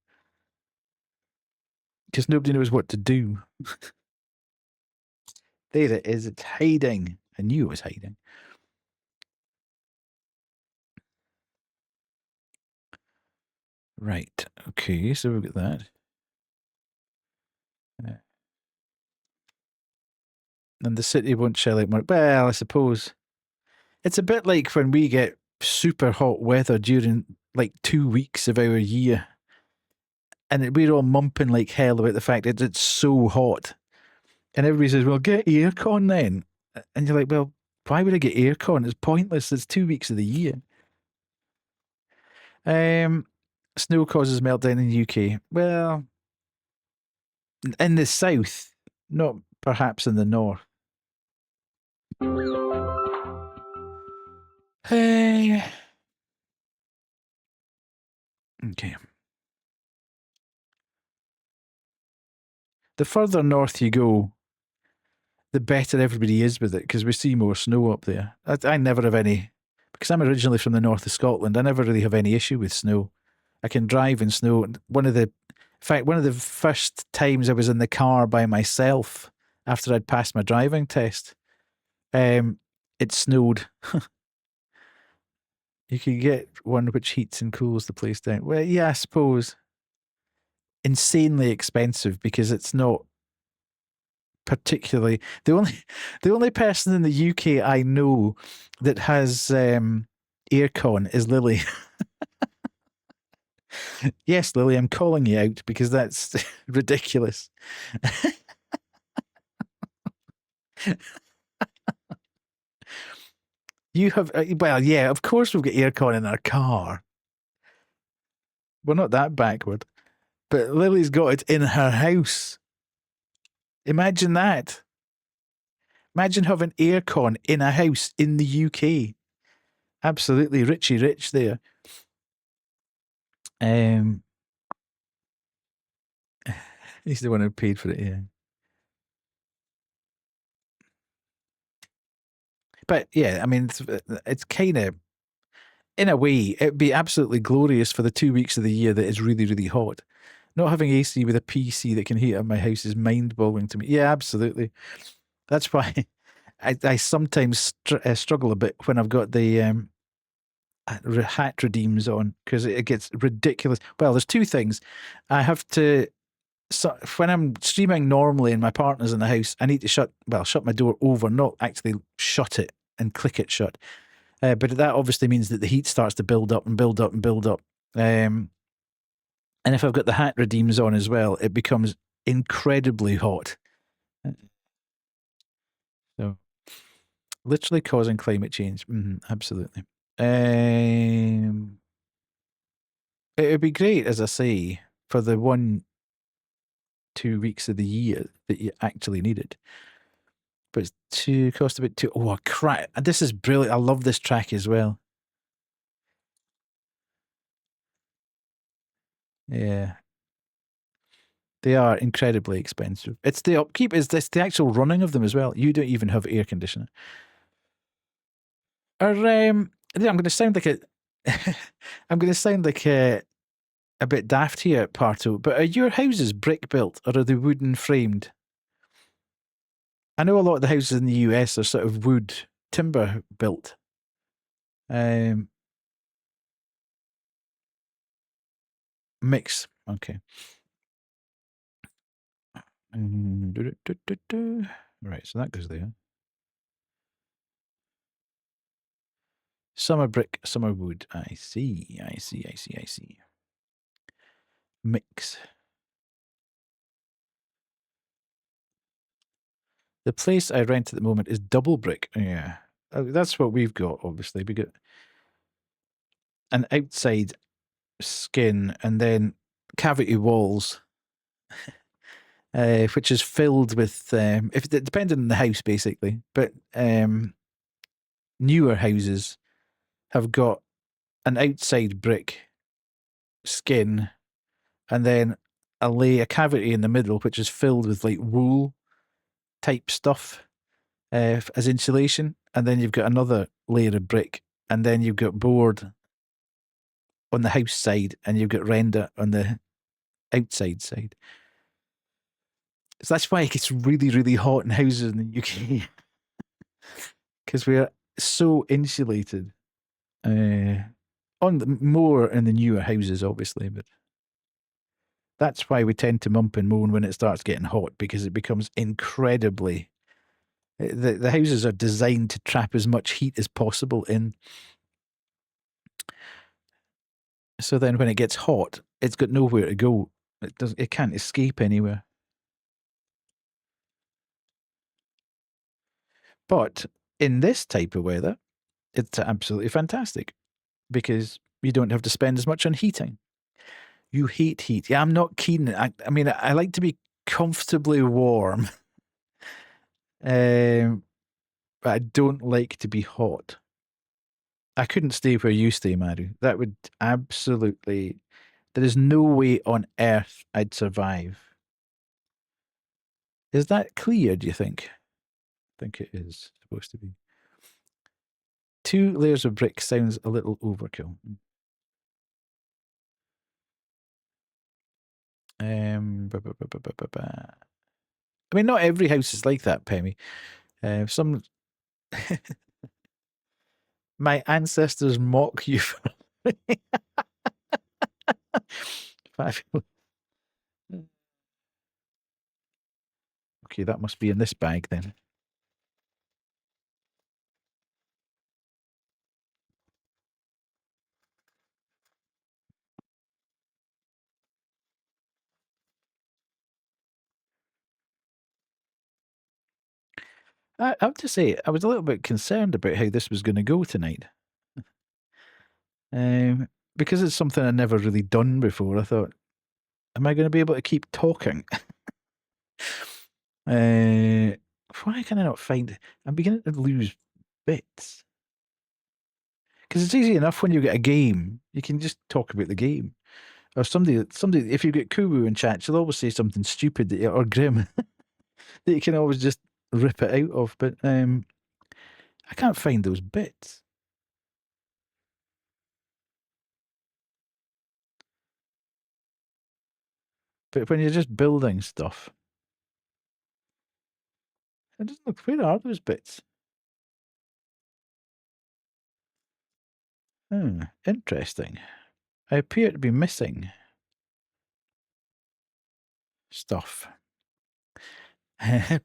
because nobody knows what to do. There it is. It's hiding. I knew it was hiding. Right. Okay. So we've got that. And the city won't shell out more. Well, I suppose it's a bit like when we get super hot weather during like 2 weeks of our year, and we're all mumping like hell about the fact that it's so hot. And everybody says, well, get aircon then. And you're like, well, why would I get aircon? It's pointless. It's 2 weeks of the year. Snow causes meltdown in the UK. Well, in the south, not perhaps in the north. Hey. Okay. The further north you go, the better everybody is with it because we see more snow up there. I never have any, because I'm originally from the north of Scotland, I never really have any issue with snow. I can drive in snow. One of the first times I was in the car by myself after I'd passed my driving test, it snowed. You could get one which heats and cools the place down. Well, yeah, I suppose. Insanely expensive because it's not particularly the only person in the UK I know that has aircon is Lily. Yes, Lily, I'm calling you out because that's ridiculous. You have well, yeah, of course we've got aircon in our car. We're not that backward, but Lily's got it in her house. Imagine that. Imagine having aircon in a house in the UK. Absolutely Richie Rich there. He's the one who paid for it, yeah. But yeah, I mean, it's kind of, in a way, it'd be absolutely glorious for the 2 weeks of the year that is really, really hot. Not having AC with a PC that can heat up my house is mind-boggling to me. Yeah, absolutely. That's why I sometimes struggle a bit when I've got the hat redeems on because it gets ridiculous. Well, there's two things. I have to, so when I'm streaming normally and my partner's in the house, I need to shut my door over, not actually shut it and click it shut. But that obviously means that the heat starts to build up and build up and build up. And if I've got the hat redeems on as well, it becomes incredibly hot. So, literally causing climate change. Absolutely. It would be great, as I say, for the 1-2 weeks of the year that you actually need it. But it's too cost a bit too. Oh crap! This is brilliant. I love this track as well. Yeah. They are incredibly expensive. It's the upkeep, it's the actual running of them as well. You don't even have air conditioning. I'm going to sound like I'm going to sound like a bit daft here, Parto, but are your houses brick built or are they wooden framed? I know a lot of the houses in the US are sort of wood timber built. Mix. Okay. Right, so that goes there. Some are brick, some are wood. I see. Mix. The place I rent at the moment is double brick. Yeah. That's what we've got, obviously. We got an outside skin and then cavity walls, which is filled with, if it depending on the house, basically. But newer houses have got an outside brick skin and then a cavity in the middle, which is filled with like wool type stuff as insulation. And then you've got another layer of brick, and then you've got board on the house side, and you've got render on the outside side. So that's why it gets really, really hot in houses in the UK. Because we are so insulated. More in the newer houses, obviously, but that's why we tend to mump and moan when it starts getting hot, because it becomes incredibly. The houses are designed to trap as much heat as possible in. So then when it gets hot, it's got nowhere to go. It can't escape anywhere. But in this type of weather, it's absolutely fantastic because you don't have to spend as much on heating. You hate heat. Yeah, I'm not keen. I mean, I like to be comfortably warm. But I don't like to be hot. I couldn't stay where you stay, Maru. That would absolutely. There is no way on earth I'd survive. Is that clear, do you think? I think it is supposed to be. 2 layers of brick sounds a little overkill. I mean, not every house is like that, Pemmy. Some. My ancestors mock you for. Fabulous. Okay, that must be in this bag then. I have to say, I was a little bit concerned about how this was going to go tonight. Because it's something I've never really done before, I thought, am I going to be able to keep talking? Why can I not find? I'm beginning to lose bits. Because it's easy enough when you get a game, you can just talk about the game. Or somebody, if you get Kuwu in chat, she'll always say something stupid or grim that you can always just rip it out of. But I can't find those bits. But when you're just building stuff, it doesn't look. Where are those bits? Interesting. I appear to be missing stuff.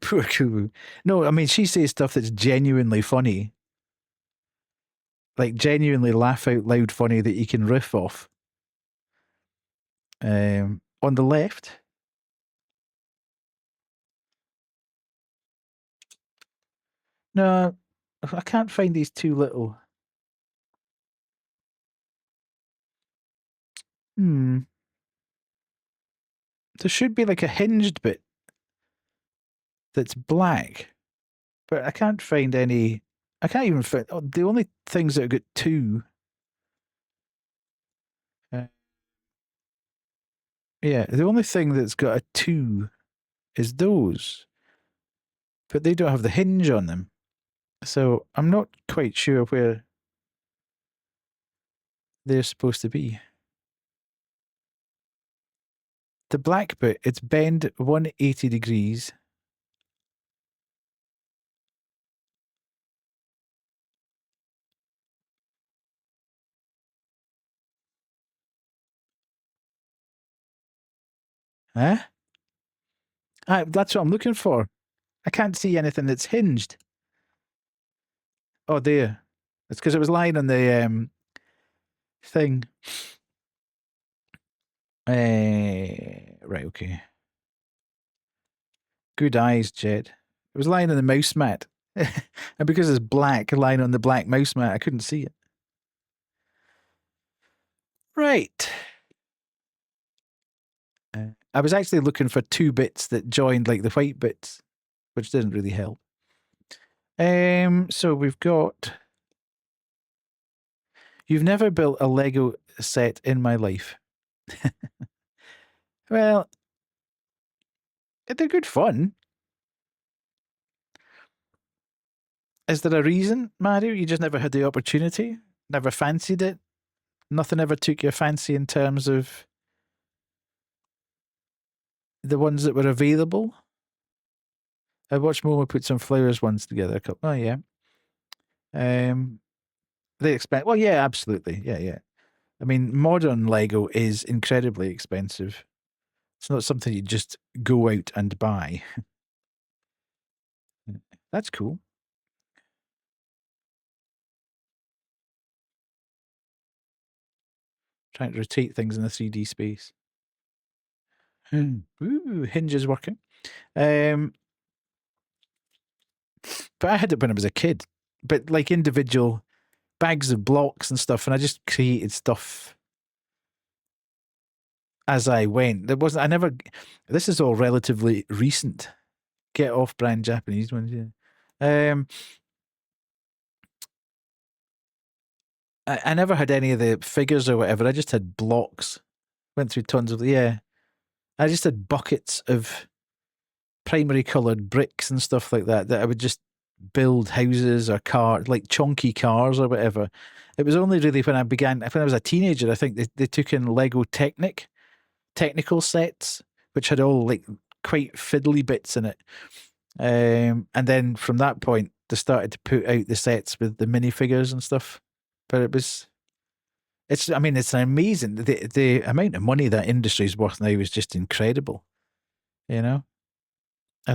Poor Kubu. No, I mean, she says stuff that's genuinely funny. Like, genuinely laugh out loud funny that you can riff off. On the left. No, I can't find these 2 little. There should be like a hinged bit that's black, but I can't find any. I can't even find. The only things that have got 2. Yeah, the only thing that's got a 2 is those, but they don't have the hinge on them. So I'm not quite sure where they're supposed to be. The black bit, it's bend 180 degrees. Huh? That's what I'm looking for. I can't see anything that's hinged. Oh, there. It's because it was lying on the thing. Right, okay. Good eyes, Jed. It was lying on the mouse mat. And because it's black, lying on the black mouse mat, I couldn't see it. Right. I was actually looking for 2 bits that joined like the white bits, which didn't really help. So we've got. You've never built a Lego set in my life. Well, they're good fun. Is there a reason, Mario? You just never had the opportunity? Never fancied it? Nothing ever took your fancy in terms of the ones that were available? I watched Momo put some flowers ones together. Oh, yeah. They expect. Well, yeah, absolutely. Yeah. I mean, modern Lego is incredibly expensive. It's not something you just go out and buy. That's cool. Trying to rotate things in a 3D space. Ooh, hinge is working. But I had it when I was a kid. But like individual bags of blocks and stuff, and I just created stuff as I went. There wasn't. I never. This is all relatively recent. Get off-brand Japanese ones. Yeah. I never had any of the figures or whatever. I just had blocks. Went through tons of I just had buckets of primary coloured bricks and stuff like that I would just build houses or cars, like chunky cars or whatever. It was only really when I was a teenager, I think they took in Lego technical sets, which had all like quite fiddly bits in it. And then from that point, they started to put out the sets with the minifigures and stuff. But it's an amazing, the amount of money that industry's worth now is just incredible, I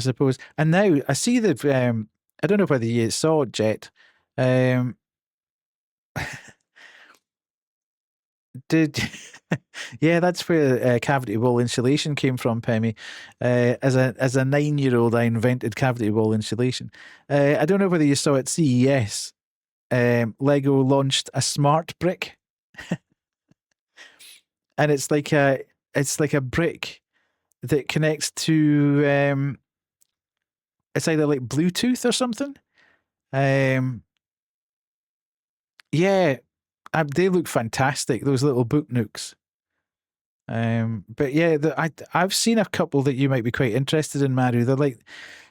suppose. And now I see that, I don't know whether you saw it, Jet. Did yeah, that's where cavity wall insulation came from, Pemmy. As a 9-year-old, I invented cavity wall insulation. I don't know whether you saw at CES. Lego launched a smart brick, and it's like a brick that connects to it's either like Bluetooth or something. Yeah, they look fantastic. Those little book nooks. But yeah, I've seen a couple that you might be quite interested in, Mario. They're like,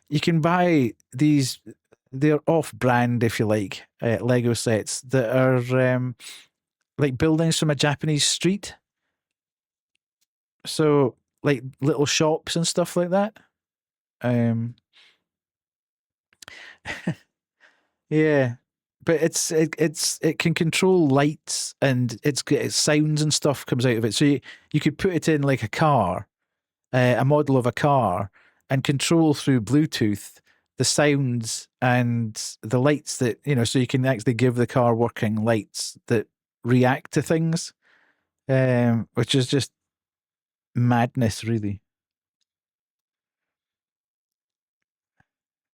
you can buy these. They're off-brand, if you like, Lego sets that are like buildings from a Japanese street. So like little shops and stuff like that. Yeah, but it can control lights and it's sounds and stuff comes out of it. So you could put it in like a car, a model of a car, and control through Bluetooth the sounds and the lights that so you can actually give the car working lights that react to things, which is just madness, really.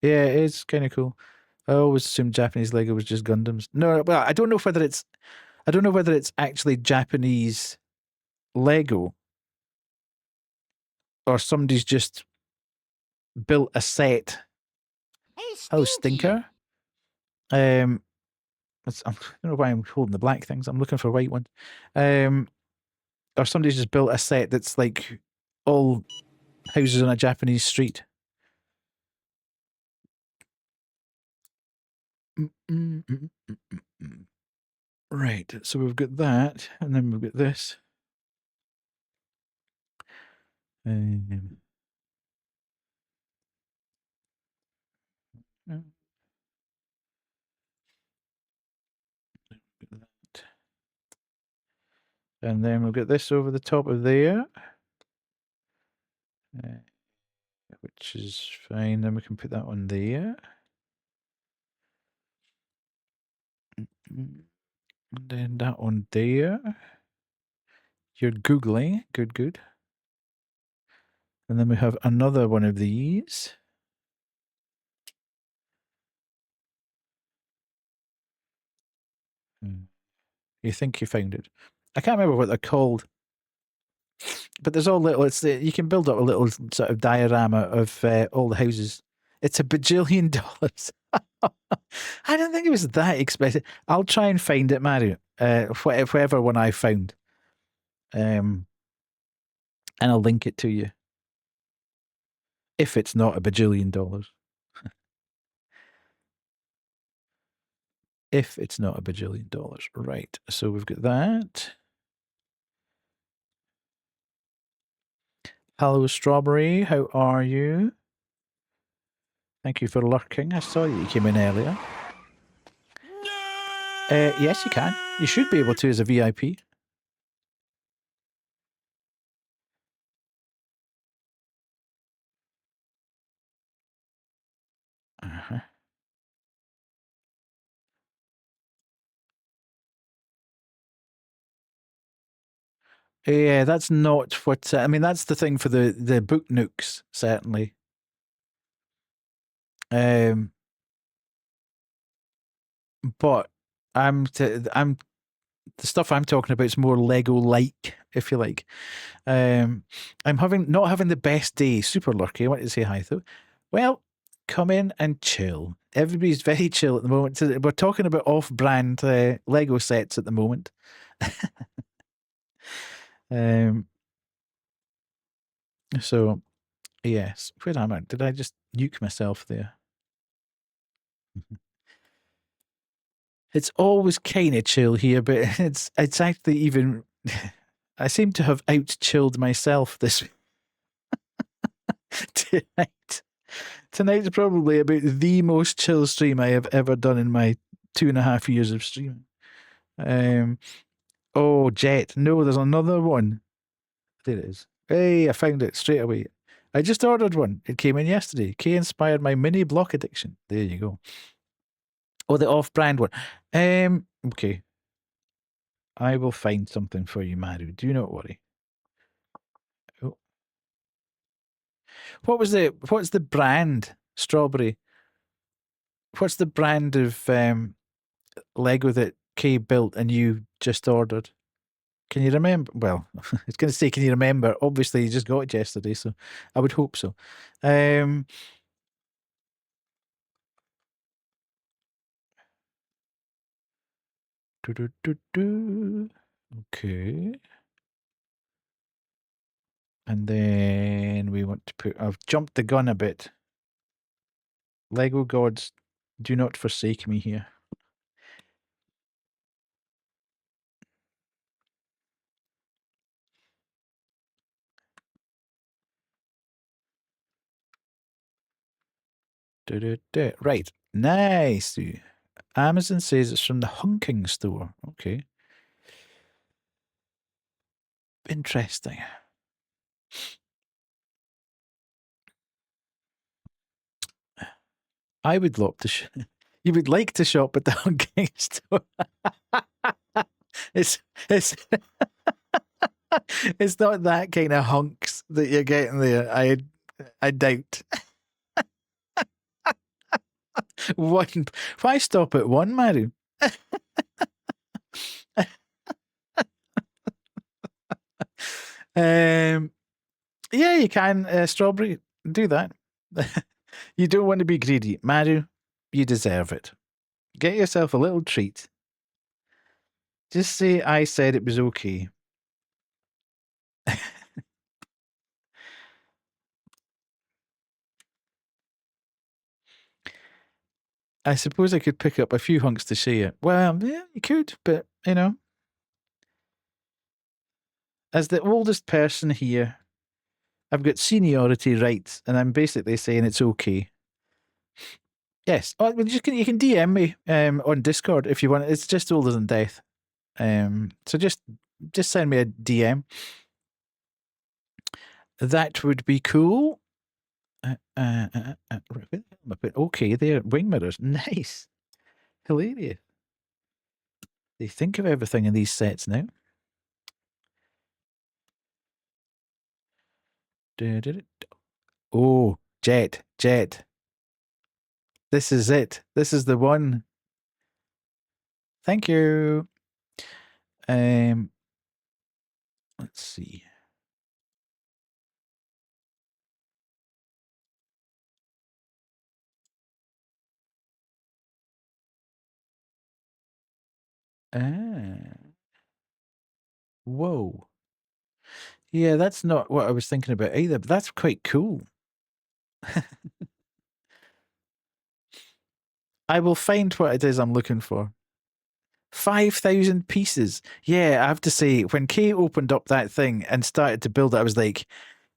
Yeah, it's kind of cool. I always assumed Japanese Lego was just Gundams. No, well, I don't know whether it's actually Japanese Lego or somebody's just built a set. Hey, Oh, Stinky. Stinker. I don't know why I'm holding the black things. I'm looking for white ones. Or somebody's just built a set that's like all houses on a Japanese street. Right, so we've got that, and then we've got this. And then we'll get this over the top of there, which is fine. Then we can put that one there. And then that one there. You're Googling. Good, good. And then we have another one of these. You think you found it. I can't remember what they're called. But there's all little, you can build up a little sort of diorama of all the houses. It's $1 bajillion. I don't think it was that expensive. I'll try and find it, Mario. Whatever one I found. And I'll link it to you. If it's not $1 bajillion. If it's not $1 bajillion. Right. So we've got that. Hello, Strawberry. How are you? Thank you for lurking. I saw that you came in earlier. Yes, you can. You should be able to as a VIP. Uh-huh. Yeah, that's not what... I mean, that's the thing for the book nooks, certainly. But the stuff I'm talking about is more Lego-like, if you like. I'm not having the best day. Super lucky. I wanted to say hi, though. Well, come in and chill. Everybody's very chill at the moment. We're talking about off-brand Lego sets at the moment. So, yes. Where am I? Did I just nuke myself there? It's always kind of chill here, but it's actually even... I seem to have out-chilled myself this tonight. Tonight's probably about the most chill stream I have ever done in my 2.5 years of streaming. Oh, Jet. No, there's another one. There it is. Hey, I found it straight away. I just ordered one. It came in yesterday. K inspired my mini block addiction. There you go. Oh, the off-brand one. Okay. I will find something for you, Maru. Do not worry. Oh. What's the brand? Strawberry. What's the brand of Lego that Kay built and you just ordered? Can you remember? Well, I was going to say, can you remember? Obviously, you just got it yesterday, so I would hope so. Okay. And then we want to put... I've jumped the gun a bit. Lego gods, do not forsake me here. Right. Nice. Amazon says it's from the Hunking store. Okay. Interesting. I would love to... You would like to shop at the Hunking store. It's it's not that kind of hunks that you're getting there. I doubt. One. Why stop at one, Maru? Yeah, you can. Strawberry, do that. You don't want to be greedy, Maru. You deserve it. Get yourself a little treat. Just say I said it was okay. I suppose I could pick up a few hunks to share. Well, yeah, you could, but, you know. As the oldest person here, I've got seniority rights, and I'm basically saying it's okay. Yes. Oh, you can DM me on Discord if you want. It's just older than death. So just send me a DM. That would be cool. Okay, there, wing mirrors. Nice. Hilarious. They think of everything in these sets now. Oh, Jet. This is it. This is the one. Thank you. Let's see. Whoa. Yeah, that's not what I was thinking about either, but that's quite cool. I will find what it is I'm looking for. 5,000 pieces. Yeah, I have to say, when Kay opened up that thing and started to build it, I was like,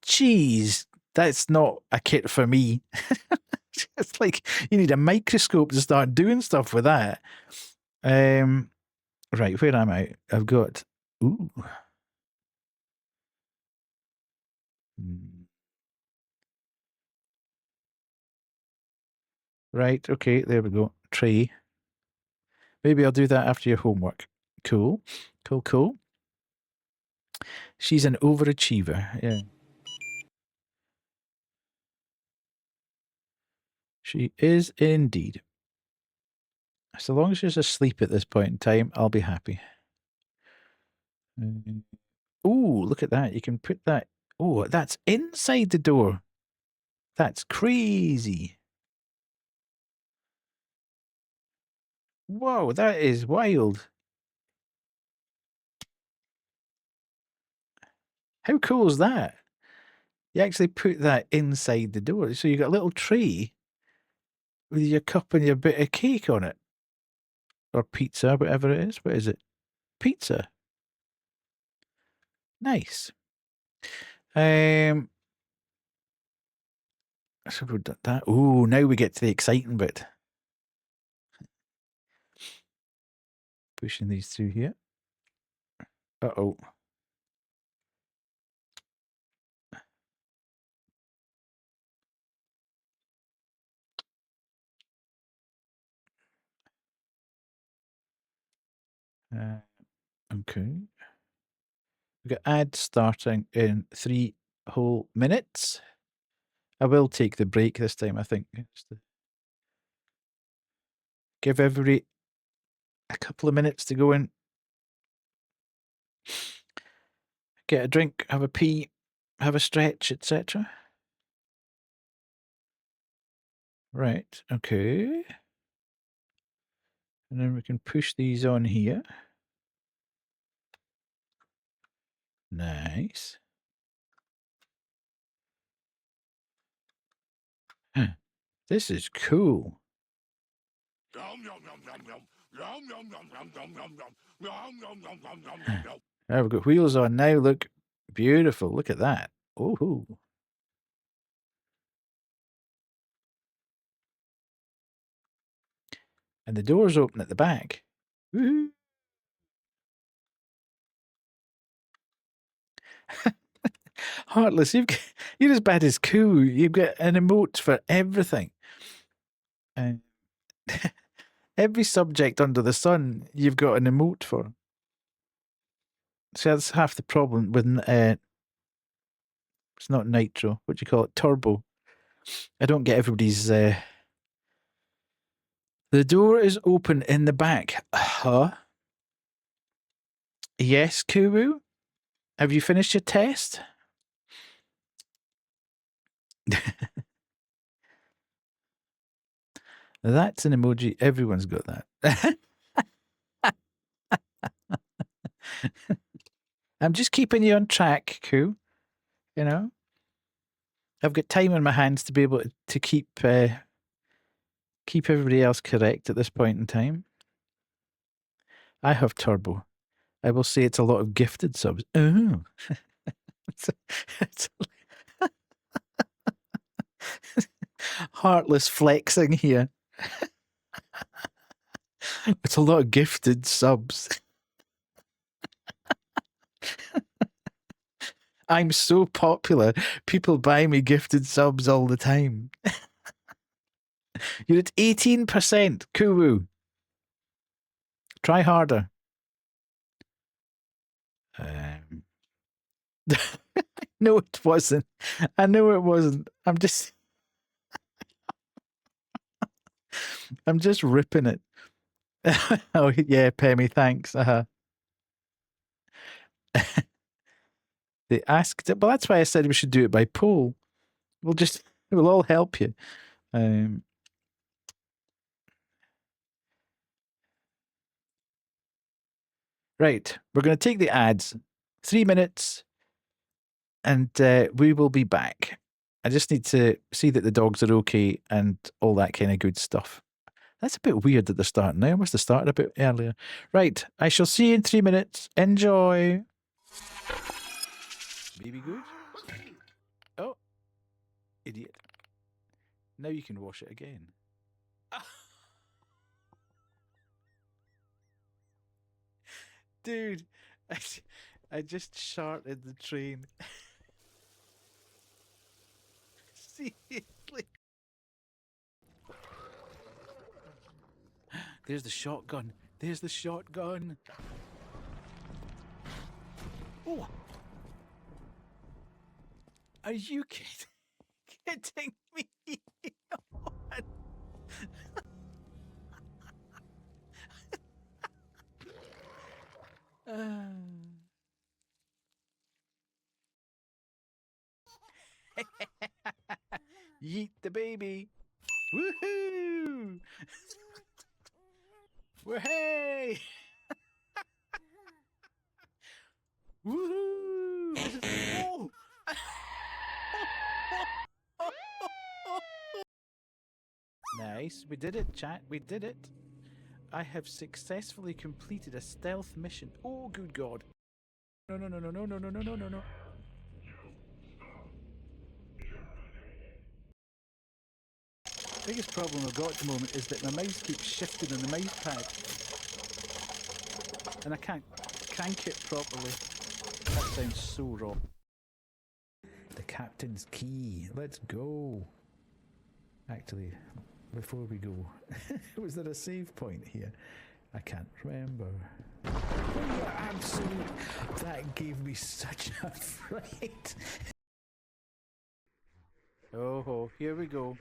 geez, that's not a kit for me. It's like you need a microscope to start doing stuff with that. Right, where am I? I've got ooh. Right, okay, there we go. Tray. Maybe I'll do that after your homework. Cool. She's an overachiever, yeah. She is indeed. So long as she's asleep at this point in time, I'll be happy. Ooh, look at that. You can put that. Oh, that's inside the door. That's crazy. Whoa, that is wild. How cool is that? You actually put that inside the door. So you got a little tray with your cup and your bit of cake on it. Or pizza, whatever it is. What is it? Pizza. Nice. So we've done that. Ooh, now we get to the exciting bit. Pushing these through here. Uh-oh. Okay. We've got ads starting in 3 whole minutes. I will take the break this time, I think. Just to give everybody a couple of minutes to go in, get a drink, have a pee, have a stretch, etc. Right, okay. And then we can push these on here. Nice. This is cool. There we've got wheels on now. Look, beautiful. Look at that. Oh. And the door's open at the back. Woohoo. Heartless, you're as bad as cool. You've got an emote for everything. Every subject under the sun, you've got an emote for. So that's half the problem with it's not nitro. What do you call it? Turbo. I don't get everybody's. The door is open in the back. Huh? Yes, Kuwu? Have you finished your test? That's an emoji. Everyone's got that. I'm just keeping you on track, Ku. You know? I've got time on my hands to be able to keep keep everybody else correct at this point in time. I have turbo. I will say it's a lot of gifted subs. Oh. it's heartless flexing here. It's a lot of gifted subs. I'm so popular. People buy me gifted subs all the time. You're at 18%. Kuwu. Try harder. No, it wasn't. I know it wasn't. I'm just ripping it. Oh yeah, Pemmy, thanks. They asked it, but that's why I said we should do it by poll. We'll all help you. Right, we're going to take the ads. 3 minutes, and we will be back. I just need to see that the dogs are okay and all that kind of good stuff. That's a bit weird that they're starting now. I must have started a bit earlier. Right, I shall see you in 3 minutes. Enjoy. Baby good? Oh, idiot. Now you can wash it again. Dude, I just sharted the train. Seriously. There's the shotgun. There's the shotgun. Oh. Are you kidding me? Yeet the baby. Woohoo! Woohoo! Woohoo! Oh! Nice. We did it, chat. We did it. I have successfully completed a stealth mission. Oh, good God. No, no, no, no, no, no, no, no, no, no, no. Biggest problem I've got at the moment is that my mouse keeps shifting on the mouse pad. And I can't crank it properly. That sounds so wrong. The captain's key. Let's go. Actually, before we go, was there a save point here? I can't remember. Oh, absolutely. That gave me such a fright. Oh, here we go.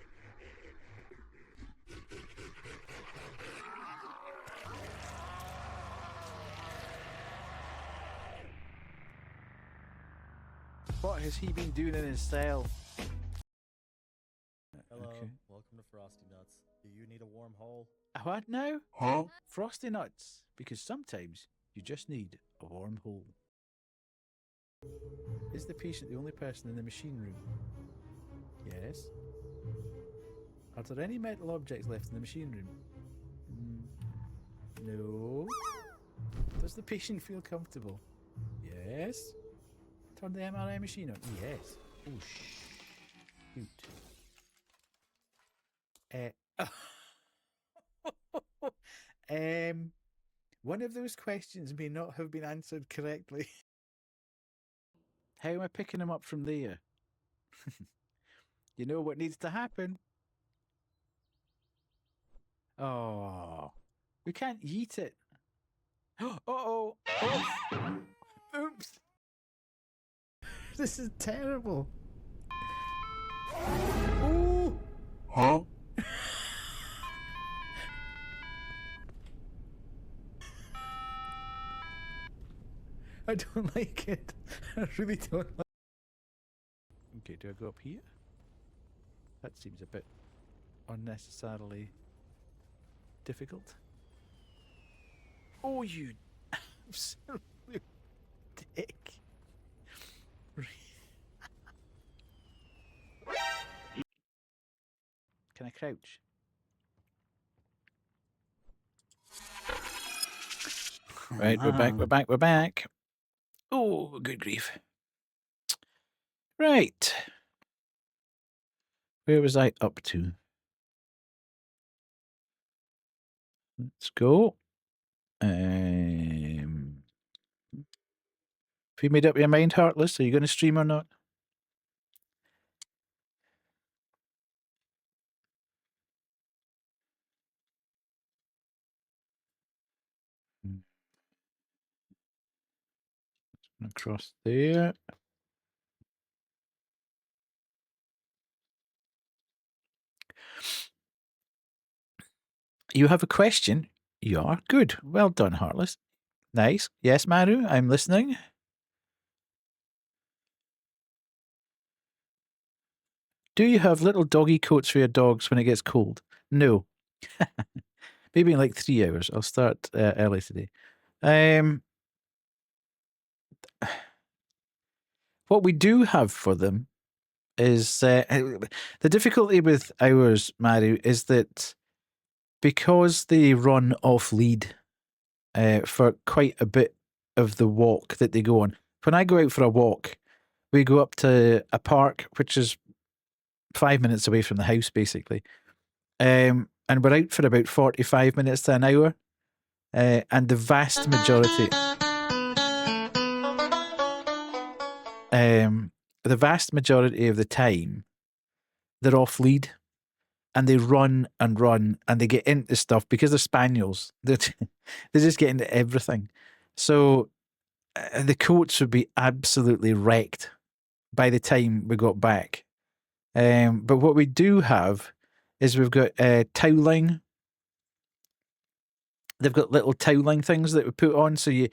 What has he been doing in his cell? Hello, Okay. welcome to Frosty Nuts. Do you need a warm hole? What now? Huh? Frosty nuts. Because sometimes you just need a warm hole. Is the patient the only person in the machine room? Yes. Are there any metal objects left in the machine room? No. Does the patient feel comfortable? Yes. Turn the MRI machine on. Yes. Oh, shoot. One of those questions may not have been answered correctly. How am I picking him up from there? You know what needs to happen? Oh, we can't eat it. Uh-oh. Oh. Oops. This is terrible. Ooh. Huh? I don't like it. I really don't like it. Okay, do I go up here? That seems a bit unnecessarily difficult. Oh, you absolute dick. Can I crouch? Right, we're back, we're back, we're back. Oh, good grief. Right. Where was I up to? Let's go. Have you made up your mind, Heartless? Are you going to stream or not? Across there. You have a question? You are? Good. Well done, Heartless. Nice. Yes, Maru, I'm listening. Do you have little doggy coats for your dogs when it gets cold? No. Maybe in like 3 hours. I'll start early today. What we do have for them is the difficulty with ours, Maru, is that because they run off lead for quite a bit of the walk that they go on. When I go out for a walk, we go up to a park, which is 5 minutes away from the house, basically. And we're out for about 45 minutes to an hour. And the vast majority... the vast majority of the time, they're off lead. And they run and run and they get into stuff because they're spaniels. They just get into everything. So the coats would be absolutely wrecked by the time we got back. But what we do have is we've got toweling. They've got little toweling things that we put on. So you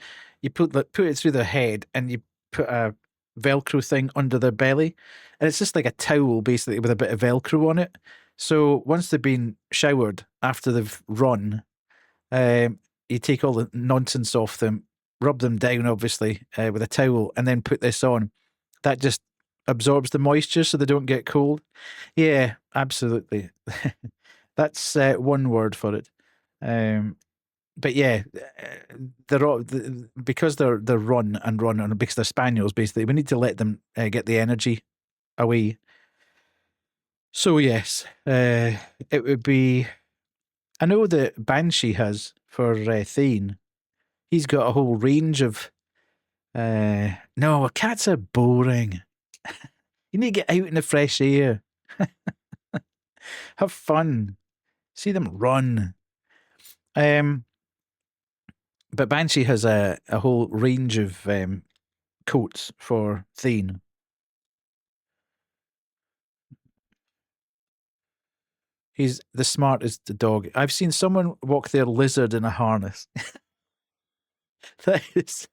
put it through their head and you put a Velcro thing under their belly. And it's just like a towel basically with a bit of Velcro on it. So once they've been showered after they've run, you take all the nonsense off them, rub them down, obviously, with a towel, and then put this on. That just absorbs the moisture so they don't get cold. Yeah, absolutely. That's one word for it. But yeah, they're all because they're run and run, and because they're spaniels, basically, we need to let them get the energy away. So yes, it would be. I know that Banshee has for Thane. He's got a whole range of. No, cats are boring. You need to get out in the fresh air. Have fun. See them run. But Banshee has a whole range of coats for Thane. He's the smartest dog. I've seen someone walk their lizard in a harness. That is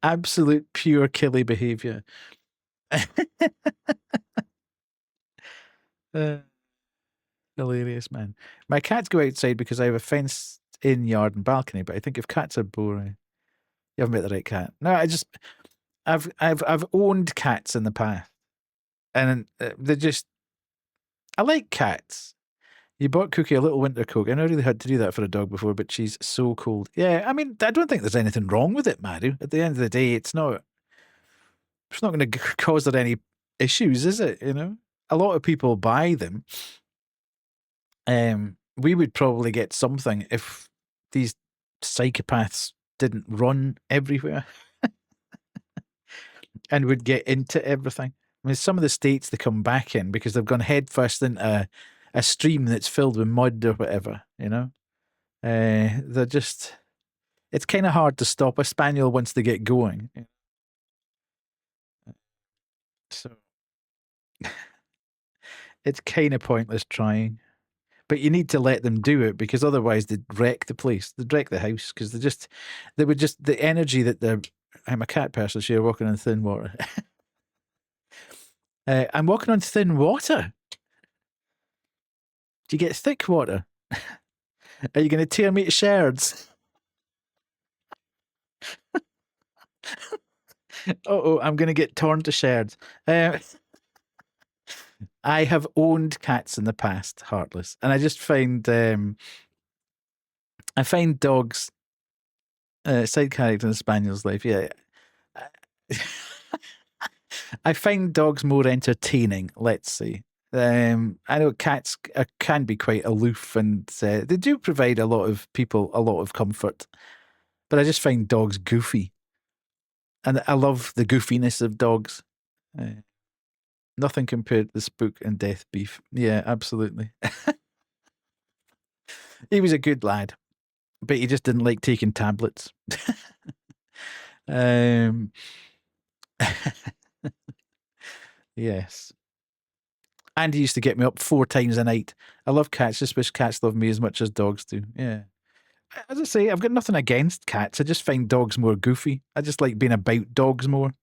absolute pure killy behavior. Hilarious, man. My cats go outside because I have a fenced in yard and balcony, but I think if cats are boring, you haven't met the right cat. No, I've owned cats in the past, and they're just. I like cats. You bought Cookie a little winter coat. I never really had to do that for a dog before, but she's so cold. Yeah, I mean, I don't think there's anything wrong with it, Maru. At the end of the day, it's not going to cause her any issues, is it? You know, a lot of people buy them. We would probably get something if these psychopaths didn't run everywhere and would get into everything. I mean, some of the states they come back in because they've gone headfirst into a stream that's filled with mud or whatever, you know? They're just... It's kind of hard to stop a spaniel once they get going. So... it's kind of pointless trying. But you need to let them do it because otherwise they'd wreck the place. They'd wreck the house because the energy that they're... I'm a cat person, so you're walking on thin water. I'm walking on thin water. Do you get thick water? Are you going to tear me to shards? I'm going to get torn to shards. I have owned cats in the past, Heartless, and I just find I find dogs Side character in a spaniel's life. Yeah. I find dogs more entertaining. Let's say. I know cats can be quite aloof, and they do provide a lot of people a lot of comfort. But I just find dogs goofy, and I love the goofiness of dogs. Nothing compared to the Spook and Death Beef. Yeah, absolutely. He was a good lad, but he just didn't like taking tablets. Yes. And he used to get me up 4 times a night. I love cats. Just wish cats love me as much as dogs do. Yeah. As I say, I've got nothing against cats. I just find dogs more goofy. I just like being about dogs more.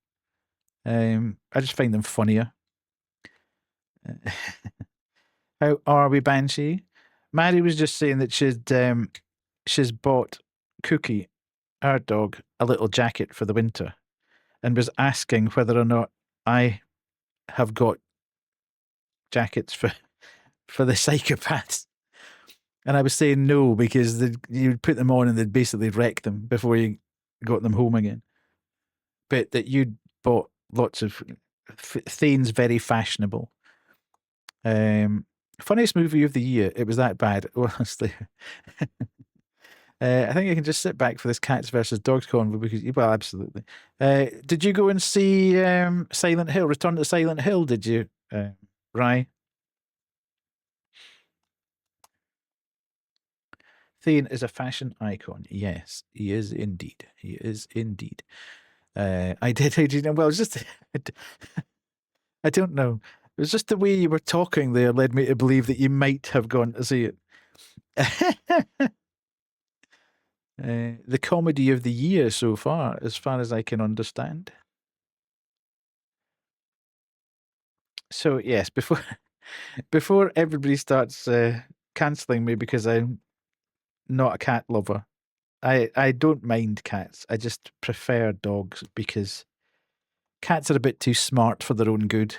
I just find them funnier. How are we, Banshee? Mary was just saying that she's bought Cookie, our dog, a little jacket for the winter, and was asking whether or not I have got jackets for the psychopaths. And I was saying no, because you'd put them on and they'd basically wreck them before you got them home again. But that you'd bought lots of Thane's very fashionable. Funniest movie of the year. It was that bad, honestly. I think I can just sit back for this cats versus dogs convo because, well, absolutely. Did you go and see Silent Hill? Return to Silent Hill? Did you, Rye? Thane is a fashion icon. Yes, he is indeed. He is indeed. I did. Well, it was just. I don't know. It was just the way you were talking there led me to believe that you might have gone to see it. The comedy of the year so far as I can understand. So yes, before everybody starts cancelling me because I'm not a cat lover, I don't mind cats. I just prefer dogs because cats are a bit too smart for their own good.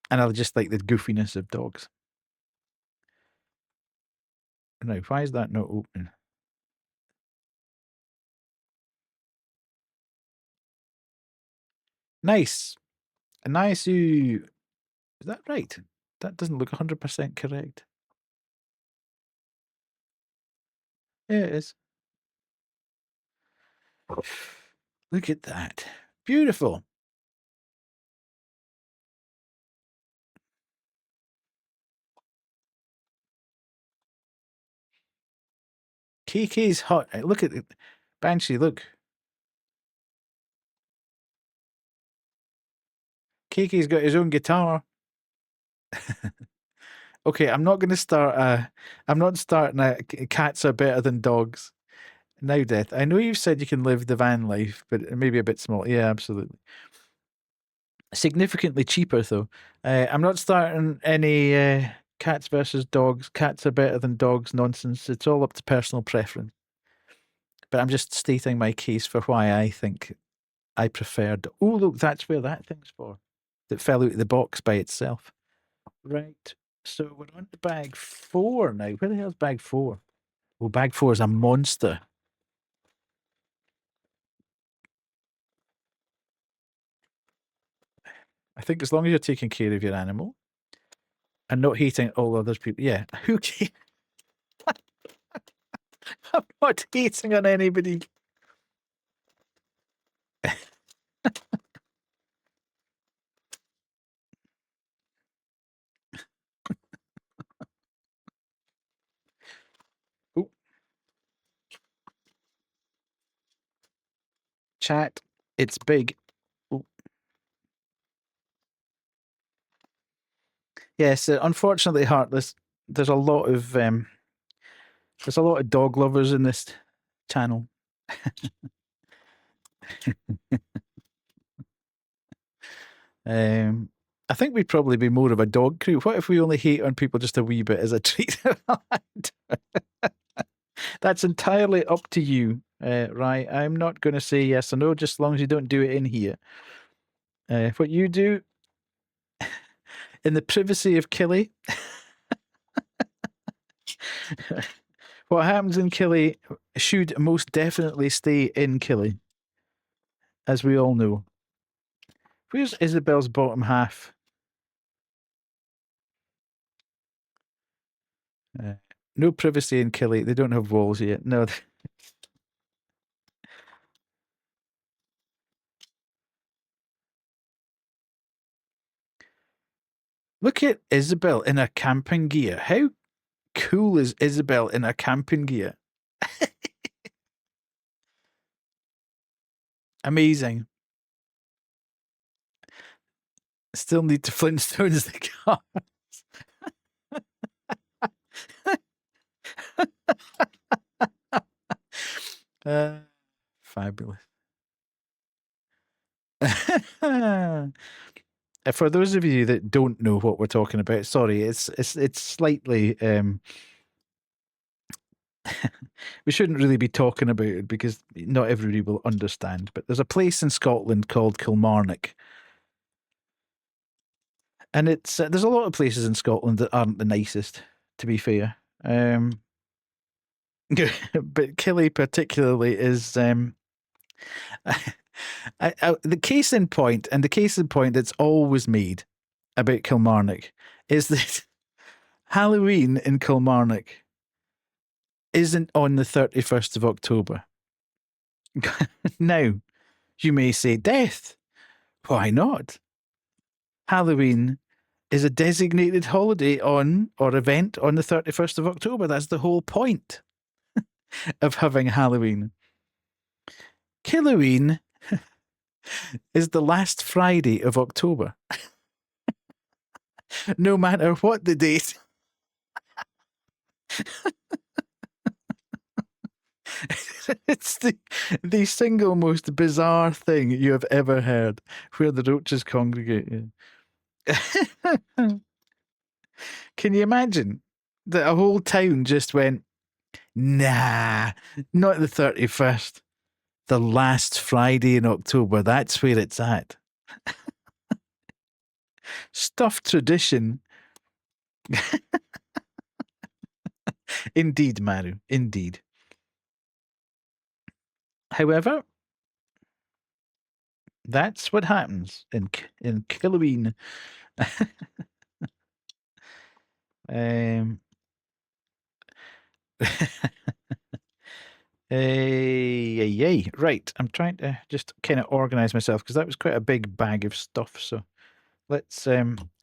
And I just like the goofiness of dogs. Now, why is that not open? Nice. Nice. Is that right? That doesn't look 100% correct. Yeah, it is. Look at that. Beautiful. Kiki's hot. Look at it. Banshee, look. Kiki's got his own guitar. Okay, I'm not going to start I'm not starting a cats are better than dogs. Now, Death, I know you've said you can live the van life, but maybe a bit small. Yeah, absolutely. Significantly cheaper, though. I'm not starting any cats versus dogs. Cats are better than dogs nonsense. It's all up to personal preference. But I'm just stating my case for why I think I preferred. Oh, look, that's where that thing's for. That fell out of the box by itself. Right. So we're on to bag 4 now. Where the hell's bag 4? Oh, bag 4 is a monster. I think as long as you're taking care of your animal and not hating all other people. Yeah. Who cares? I'm not hating on anybody. Oh. Chat, it's big. Oh. Yes, unfortunately, Heartless, there's a lot of dog lovers in this channel. I think we'd probably be more of a dog crew. What if we only hate on people just a wee bit as a treat? That's entirely up to you, right? I'm not going to say yes or no, just as long as you don't do it in here. What you do in the privacy of Killy, What happens in Killy should most definitely stay in Killy, as we all know. Where's Isabel's bottom half? No privacy in Killy. They don't have walls yet. No. Look at Isabel in her camping gear. How cool is Isabel in her camping gear? Amazing. Still need to Flintstones the car. Fabulous. For those of you that don't know what we're talking about, sorry, it's slightly we shouldn't really be talking about it because not everybody will understand. But there's a place in Scotland called Kilmarnock, and it's there's a lot of places in Scotland that aren't the nicest, to be fair. But Killy particularly is the case in point, and the case in point that's always made about Kilmarnock is that Halloween in Kilmarnock isn't on the 31st of October. Now, you may say, Death, why not? Halloween is a designated holiday on or event on the 31st of October. That's the whole point of having Halloween. Killoween is the last Friday of October. No matter what the date. It's the single most bizarre thing you have ever heard where the roaches congregate. Can you imagine that a whole town just went, nah, not the 31st, the last Friday in October, that's where it's at. Stuffed tradition. Indeed, Maru, indeed. However, that's what happens in Halloween. Yay. Right, I'm trying to just kind of organize myself because that was quite a big bag of stuff. So let's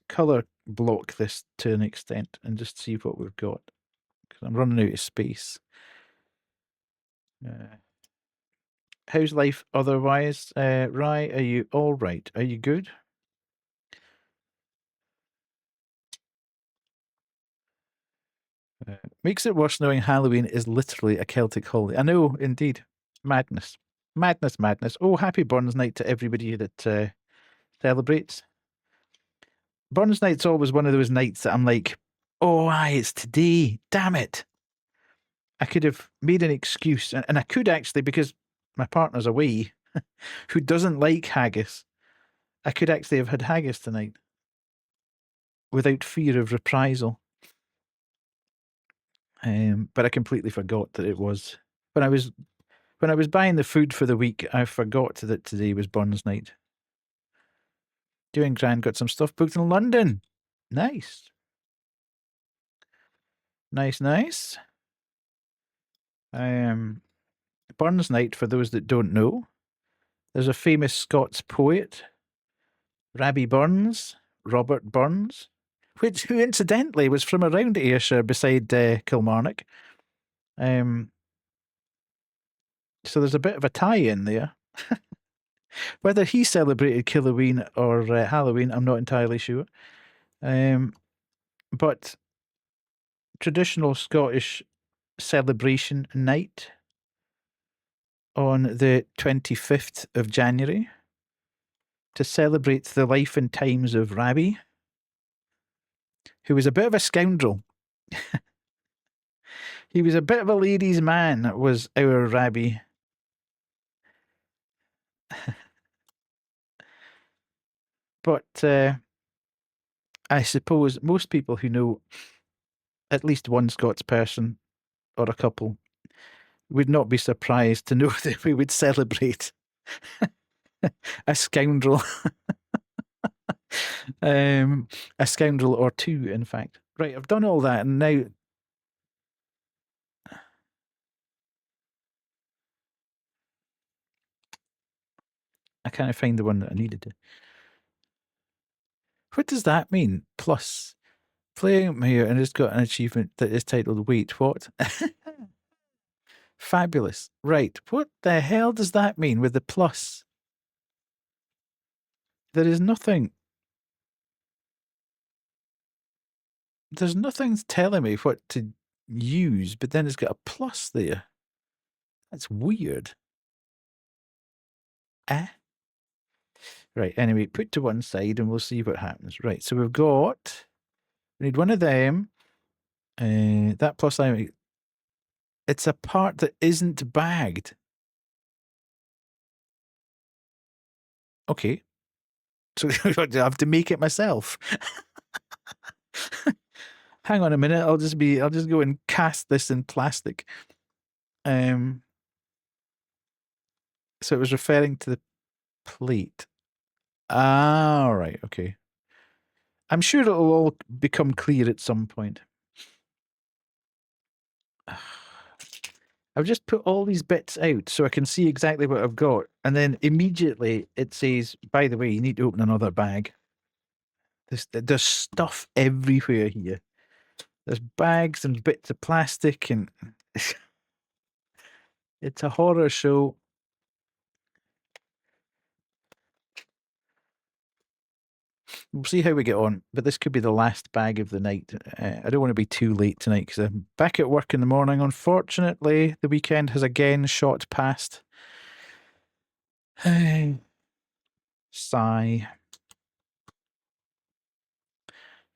color block this to an extent and just see what we've got because I'm running out of space. How's life otherwise? Rye, are you all right? Are you good? Makes it worse knowing Halloween is literally a Celtic holiday. I know, indeed. Madness. Madness. Oh, happy Burns Night to everybody that celebrates. Burns Night's always one of those nights that I'm like, oh, aye, it's today. Damn it. I could have made an excuse, and I could actually, because my partner's away, who doesn't like haggis. I could actually have had haggis tonight without fear of reprisal. But I completely forgot that it was when I was buying the food for the week. I forgot that today was Burns Night. Doing grand, got some stuff booked in London. Nice. Burns Night, for those that don't know, there's a famous Scots poet, Rabbie Burns, Robert Burns, who incidentally was from around Ayrshire beside Kilmarnock. So there's a bit of a tie-in there. Whether he celebrated Killoween or Halloween, I'm not entirely sure. But traditional Scottish celebration night on the 25th of January to celebrate the life and times of Rabbie, who was a bit of a scoundrel. He was a bit of a ladies' man, was our Rabbie. But I suppose most people who know at least one Scots person or a couple would not be surprised to know that we would celebrate a scoundrel. A scoundrel or two, in fact. Right, I've done all that, and now I can't find the one that I needed to. What does that mean? Plus, playing here and it's got an achievement that is titled Wait, what? Fabulous. Right, what the hell does that mean with the plus? There is nothing. There's nothing telling me what to use, but then it's got a plus there. That's weird. Right, anyway, put to one side and we'll see what happens. Right, so we need one of them. That plus item, it's a part that isn't bagged. Okay. So I have to make it myself. Hang on a minute, I'll just go and cast this in plastic. So it was referring to the plate. Ah, right, okay. I'm sure it'll all become clear at some point. I've just put all these bits out so I can see exactly what I've got. And then immediately it says, by the way, you need to open another bag. There's stuff everywhere here. There's bags and bits of plastic and it's a horror show. We'll see how we get on, but this could be the last bag of the night. I don't want to be too late tonight because I'm back at work in the morning. Unfortunately, the weekend has again shot past. Sigh.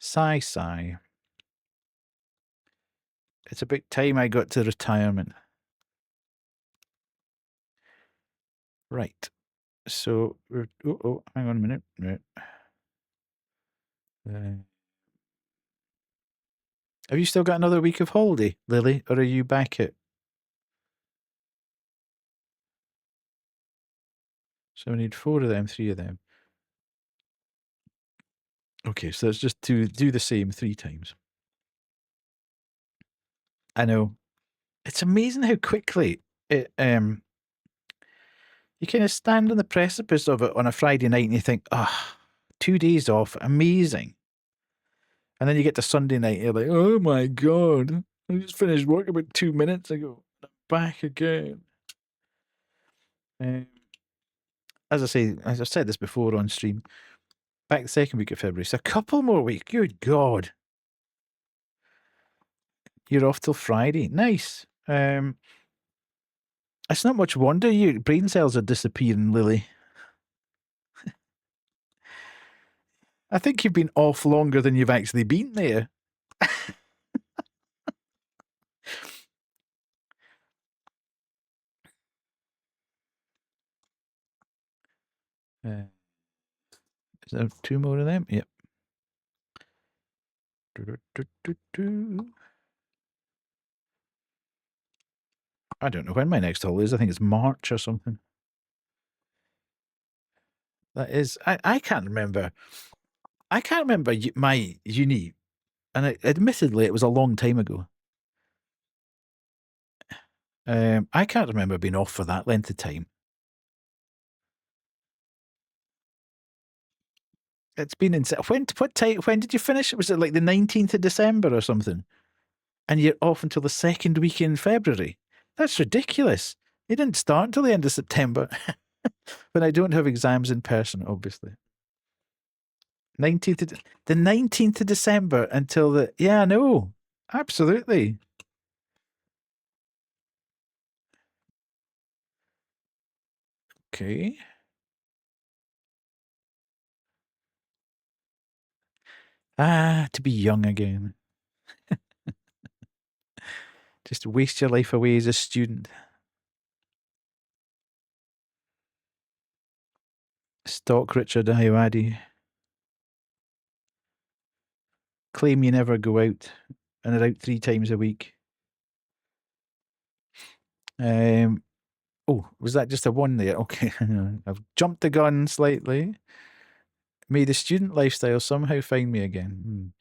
Sigh, sigh. It's about time I got to retirement. Right. So, hang on a minute. Right. Have you still got another week of holiday, Lily, or are you back at? So we need 4 of them, 3 of them. Okay, so it's just to do the same 3 times. I know. It's amazing how quickly it you kind of stand on the precipice of it on a Friday night and you think, 2 days off, amazing. And then you get to Sunday night, you're like, oh my God, I just finished work about 2 minutes ago. I'm back again. As I say, as I've said this before on stream, back the second week of February. So a couple more weeks. Good God. You're off till Friday. Nice. It's not much wonder your brain cells are disappearing, Lily. I think you've been off longer than you've actually been there. Is there 2 more of them? Yep. I don't know when my next holiday is. I think it's March or something. That is, I can't remember. I can't remember my uni, and admittedly, it was a long time ago. I can't remember being off for that length of time. It's been in when did you finish? Was it like the 19th of December or something? And you're off until the second week in February. That's ridiculous. You didn't start until the end of September. But I don't have exams in person, obviously. The 19th of December until the no. Absolutely. Okay. To be young again. Just waste your life away as a student. Stalk Richard Ayoade. Claim you never go out and are out 3 times a week. Oh, was that just a 1 there? Okay. I've jumped the gun slightly. May the student lifestyle somehow find me again.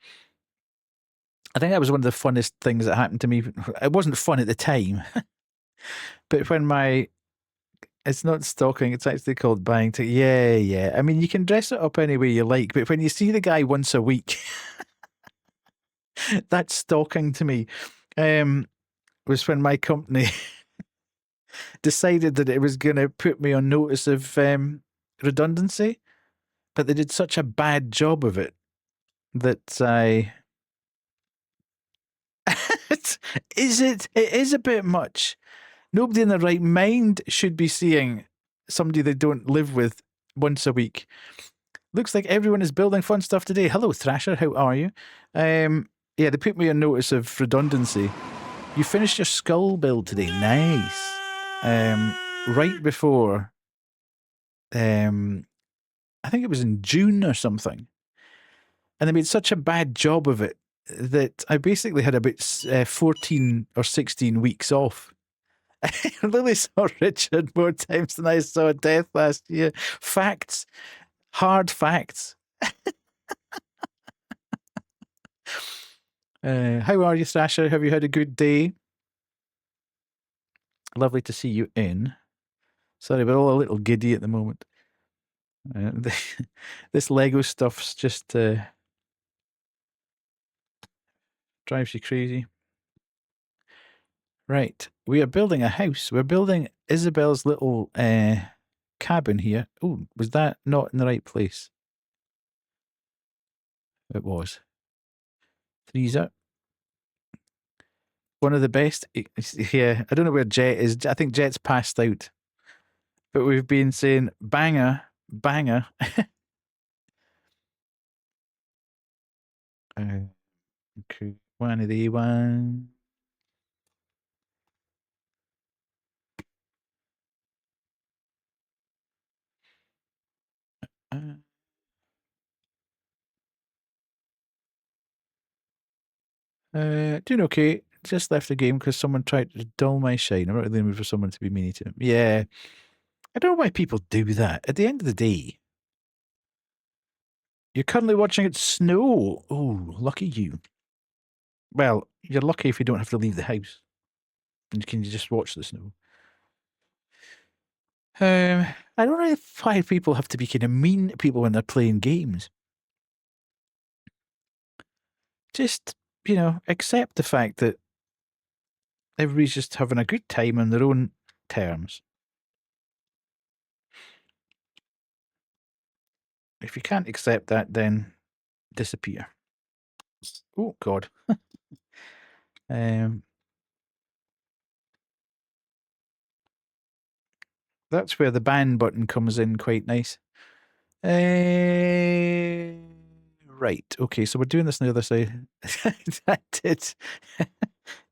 I think that was one of the funnest things that happened to me. It wasn't fun at the time, but when it's not stalking, it's actually called buying yeah. I mean, you can dress it up any way you like, but when you see the guy once a week, that's stalking to me. Was when my company decided that it was going to put me on notice of redundancy, but they did such a bad job of it that it is a bit much. Nobody in their right mind should be seeing somebody they don't live with once a week. Looks like everyone is building fun stuff today. Hello, Thrasher. How are you? Yeah, they put me on notice of redundancy. You finished your skull build today. Nice. Right before, I think it was in June or something. And they made such a bad job of it that I basically had about 14 or 16 weeks off. Lily saw Richard more times than I saw Death last year. Facts. Hard facts. How are you, Sasha? Have you had a good day? Lovely to see you in. Sorry, we're all a little giddy at the moment. This Lego stuff's just drives you crazy. Right, we are building a house. We're building Isabel's little cabin here. Oh, was that not in the right place? It was. Three's one of the best. Yeah, I don't know where Jet is. I think Jet's passed out. But we've been saying banger. Okay, one of the one. Doing okay. Just left the game because someone tried to dull my shine. I'm not really in the mood for someone to be mean to him. Yeah. I don't know why people do that. At the end of the day, you're currently watching it snow. Oh, lucky you. Well, you're lucky if you don't have to leave the house. And you can just watch the snow. I don't know why people have to be kind of mean to people when they're playing games. Just, accept the fact that everybody's just having a good time on their own terms. If you can't accept that, then disappear. Oh, God. That's where the ban button comes in quite nice. Right. Okay, so we're doing this on the other side.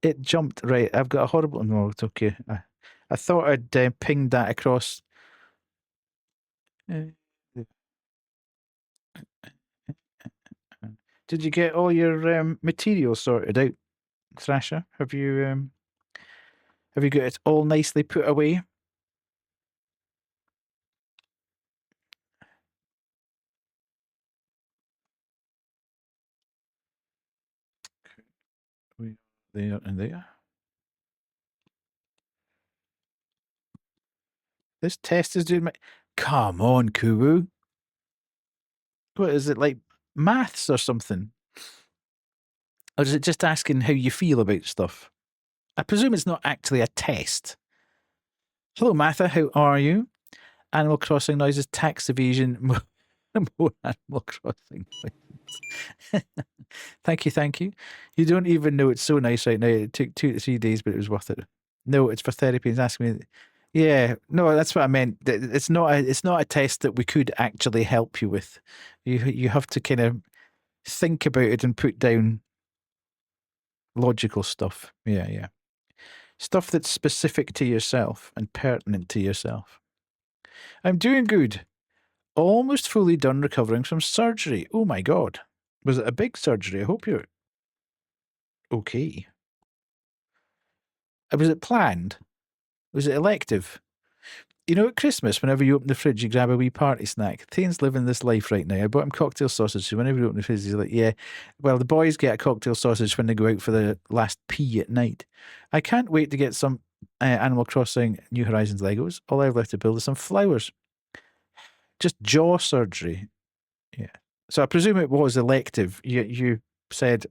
It jumped. Right. I've got a horrible... No, it's okay. I thought I'd pinged that across. Did you get all your materials sorted out, Thrasher? Have you got it all nicely put away? There and there. This test is doing my... Come on, Kubu. What is it, like maths or something? Or is it just asking how you feel about stuff? I presume it's not actually a test. Hello, Matha. How are you? Animal Crossing noises, tax evasion, more Animal Crossing noises. Thank you. You don't even know it's so nice right now. It took 2 to 3 days, but it was worth it. No, it's for therapy. It's asking me. Yeah, no, that's what I meant. It's not a test that we could actually help you with. You have to kind of think about it and put down logical stuff. Yeah. Stuff that's specific to yourself and pertinent to yourself. I'm doing good. Almost fully done recovering from surgery. Oh my God. Was it a big surgery? I hope you're okay. Was it planned? Was it elective? You know, at Christmas, whenever you open the fridge, you grab a wee party snack. Thane's living this life right now. I bought him cocktail sausage, so whenever you open the fridge, he's like, yeah. Well, the boys get a cocktail sausage when they go out for the last pee at night. I can't wait to get some Animal Crossing New Horizons Legos. All I've left to build is some flowers. Just jaw surgery. Yeah. So I presume it was elective. You said,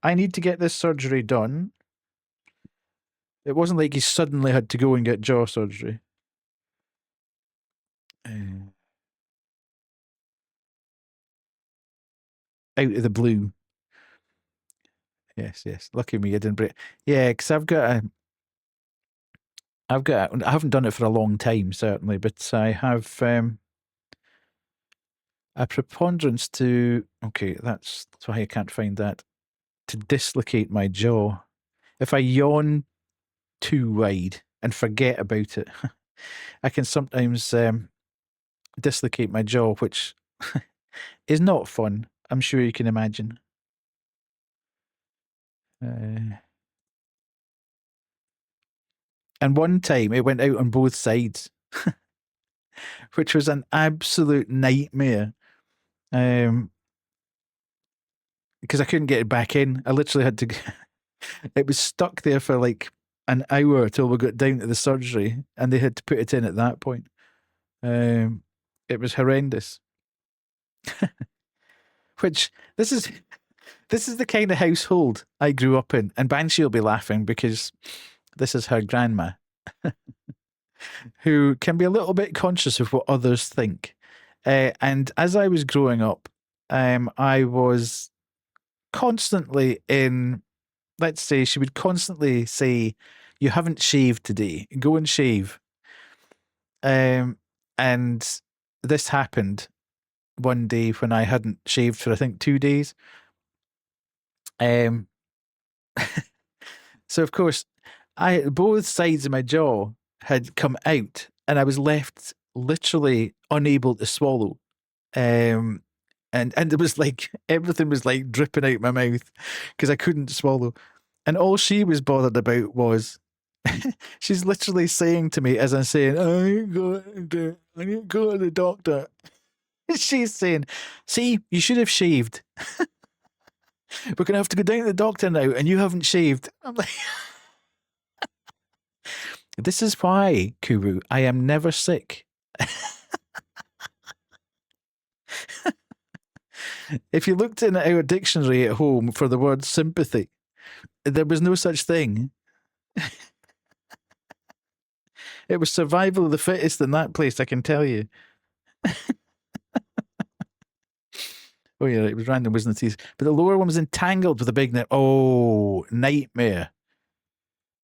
I need to get this surgery done. It wasn't like he suddenly had to go and get jaw surgery. Out of the blue. Yes. Lucky me, I didn't break. Yeah, because I haven't done it for a long time, certainly, but I have a preponderance to. Okay, that's why I can't find that. To dislocate my jaw. If I yawn too wide and forget about it, I can sometimes dislocate my jaw, which is not fun. I'm sure you can imagine. And one time it went out on both sides, which was an absolute nightmare. Because I couldn't get it back in. I literally had to. It was stuck there for like an hour till we got down to the surgery, and they had to put it in at that point. It was horrendous. Which this is the kind of household I grew up in, and Banshee will be laughing because this is her grandma, who can be a little bit conscious of what others think. And as I was growing up, I was constantly in. Let's say she would constantly say, "You haven't shaved today. Go and shave." And this happened one day when I hadn't shaved for I think 2 days. So of course, both sides of my jaw had come out, and I was left literally unable to swallow. And it was like everything was like dripping out my mouth because I couldn't swallow. And all she was bothered about was she's literally saying to me as I'm saying, I need to go to the doctor. She's saying, see, you should have shaved. We're going to have to go down to the doctor now, and you haven't shaved. I'm like, this is why, Kuru, I am never sick. If you looked in our dictionary at home for the word sympathy, there was no such thing. It was survival of the fittest in that place, I can tell you. Oh yeah, it was random wisdom teeth. But the lower one was entangled with a big net. Oh, nightmare.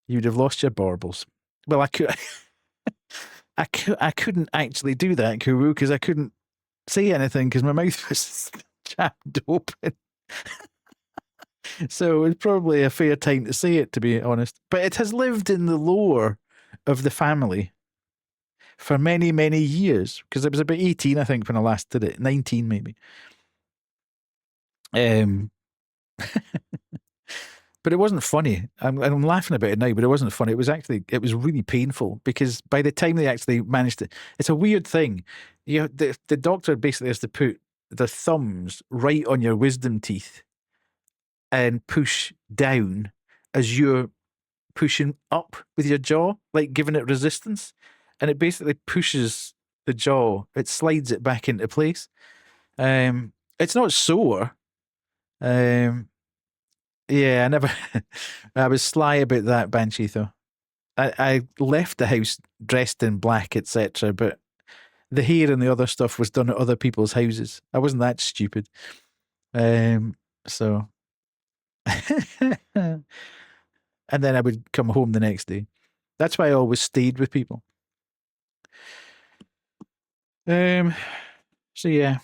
You'd have lost your baubles. Well, I couldn't actually do that, Kuru, because I couldn't say anything because my mouth was jammed open. So it's probably a fair time to say it, to be honest. But it has lived in the lore of the family for many, many years. Because I was about 18, I think, when I last did it. 19, maybe. But it wasn't funny. I'm laughing about it now, but it wasn't funny. It was really painful because by the time they actually managed to, it's a weird thing. The doctor basically has to put their thumbs right on your wisdom teeth and push down as you're pushing up with your jaw, like giving it resistance. And it basically pushes the jaw, it slides it back into place. It's not sore. Yeah, I was sly about that, Banshee, though. I left the house dressed in black, etc., but the hair and the other stuff was done at other people's houses. I wasn't that stupid. So. And then I would come home the next day. That's why I always stayed with people. So yeah.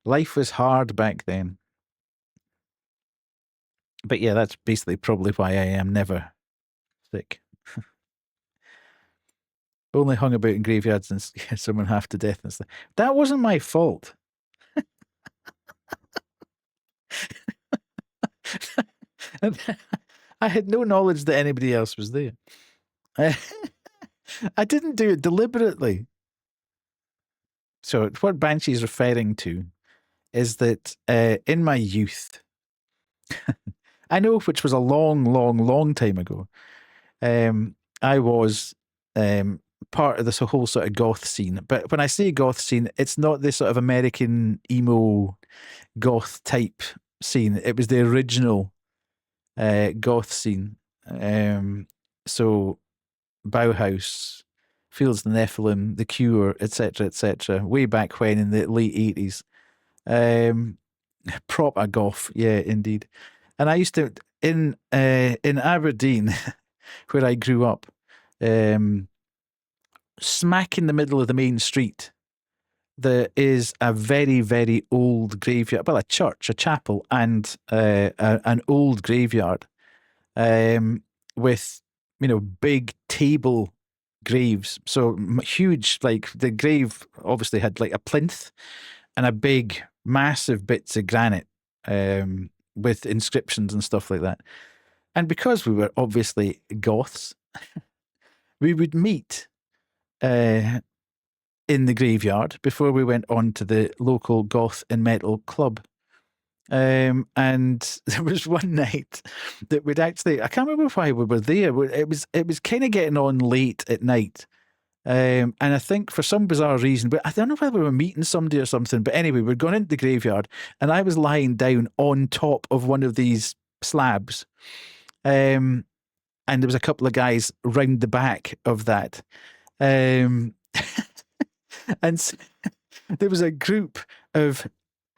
Life was hard back then. But yeah, that's basically probably why I am never sick. Only hung about in graveyards and scared someone half to death and stuff. That wasn't my fault. And I had no knowledge that anybody else was there. I didn't do it deliberately. So what Banshee is referring to is that in my youth, I know, which was a long, long, long time ago, I was part of this whole sort of goth scene. But when I say goth scene, it's not this sort of American emo goth type scene. It was the original goth scene. So Bauhaus, Fields of the Nephilim, The Cure, etc., way back when in the late 80s. Proper goth, yeah, indeed. And I used to in Aberdeen, where I grew up, smack in the middle of the main street, there is a very, very old graveyard. Well, a church, a chapel, and an old graveyard with, big table graves. So huge, like the grave obviously had like a plinth and a big, massive bits of granite with inscriptions and stuff like that. And because we were obviously goths, we would meet in the graveyard before we went on to the local goth and metal club. And there was one night that we'd actually, I can't remember why we were there. It was kind of getting on late at night. And I think for some bizarre reason, but I don't know whether we were meeting somebody or something, but anyway, we'd gone into the graveyard and I was lying down on top of one of these slabs. And there was a couple of guys round the back of that. And there was a group of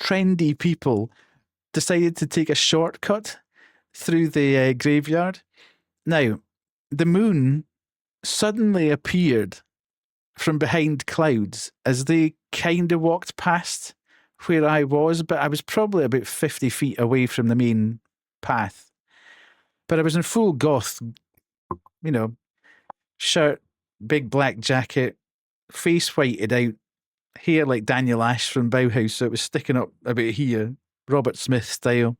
trendy people decided to take a shortcut through the graveyard. Now, the moon suddenly appeared from behind clouds as they kind of walked past where I was, but I was probably about 50 feet away from the main path. But I was in full goth, shirt, big black jacket, face whited out, hair like Daniel Ash from Bauhaus, so it was sticking up about here, Robert Smith style.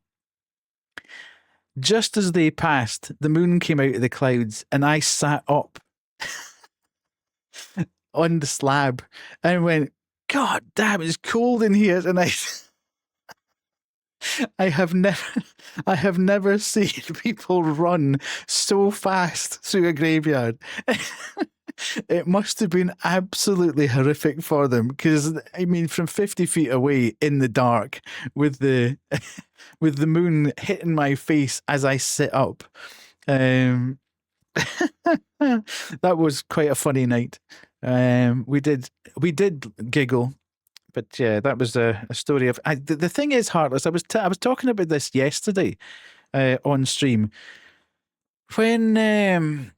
Just as they passed, the moon came out of the clouds and I sat up on the slab and went, God damn, it's cold in here tonight. I have never seen people run so fast through a graveyard. It must have been absolutely horrific for them because, I mean, from 50 feet away in the dark with the moon hitting my face as I sit up. That was quite a funny night. We did giggle, but yeah, that was a story of. The thing is, Heartless, I was talking about this yesterday on stream when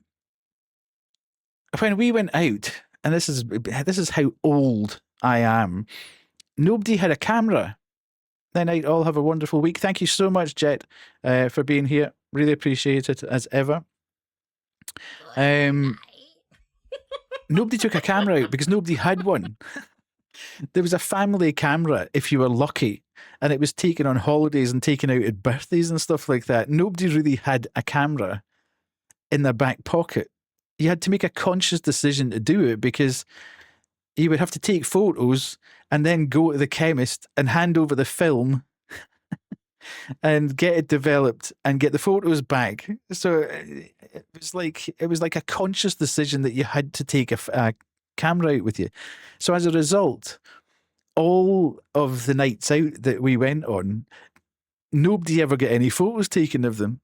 we went out, and this is how old I am. Nobody had a camera. That night, all have a wonderful week. Thank you so much, Jet, for being here. Really appreciate it as ever. Nobody took a camera out because nobody had one. There was a family camera if you were lucky, and it was taken on holidays and taken out at birthdays and stuff like that. Nobody really had a camera in their back pocket. You had to make a conscious decision to do it because you would have to take photos and then go to the chemist and hand over the film and get it developed and get the photos back. So it was like a conscious decision that you had to take a camera out with you. So as a result, all of the nights out that we went on, nobody ever got any photos taken of them.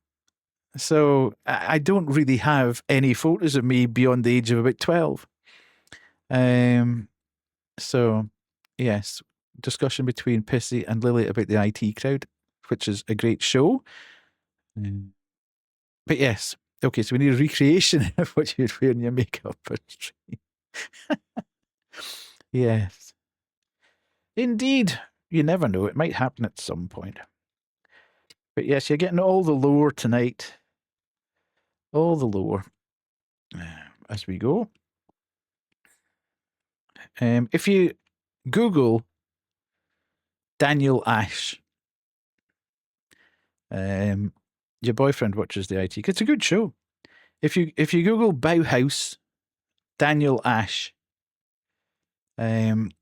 So I don't really have any photos of me beyond the age of about 12. So yes, discussion between Pissy and Lily about the IT crowd, which is a great show. But yes, okay, so we need a recreation of what you'd wear in your makeup for stream. Yes. Indeed. You never know. It might happen at some point. But yes, you're getting all the lore tonight. All the lore. As we go. If you Google Daniel Ash, your boyfriend watches the IT. It's a good show. If you Google Bauhaus, Daniel Ash, then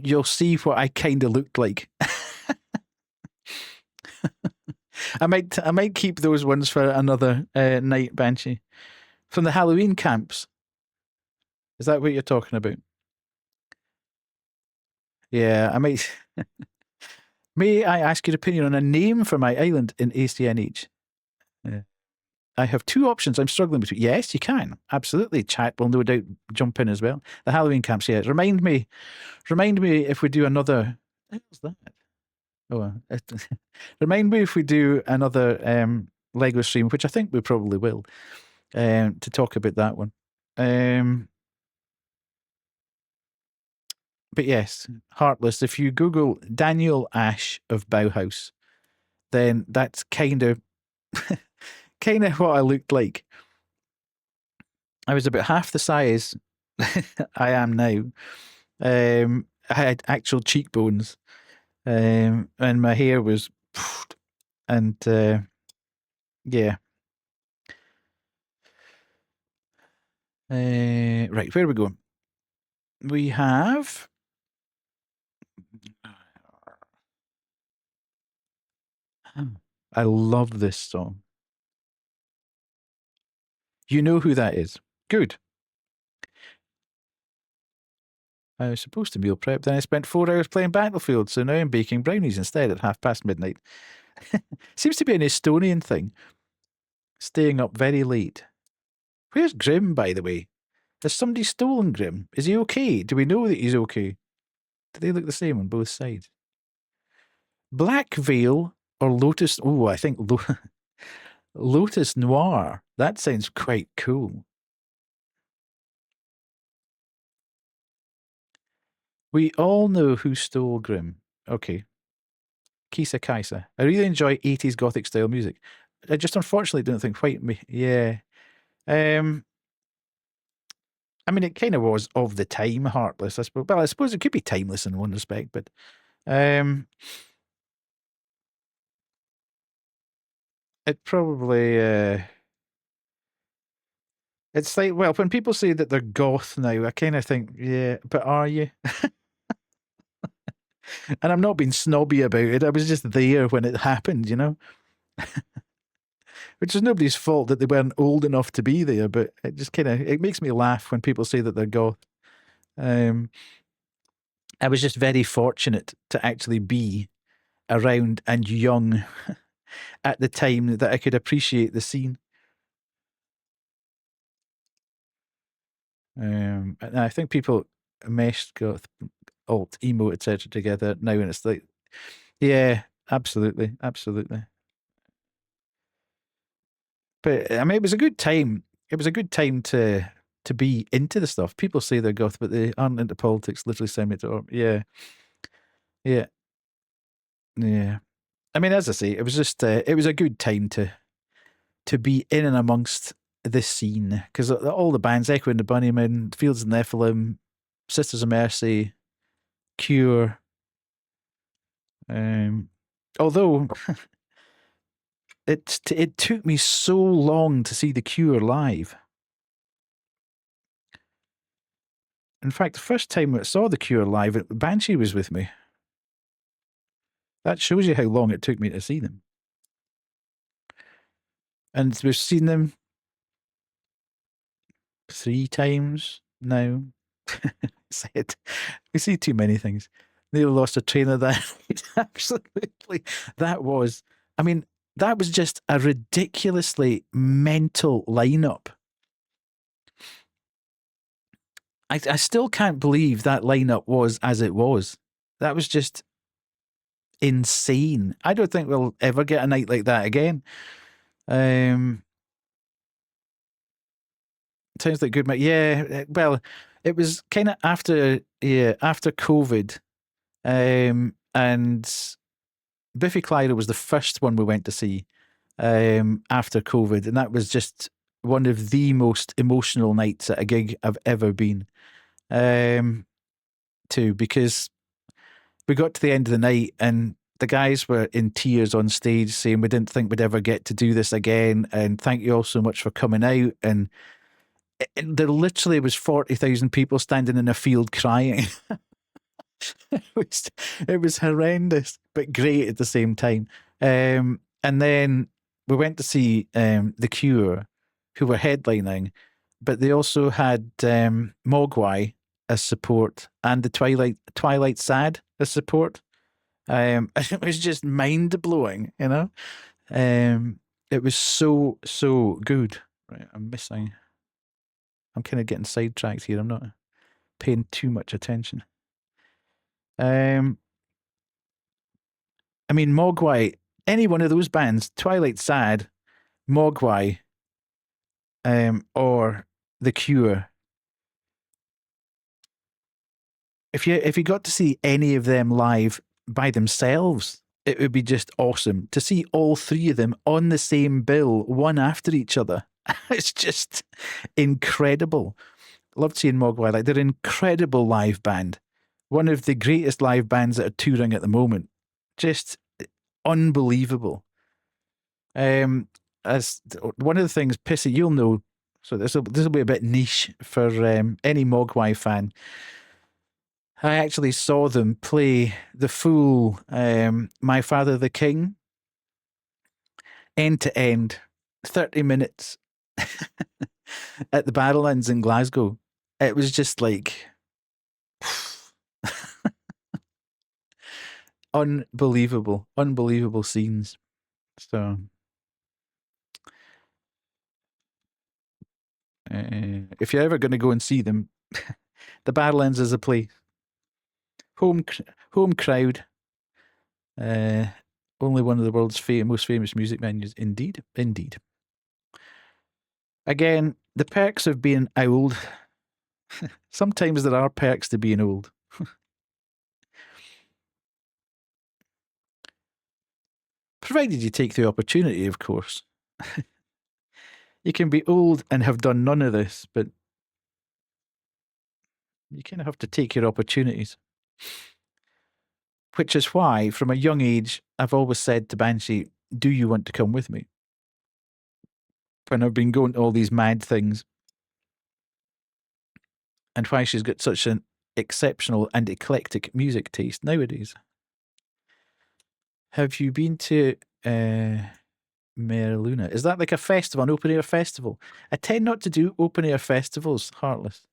you'll see what I kind of looked like. I might keep those ones for another night, Banshee. From the Halloween camps. Is that what you're talking about? Yeah, I might. May I ask your opinion on a name for my island in ACNH? I have two options I'm struggling between. Yes, you can. Absolutely. Chat will no doubt jump in as well. The Halloween camps, yeah. Remind me if we do another. What's that? Oh, remind me if we do another Lego stream, which I think we probably will, to talk about that one. But yes, Heartless, if you Google Daniel Ash of Bauhaus, then that's kind of what I looked like. I was about half the size I am now. I had actual cheekbones, and my hair was, and yeah. Right, where are we going? We have. I love this song. You know who that is. Good. I was supposed to meal prep, then I spent 4 hours playing Battlefield, so now I'm baking brownies instead at midnight. Seems to be an Estonian thing. Staying up very late. Where's Grim, by the way? Has somebody stolen Grim? Is he okay? Do we know that he's okay? Do they look the same on both sides? Black Veil or Lotus? Oh, I think Lotus Noir. That sounds quite cool. We all know who stole Grim. Okay. Kisa Kaisa. I really enjoy 80s Gothic style music. I just unfortunately don't think quite me. Yeah. I mean, it kind of was of the time, Heartless, I suppose. Well, I suppose it could be timeless in one respect, but it probably it's like, well, when people say that they're goth now, I kind of think, yeah, but are you? And I'm not being snobby about it. I was just there when it happened, you know? Which is nobody's fault that they weren't old enough to be there, but it just it makes me laugh when people say that they're goth. I was just very fortunate to actually be around and young at the time that I could appreciate the scene. And I think people meshed goth, alt, emo, etc. together now, and it's like, yeah, absolutely. But I mean, it was a good time. It was a good time to be into the stuff. People say they're goth, but they aren't into politics. Literally send me to, yeah. I mean, as I say, it was just it was a good time to be in and amongst this scene, because all the bands, Echo and the Bunnymen, Fields and Nephilim, Sisters of Mercy, Cure. Although it took me so long to see the Cure live. In fact, the first time I saw the Cure live, Banshee was with me. That shows you how long it took me to see them. And we've seen them 3 times now. Said we see too many things. They lost a trainer that night. Absolutely. That was, I mean, that was just a ridiculously mental lineup. I still can't believe that lineup was as it was. That was just insane. I don't think we'll ever get a night like that again. Sounds like good, mate. Yeah, well, it was kind of after COVID, and Biffy Clyro was the first one we went to see after COVID, and that was just one of the most emotional nights at a gig I've ever been to, because we got to the end of the night and the guys were in tears on stage saying, we didn't think we'd ever get to do this again. And thank you all so much for coming out. And there literally was 40,000 people standing in a field crying. it was horrendous, but great at the same time. And then we went to see The Cure, who were headlining, but they also had Mogwai as support and the Twilight Sad as support. It was just mind blowing, you know. It was so good. Right, I'm kind of getting sidetracked here. I'm not paying too much attention. I mean, Mogwai, any one of those bands, Twilight Sad, Mogwai, or The Cure. If you got to see any of them live by themselves, it would be just awesome to see all three of them on the same bill, one after each other. It's just incredible. Loved seeing Mogwai. Like, they're an incredible live band. One of the greatest live bands that are touring at the moment. Just unbelievable. As one of the things, Pissy, you'll know. So this will be a bit niche for any Mogwai fan. I actually saw them play the full My Father the King, end to end, 30 minutes at the Barrowlands in Glasgow. It was just like unbelievable scenes. So if you're ever going to go and see them, the Barrowlands is a place. Home crowd. Only one of the world's most famous music venues. Indeed. Again, the perks of being old. Sometimes there are perks to being old. Provided you take the opportunity, of course. You can be old and have done none of this, but you kind of have to take your opportunities. Which is why, from a young age, I've always said to Banshee, do you want to come with me? When I've been going to all these mad things. And why she's got such an exceptional and eclectic music taste nowadays. Have you been to Merluna? Is that like a festival, an open air festival? I tend not to do open air festivals, Heartless.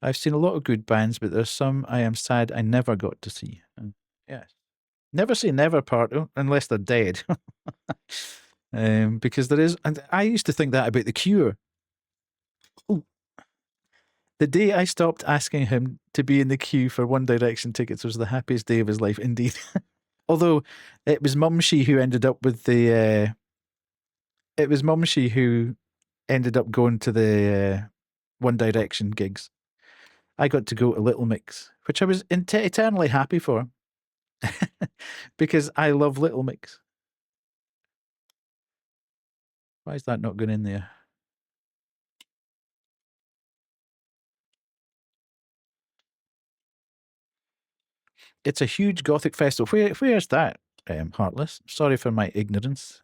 I've seen a lot of good bands, but there's some I am sad I never got to see. Yes. Never say never, Parto, unless they're dead. Because there is, and I used to think that about The Cure. Ooh. The day I stopped asking him to be in the queue for One Direction tickets was the happiest day of his life, indeed. Although it was Mumshy who ended up with the. It was Mumshy who ended up going to the One Direction gigs. I got to go to Little Mix, which I was eternally happy for, because I love Little Mix. Why is that not going in there? It's a huge Gothic festival. Where's that, Heartless? Sorry for my ignorance.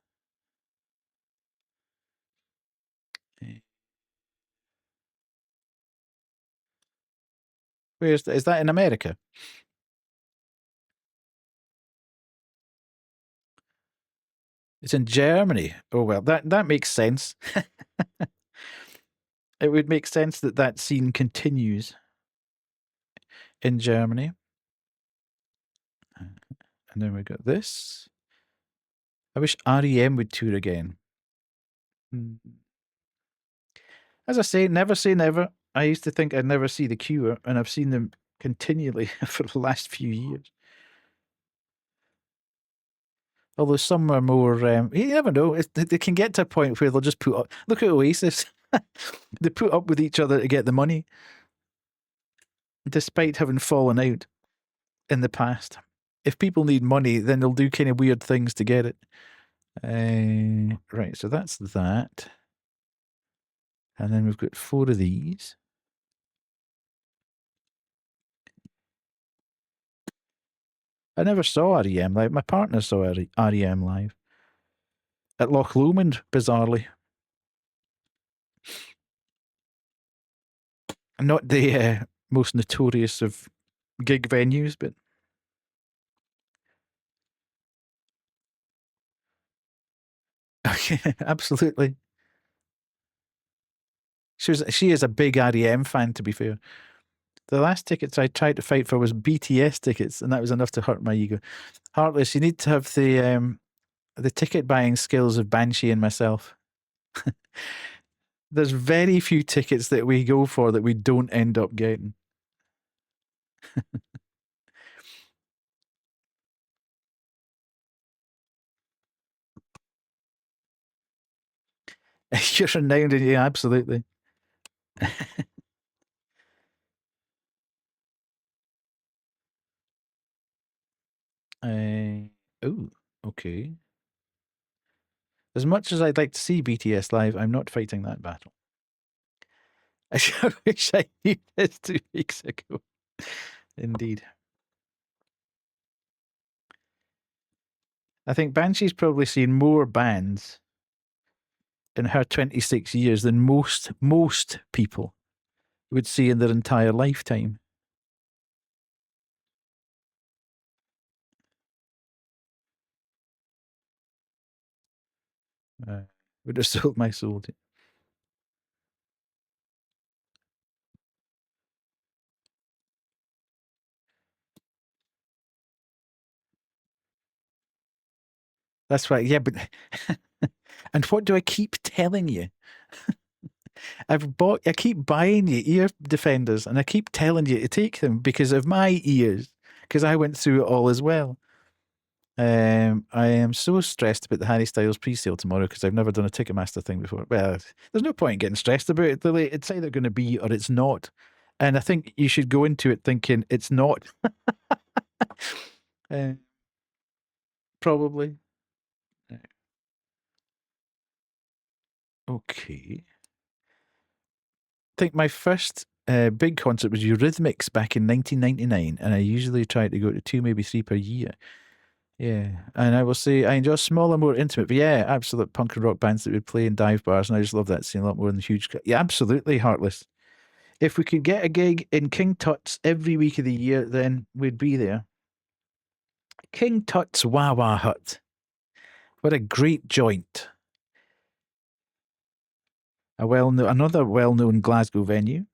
Is that in America? It's in Germany. Oh, well, that makes sense. It would make sense that scene continues in Germany. And then we got this. I wish REM would tour again. As I say never. I used to think I'd never see The Cure, and I've seen them continually for the last few years. Although some are more, you never know. They can get to a point where they'll just put up. Look at Oasis. They put up with each other to get the money, despite having fallen out in the past. If people need money, then they'll do kind of weird things to get it. Right, so that's that. And then we've got 4 of these. I never saw REM live. My partner saw REM live at Loch Lomond, bizarrely. Not the most notorious of gig venues, but okay, absolutely. She is a big REM fan, to be fair. The last tickets I tried to fight for was BTS tickets, and that was enough to hurt my ego. Heartless, you need to have the ticket buying skills of Banshee and myself. There's very few tickets that we go for that we don't end up getting. You're renowned, yeah, absolutely. Oh, okay. As much as I'd like to see BTS live, I'm not fighting that battle. I sure wish I knew this 2 weeks ago. Indeed. I think Banshee's probably seen more bands in her 26 years than most people would see in their entire lifetime. Would have sold my soul to. That's right. Yeah, but and what do I keep telling you? I keep buying you ear defenders, and I keep telling you to take them because of my ears, because I went through it all as well. I am so stressed about the Harry Styles pre-sale tomorrow because I've never done a Ticketmaster thing before. Well, there's no point in getting stressed about it, Lily. It's either going to be or it's not. And I think you should go into it thinking it's not. Probably. Okay. I think my first big concert was Eurythmics back in 1999, and I usually try to go to 2, maybe 3 per year. Yeah, and I will say I enjoy smaller, more intimate, but yeah, absolute punk and rock bands that would play in dive bars, and I just love that scene a lot more than the huge. Yeah, absolutely, Heartless. If we could get a gig in King Tut's every week of the year, then we'd be there. King Tut's Wawa Hut. What a great joint. Another well-known Glasgow venue.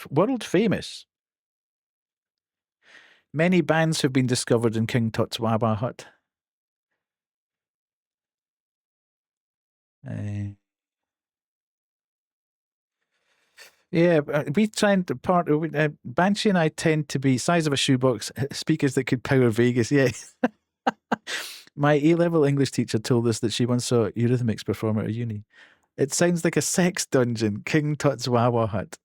World famous. Many bands have been discovered in King Tut's Wawa Hut. Yeah, we tend to Banshee and I tend to be size of a shoebox speakers that could power Vegas. Yeah. My A-level English teacher told us that she once saw Eurythmics perform at a uni. It sounds like a sex dungeon, King Tut's Wawa Hut.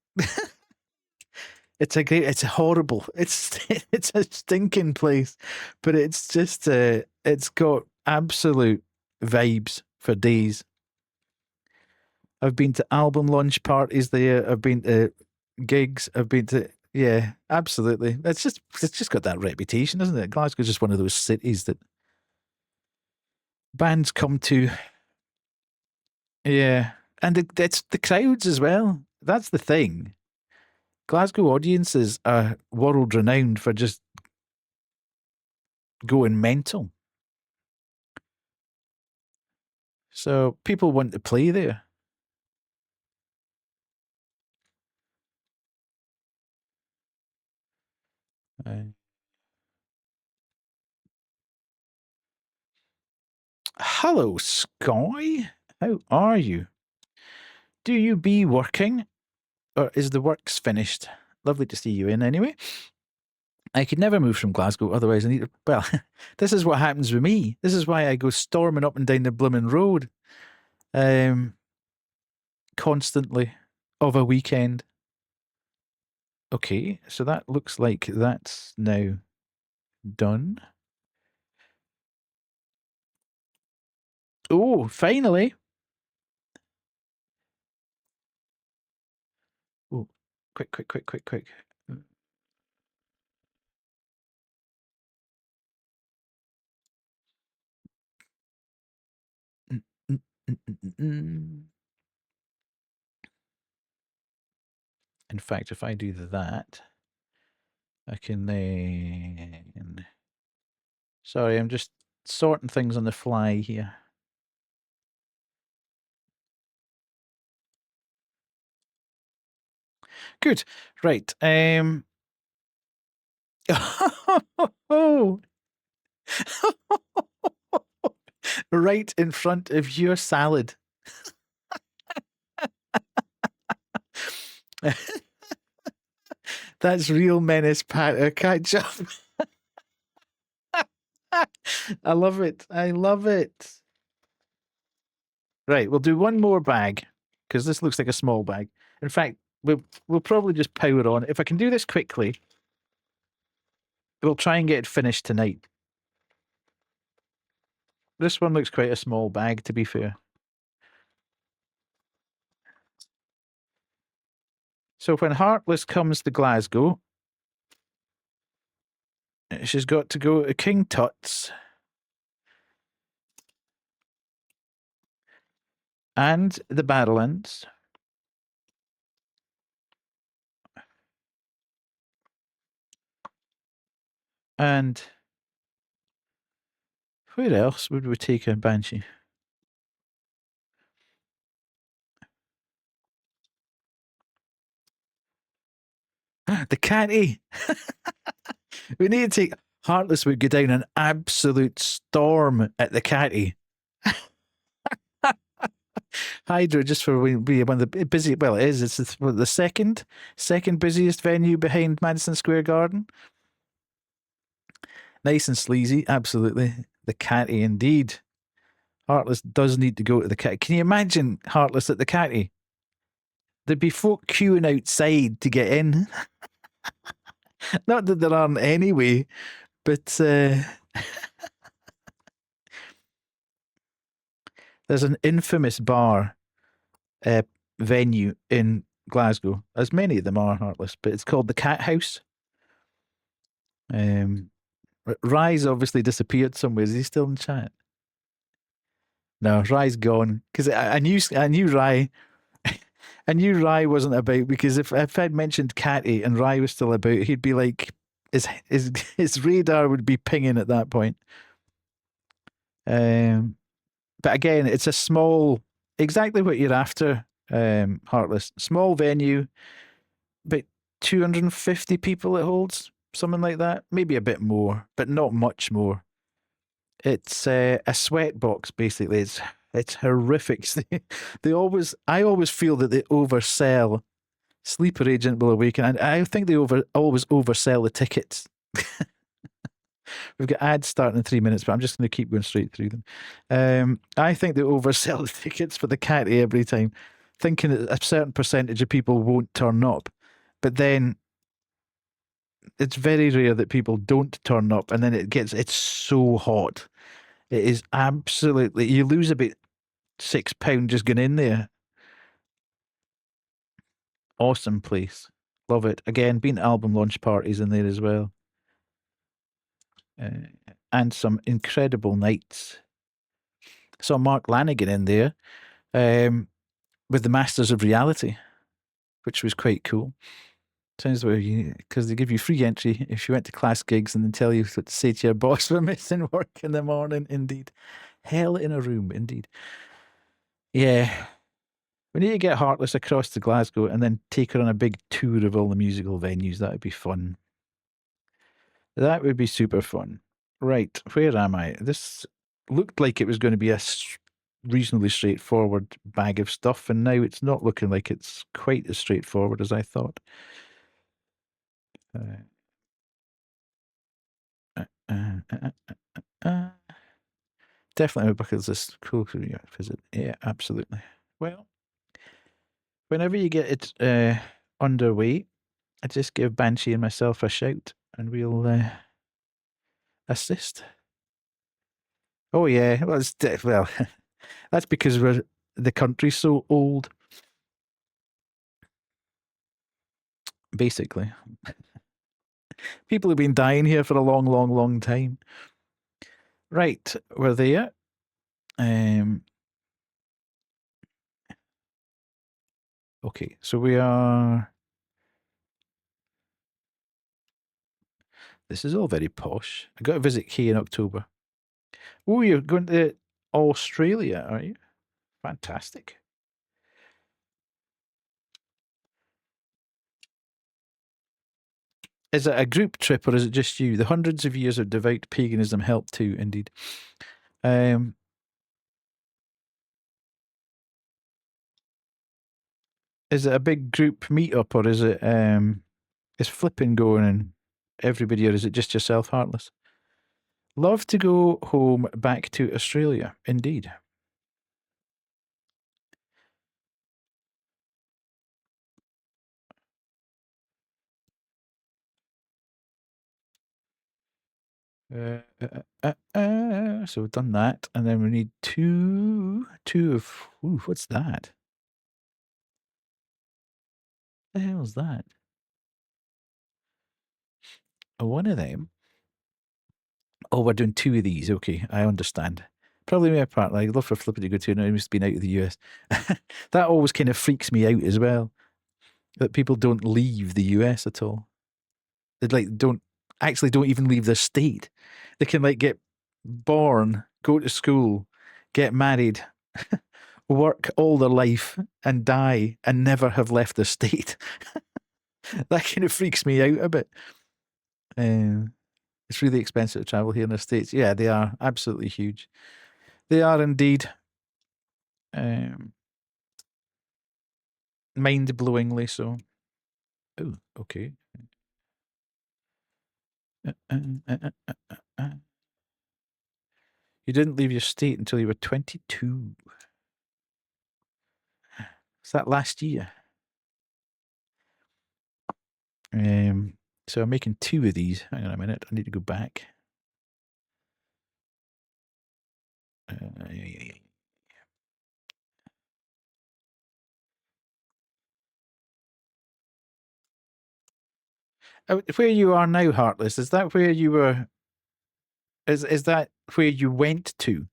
It's horrible. It's a stinking place, but it's just it's got absolute vibes for days. I've been to album launch parties there. I've been to gigs. I've been to absolutely. It's just got that reputation, isn't it? Glasgow's just one of those cities that bands come to. Yeah, and it's the crowds as well. That's the thing. Glasgow audiences are world renowned for just going mental. So people want to play there. Hello, Sky. How are you? Do you be working? Or is the works finished? Lovely to see you in anyway. I could never move from Glasgow, otherwise I need to. Well, this is what happens with me. This is why I go storming up and down the blooming road constantly of a weekend. Okay, so that looks like that's now done. Oh, finally. Oh, quick. In fact, if I do that, I can then... Sorry, I'm just sorting things on the fly here. Good. Right. Right in front of your salad. That's real menace ketchup. I love it. I love it. Right, we'll do one more bag because this looks like a small bag. In fact, we'll probably just power on. If I can do this quickly, we'll try and get it finished tonight. This one looks quite a small bag, to be fair. So when Heartless comes to Glasgow, she's got to go to King Tut's and the Barrowlands. And where else would we take a Banshee? The Catty. We need to take... Heartless would go down an absolute storm at the Catty. Hydra, just for being one of the busy... Well, it is. It's the second busiest venue behind Madison Square Garden. Nice and sleazy, absolutely. The Catty, indeed. Heartless does need to go to the Catty. Can you imagine Heartless at the Catty? There'd be folk queuing outside to get in. Not that there aren't anyway, but there's an infamous bar venue in Glasgow, as many of them are, Heartless, but it's called the Cat House. Rye's obviously disappeared somewhere. Is he still in chat? No, Rye's gone because I knew Rye. I knew Rye wasn't about because if I'd mentioned Catty and Rye was still about, he'd be like his radar would be pinging at that point. But again, it's a small, exactly what you're after. Heartless, small venue, about 250 people it holds, something like that, maybe a bit more, but not much more. It's a sweat box, basically. It's horrific. I always feel that they oversell. Sleeper Agent will awaken, and I think they always oversell the tickets. We've got ads starting in 3 minutes, but I'm just going to keep going straight through them. I think they oversell the tickets for the Catty every time, thinking that a certain percentage of people won't turn up, but then it's very rare that people don't turn up, and then it's so hot. It is absolutely, you lose about £6 just going in there. Awesome place. Love it. Again, been to album launch parties in there as well. And some incredible nights. Saw Mark Lanigan in there with the Masters of Reality, which was quite cool. Sounds like because they give you free entry if you went to class gigs and then tell you what to say to your boss for missing work in the morning. Indeed. Hell in a room, indeed. Yeah. We need to get Heartless across to Glasgow and then take her on a big tour of all the musical venues. That would be fun. That would be super fun. Right, where am I? This looked like it was going to be a reasonably straightforward bag of stuff, and now it's not looking like it's quite as straightforward as I thought. Definitely because this cool visit. Yeah, absolutely. Well, whenever you get it underway, I just give Banshee and myself a shout, and we'll assist. Oh yeah, well, well, that's because the country's so old. Basically, people have been dying here for a long, long, long time. Right, we're there. Okay, so we are... This is all very posh. I got to visit Kay in October. Oh, you're going to Australia, are you? Fantastic. Is it a group trip or is it just you? The hundreds of years of devout paganism help too, indeed. Is it a big group meetup or is it is flipping going and everybody, or is it just yourself, Heartless? Love to go home back to Australia, indeed. So we've done that, and then we need two of. Ooh, what's that? The hell's that? Oh, one of them. Oh, we're doing two of these. Okay, I understand. Probably my partner. I'd love for Flippy to go to, and he must have been out of the US. That always kind of freaks me out as well. That people don't leave the US at all. They don't even leave their state. They can get born, go to school, get married, work all their life, and die, and never have left the state. That kind of freaks me out a bit. It's really expensive to travel here in the States. Yeah, they are absolutely huge. They are indeed. Mind-blowingly so. Oh, okay. You didn't leave your state until you were 22. Was that last year? So I'm making two of these. Hang on a minute. I need to go back. Where you are now, Heartless, is that where you were? Is that where you went to,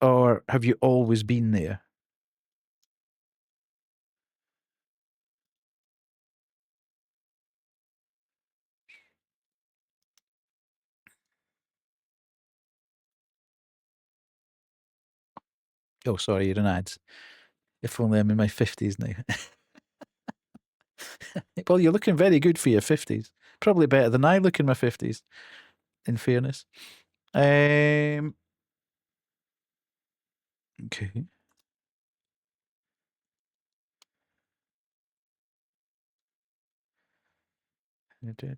or have you always been there? Oh, sorry, you're in ads. If only I'm in my 50s now. Well, you're looking very good for your 50s. Probably better than I look in my 50s, in fairness. Okay. Okay, get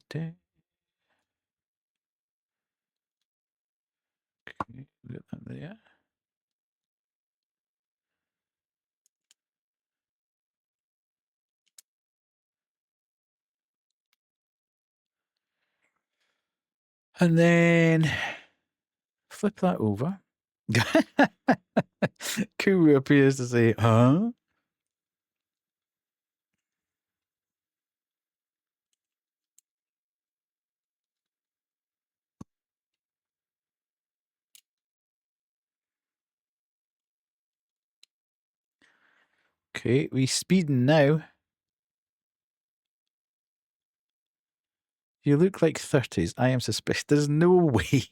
that there. And then flip that over. Kuru appears to say, huh? Okay, we speeding now. You look like 30s. I am suspicious. There's no way.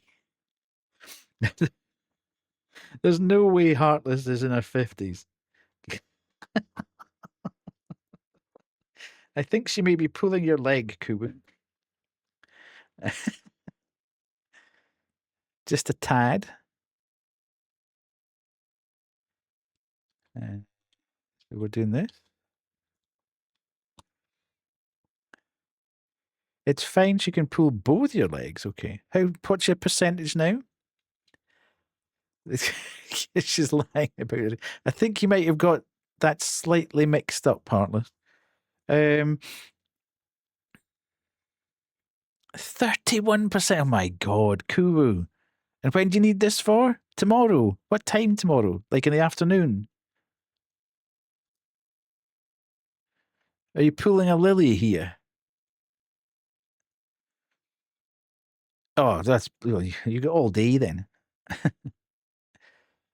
There's no way Heartless is in her 50s. I think she may be pulling your leg, Kubu. Just a tad. So we're doing this. It's fine. She can pull both your legs. Okay. What's your percentage now? She's lying about it. I think you might have got that slightly mixed up, Heartless. 31%. Oh my God, Kuru. And when do you need this for? Tomorrow. What time tomorrow? Like in the afternoon? Are you pulling a lily here? Oh, you got all day then.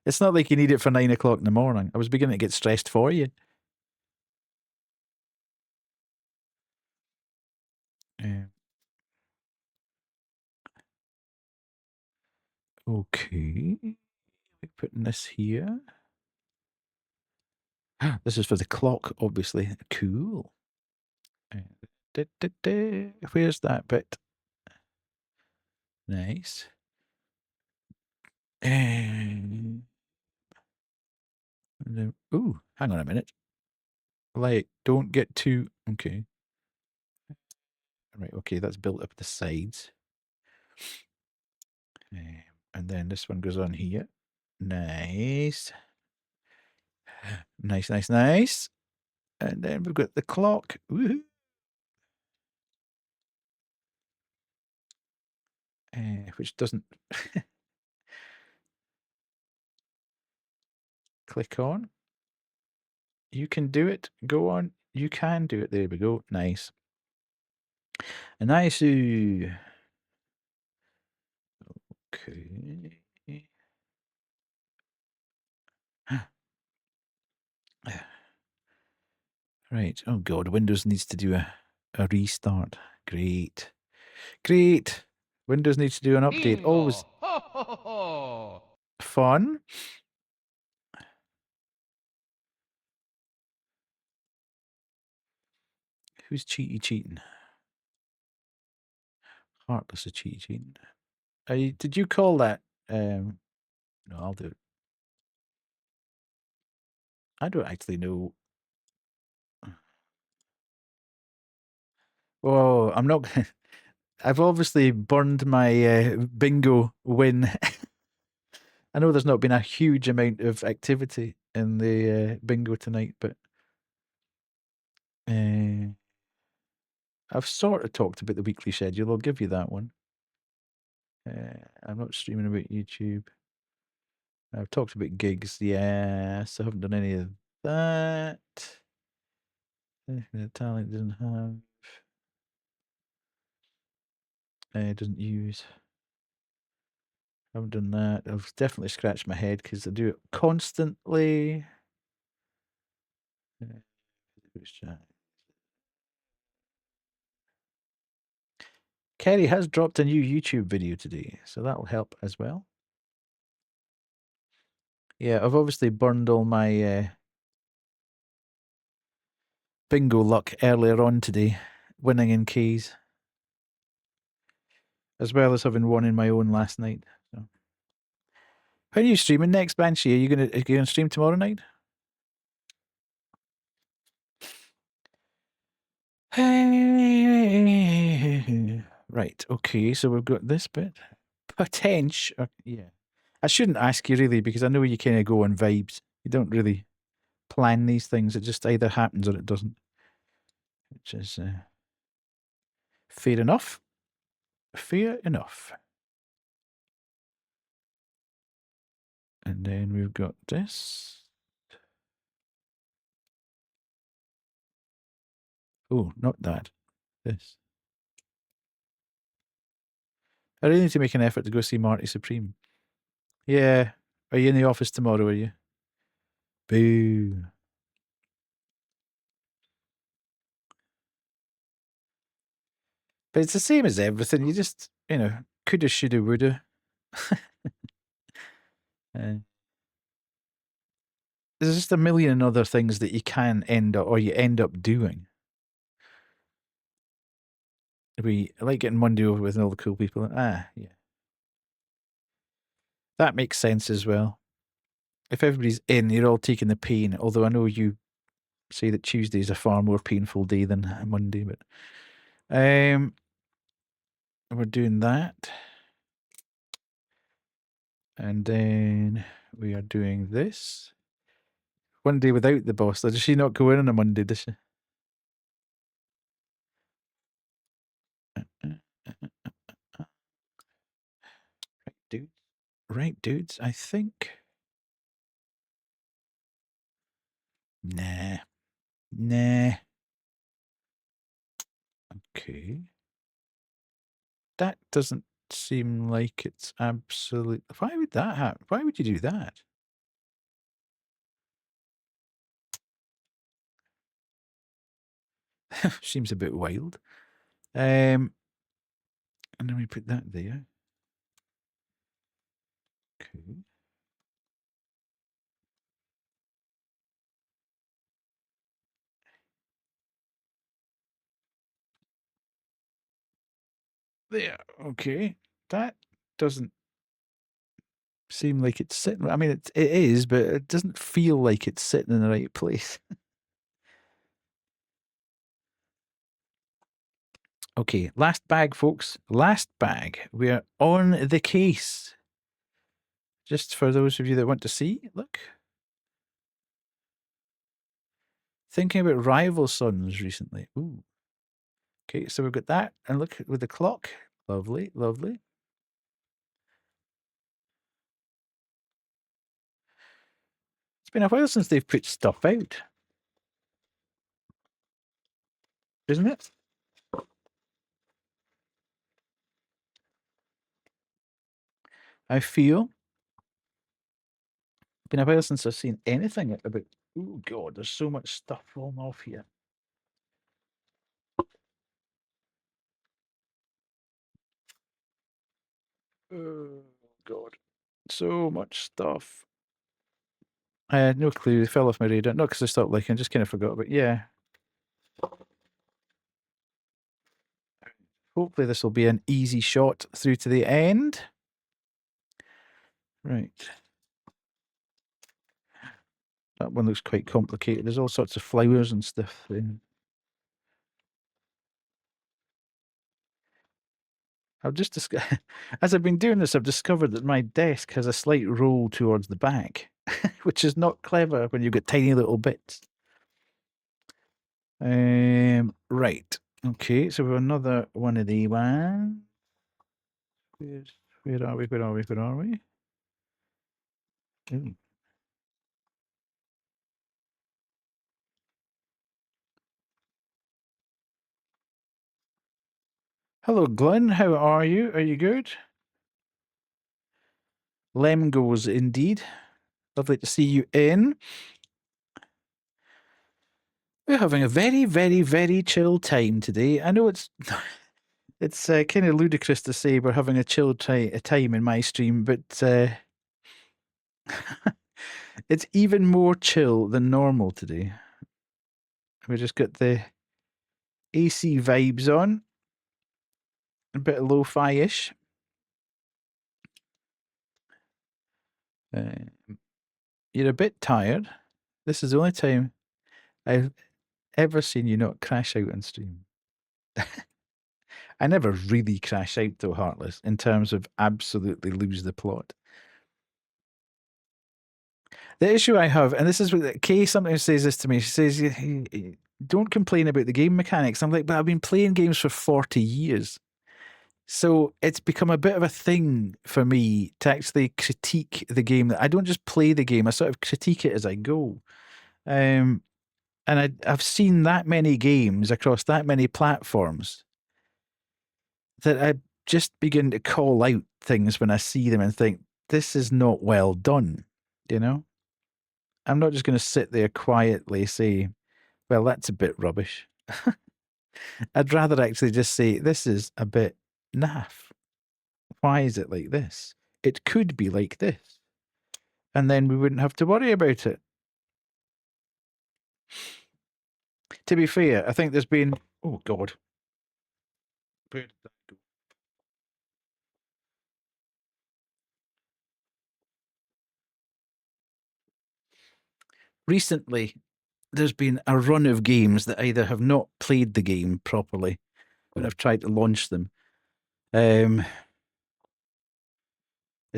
It's not like you need it for 9 o'clock in the morning. I was beginning to get stressed for you. Okay. We're putting this here. This is for the clock, obviously. Cool. Where's that bit? Nice. Ooh, hang on a minute. Like, don't get too... Okay. Right, okay, that's built up the sides. And then this one goes on here. Nice. Nice, nice, nice. And then we've got the clock. Woohoo. Which doesn't click on. You can do it. Go on. You can do it. There we go. Nice. Nice. Okay. Right. Oh God, Windows needs to do a restart. Great. Great. Windows needs to do an update. Always fun. Who's cheating? Heartless is cheating. Did you call that? No, I'll do it. I don't actually know. Oh, I'm not. I've obviously burned my bingo win. I know there's not been a huge amount of activity in the bingo tonight, but I've sort of talked about the weekly schedule. I'll give you that one. I'm not streaming about YouTube. I've talked about gigs. Yes, I haven't done any of that. The talent doesn't have. Doesn't use. I haven't done that. I've definitely scratched my head because I do it constantly. Kerry has dropped a new YouTube video today, so that'll help as well. Yeah, I've obviously burned all my bingo luck earlier on today, winning in keys, as well as having won in my own last night. So, when are you streaming next, Banshee? Are you gonna stream tomorrow night? Right. Okay. So we've got this bit. Potential. Yeah. I shouldn't ask you really because I know you kind of go on vibes. You don't really plan these things. It just either happens or it doesn't. Which is fair enough. Fair enough. And then we've got this. Oh, not that. This. I really need to make an effort to go see Marty Supreme. Yeah. Are you in the office tomorrow, are you? Boo. But it's the same as everything. You just, coulda, shoulda, woulda. There's just a million other things that you can end up, or you end up doing. I like getting Monday over with all the cool people. Yeah. That makes sense as well. If everybody's in, you're all taking the pain. Although I know you say that Tuesday is a far more painful day than Monday, but we're doing that. And then we are doing this. One day without the boss. Does she not go in on a Monday, does she? Right, dudes. I think. Nah. Okay. That doesn't seem like it's absolute. Why would that happen? Why would you do that? Seems a bit wild. And then we put that there. Okay. There. Okay. That doesn't seem like it's sitting. I mean, it is, but it doesn't feel like it's sitting in the right place. Okay, last bag, folks. Last bag. We're on the case. Just for those of you that want to see, look. Thinking about rival sons recently. Ooh. Okay, so we've got that. And look with the clock. Lovely, lovely. It's been a while since they've put stuff out. Isn't it? I feel. Been a while since I've seen anything about. Oh God, there's so much stuff falling off here. Oh God, so much stuff. I had no clue. They fell off my radar. Not because I stopped liking. I just kind of forgot. But yeah. Hopefully this will be an easy shot through to the end. Right. That one looks quite complicated. There's all sorts of flowers and stuff. I've just as I've been doing this, I've discovered that my desk has a slight roll towards the back, which is not clever when you've got tiny little bits. Right. Okay, so we have another one of the ones. Where are we? Where are we? Where are we? Ooh. Hello, Glenn. How are you? Are you good? Lem goes indeed. Lovely to see you in. We're having a very, very, very chill time today. I know it's it's kind of ludicrous to say we're having a chill time in my stream, but it's even more chill than normal today. We just got the AC vibes on, a bit of lo-fi-ish. You're a bit tired. This is the only time I've ever seen you not crash out on stream. I never really crash out though, Heartless, in terms of absolutely lose the plot. The issue I have, and this is what Kay sometimes says this to me, she says, don't complain about the game mechanics. I'm like, but I've been playing games for 40 years. So it's become a bit of a thing for me to actually critique the game. I don't just play the game, I sort of critique it as I go. And I've seen that many games across that many platforms that I just begin to call out things when I see them and think, this is not well done, you know? I'm not just going to sit there quietly say, well, that's a bit rubbish. I'd rather actually just say, this is a bit naff. Why is it like this? It could be like this. And then we wouldn't have to worry about it. To be fair, I think there's been, oh God. Where did that go? Recently, there's been a run of games that either have not played the game properly when I've tried to launch them. It's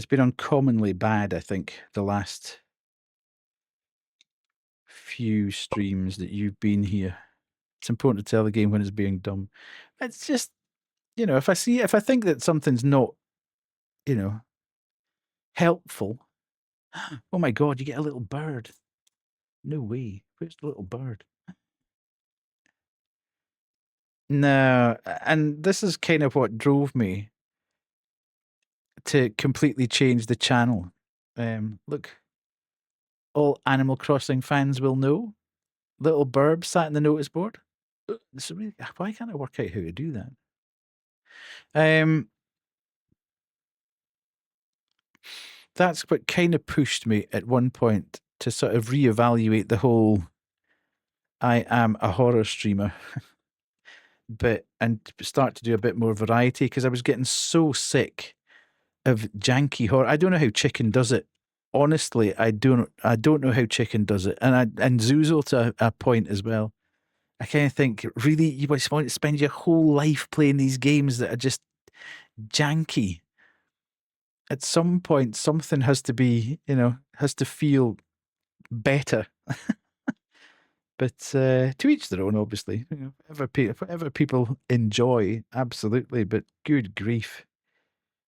been uncommonly bad, I think, the last few streams that you've been here. It's important to tell the game when it's being dumb. It's just, if I think that something's not, helpful. Oh my God, you get a little bird. No way. Where's the little bird? No, and this is kind of what drove me to completely change the channel. Look, all Animal Crossing fans will know. Little burb sat in the notice board. So really, why can't I work out how to do that? that's what kind of pushed me at one point to sort of reevaluate the whole I am a horror streamer and start to do a bit more variety, because I was getting so sick of janky horror. I don't know how Chicken does it. Honestly, I don't know how Chicken does it. And Zoozle to a point as well. I kind of think, really, you just want to spend your whole life playing these games that are just janky. At some point, something has to be, has to feel better. But to each their own, obviously. Whatever people enjoy, absolutely. But good grief.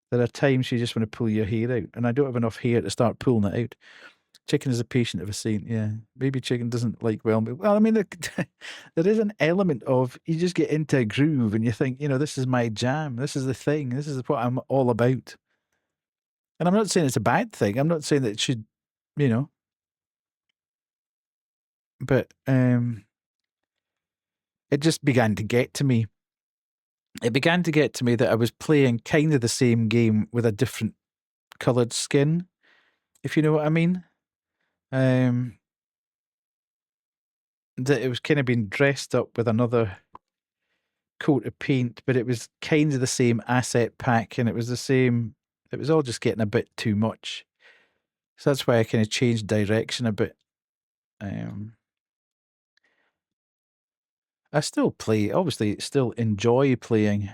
There are times you just want to pull your hair out, and I don't have enough hair to start pulling it out. Chicken is a patient of a saint, yeah. Maybe Chicken doesn't like well, I mean, there is an element of you just get into a groove and you think, this is my jam. This is the thing. This is what I'm all about. And I'm not saying it's a bad thing. I'm not saying that it should, but it just began to get to me. It began to get to me that I was playing kind of the same game with a different coloured skin, if you know what I mean. That it was kind of being dressed up with another coat of paint, but it was kind of the same asset pack, and it was all just getting a bit too much. So that's why I kind of changed direction a bit. I still play, obviously, still enjoy playing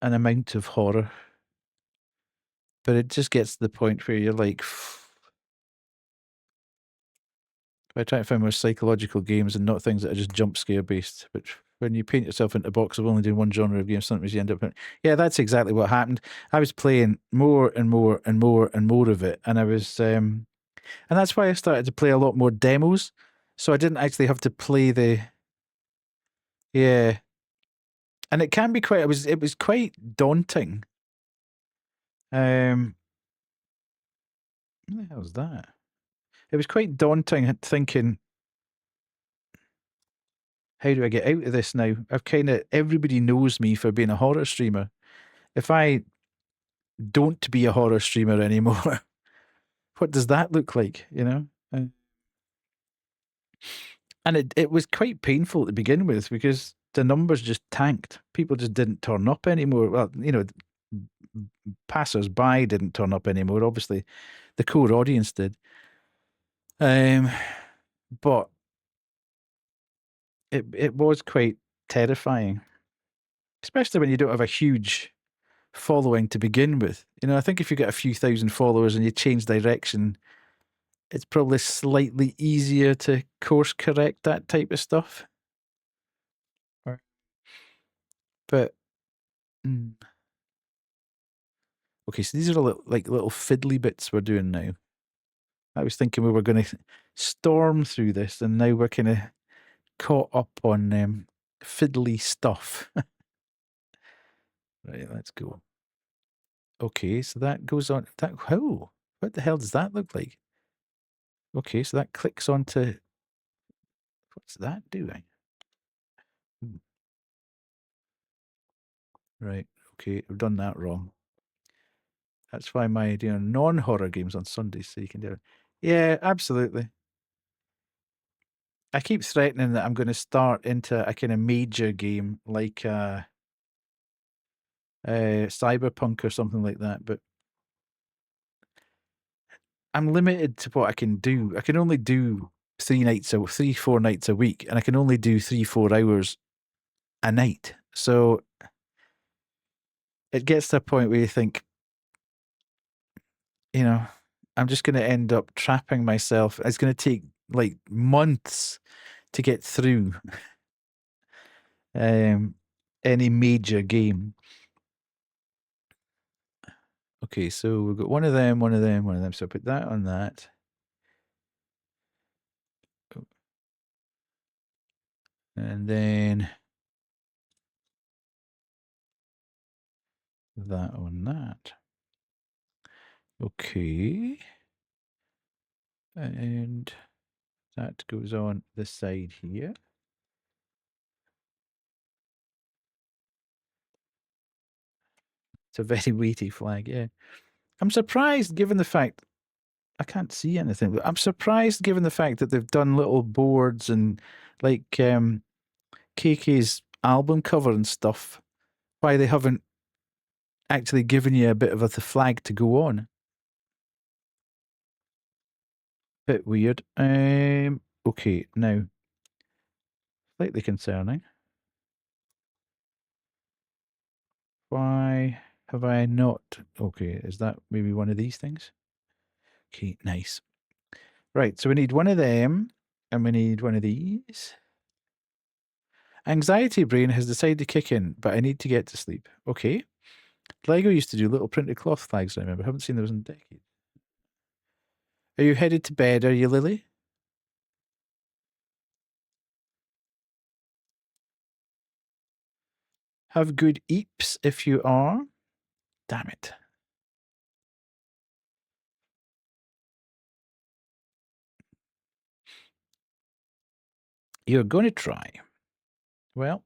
an amount of horror, but it just gets to the point where you're like, I try to find more psychological games and not things that are just jump scare based. But when you paint yourself into a box of only doing one genre of games, sometimes you end up. Yeah, that's exactly what happened. I was playing more and more and more and more of it, and I was, and that's why I started to play a lot more demos. So I didn't actually have to play the. Yeah, and it can be quite. It was quite daunting. What the hell is that? It was quite daunting thinking, how do I get out of this now? Everybody knows me for being a horror streamer. If I don't be a horror streamer anymore, what does that look like, And it was quite painful to begin with because the numbers just tanked. People just didn't turn up anymore. Well, passers-by didn't turn up anymore. Obviously, the core audience did. But it was quite terrifying, especially when you don't have a huge following to begin with. I think if you get a few thousand followers and you change direction, it's probably slightly easier to course correct that type of stuff. But okay, so these are little fiddly bits we're doing now. I was thinking we were going to storm through this, and now we're kind of caught up on fiddly stuff. Right, let's go. Okay, so that goes on. What the hell does that look like? Okay, so that clicks onto. What's that doing? Right. Okay, I've done that wrong. That's why my non-horror games on Sundays, so you can do it. Yeah, absolutely. I keep threatening that I'm going to start into a kind of major game like Cyberpunk or something like that, but I'm limited to what I can do. I can only do 4 nights a week, and I can only do 3-4 hours a night. So it gets to a point where you think, I'm just going to end up trapping myself. It's going to take like months to get through any major game. Okay, so we've got one of them. So I put that on that. And then that on that. Okay. And that goes on this side here. It's a very weighty flag, yeah. I'm surprised given the fact I can't see anything, but I'm surprised given the fact that they've done little boards and like KK's album cover and stuff, why they haven't actually given you a bit of the flag to go on. Bit weird. Okay, now slightly concerning. Why have I not? Okay, is that maybe one of these things? Okay, nice. Right, so we need one of them, and we need one of these. Anxiety brain has decided to kick in, but I need to get to sleep. Okay. Lego used to do little printed cloth flags, I remember. I haven't seen those in decades. Are you headed to bed, are you, Lily? Have good eeps if you are. Damn it. You're going to try. Well,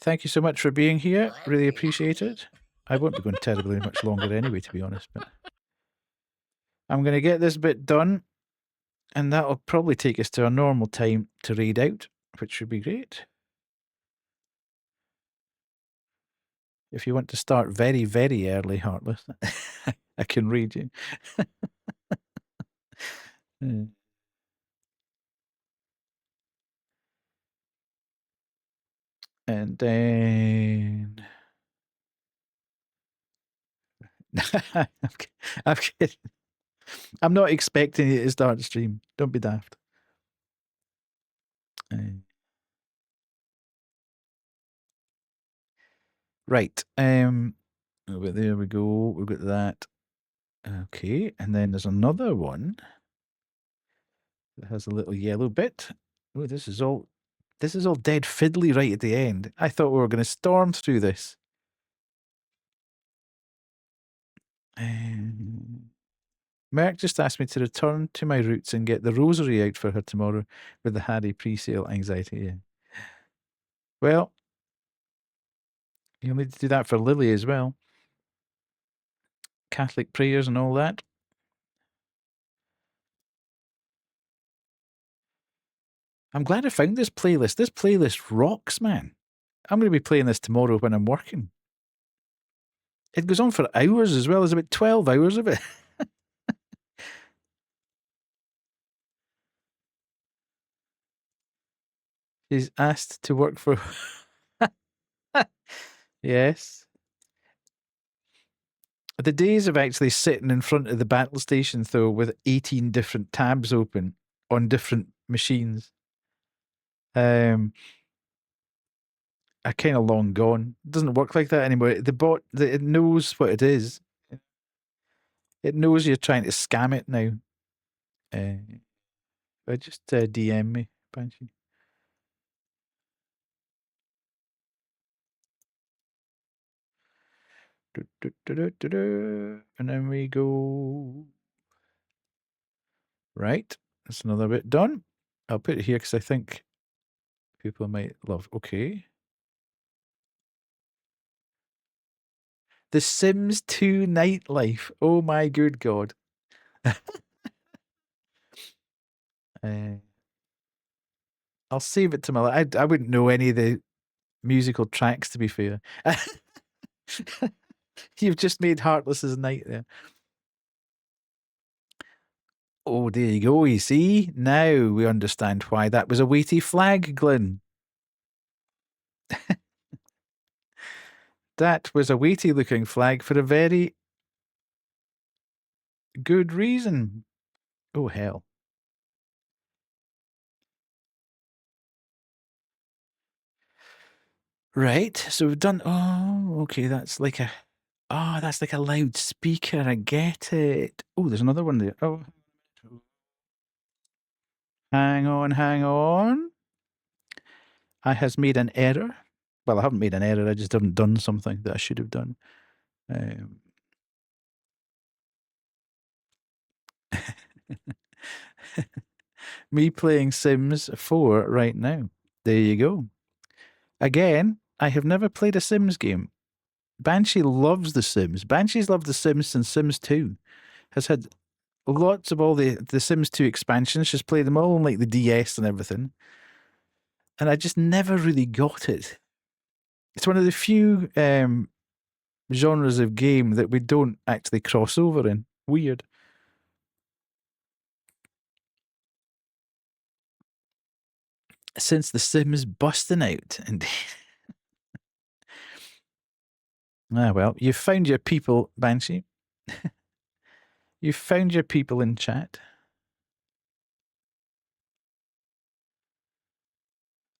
thank you so much for being here. Really appreciate it. I won't be going terribly much longer anyway, to be honest, but I'm going to get this bit done, and that'll probably take us to our normal time to read out, which should be great. If you want to start very, very early, Heartless, I can read you. And then I'm kidding. I'm not expecting you to start the stream. Don't be daft. Right. But there we go. We've got that. Okay, and then there's another one that has a little yellow bit. Oh, this is all dead fiddly right at the end. I thought we were going to storm through this. Merck just asked me to return to my roots and get the rosary out for her tomorrow with the Harry pre-sale anxiety. Yeah. Well, you'll need to do that for Lily as well. Catholic prayers and all that. I'm glad I found this playlist. This playlist rocks, man. I'm going to be playing this tomorrow when I'm working. It goes on for hours as well. There's about 12 hours of it. She's asked to work for... Yes. The days of actually sitting in front of the battle station, though, with 18 different tabs open on different machines, are kind of long gone. It doesn't work like that anymore. The bot, it knows what it is. It knows you're trying to scam it now. Just DM me, Banshee. And then we go. Right. That's another bit done. I'll put it here because I think people might love. Okay. The Sims 2 Nightlife. Oh my good God. I'll save it to my... I wouldn't know any of the musical tracks, to be fair. You've just made Heartless's night there. Oh, there you go. You see? Now we understand why that was a weighty flag, Glyn. That was a weighty looking flag for a very good reason. Oh, hell. Right. So we've done... Oh, okay. That's like a... Oh, that's like a loudspeaker. I get it. Oh, there's another one there. Oh. Hang on, hang on. I has made an error. Well, I haven't made an error. I just haven't done something that I should have done. Me playing Sims 4 right now. There you go. Again, I have never played a Sims game. Banshee loves The Sims. Banshee's loved The Sims since Sims 2. Has had lots of all the Sims 2 expansions. She's played them all on like the DS and everything. And I just never really got it. It's one of the few genres of game that we don't actually cross over in. Weird. Since The Sims busting out, indeed. Well, you've found your people, Banshee. You've found your people in chat.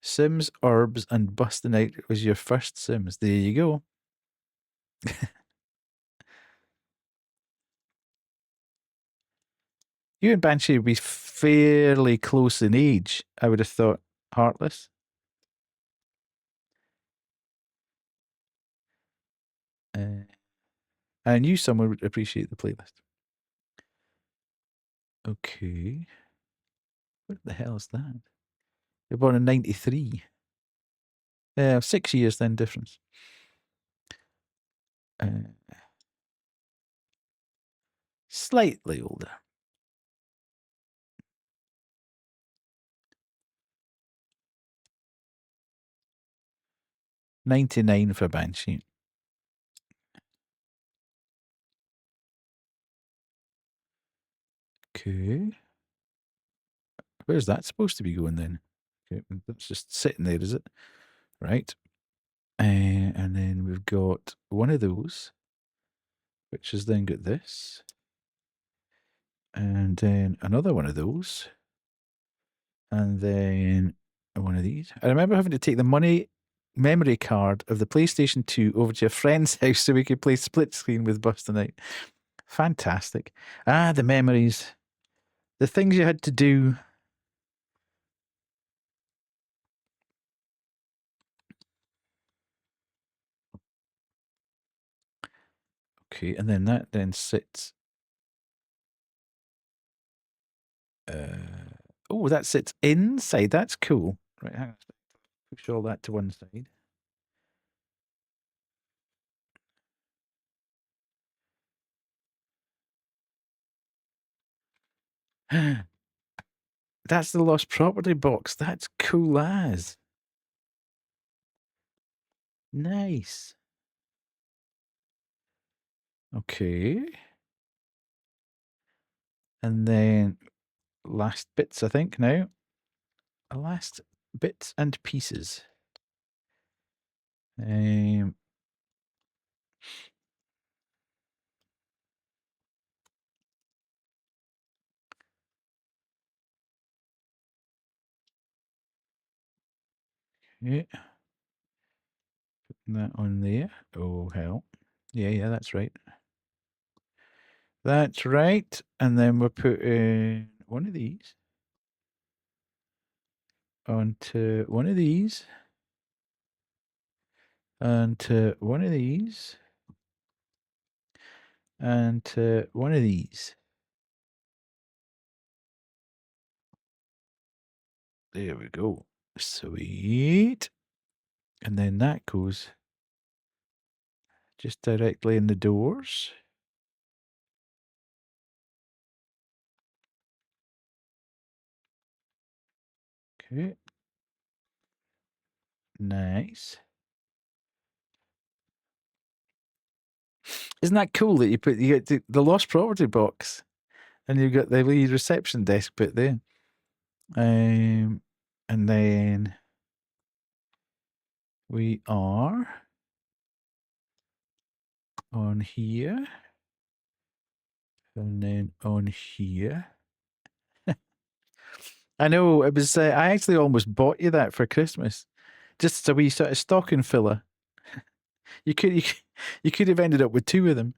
Sims, Orbs, and busting out was your first Sims. There you go. You and Banshee would be fairly close in age, I would have thought. Heartless. I knew someone would appreciate the playlist. Okay. What the hell is that? You're born in 93. 6 years then difference. Slightly older. $99 for Banshee. Okay. Where's that supposed to be going then? Okay, that's just sitting there, is it? Right. And then we've got one of those, which has then got this. And then another one of those. And then one of these. I remember having to take the memory card of the PlayStation 2 over to a friend's house so we could play split screen with Bustin' Out. Fantastic. The memories. The things you had to do. Okay, and then that then sits. Oh, that sits inside. That's cool. Right, hang on. Push all that to one side. That's the lost property box. That's cool as. Nice. Okay. And then last bits, I think, now. Last bits and pieces. Yeah. Putting that on there. Oh, hell. Yeah, that's right. That's right. And then we're putting one of these onto one of these. And one of these. And one of these. There we go. Sweet. And then that goes just directly in the doors. Okay. Nice. Isn't that cool that you get the lost property box and you've got the wee reception desk bit there? And then we are on here. And then on here. I know, it was, I actually almost bought you that for Christmas. Just a wee sort of stocking filler. You could have ended up with two of them.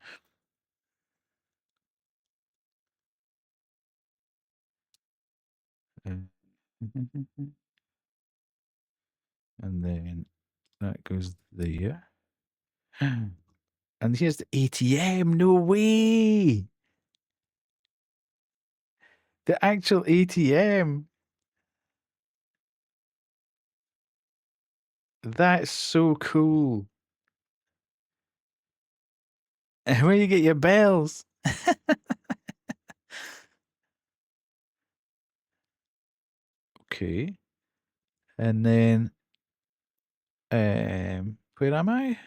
And then that goes there. And here's the ATM. No way. The actual ATM. That's so cool. Where you get your bells? Okay. And then, where am I?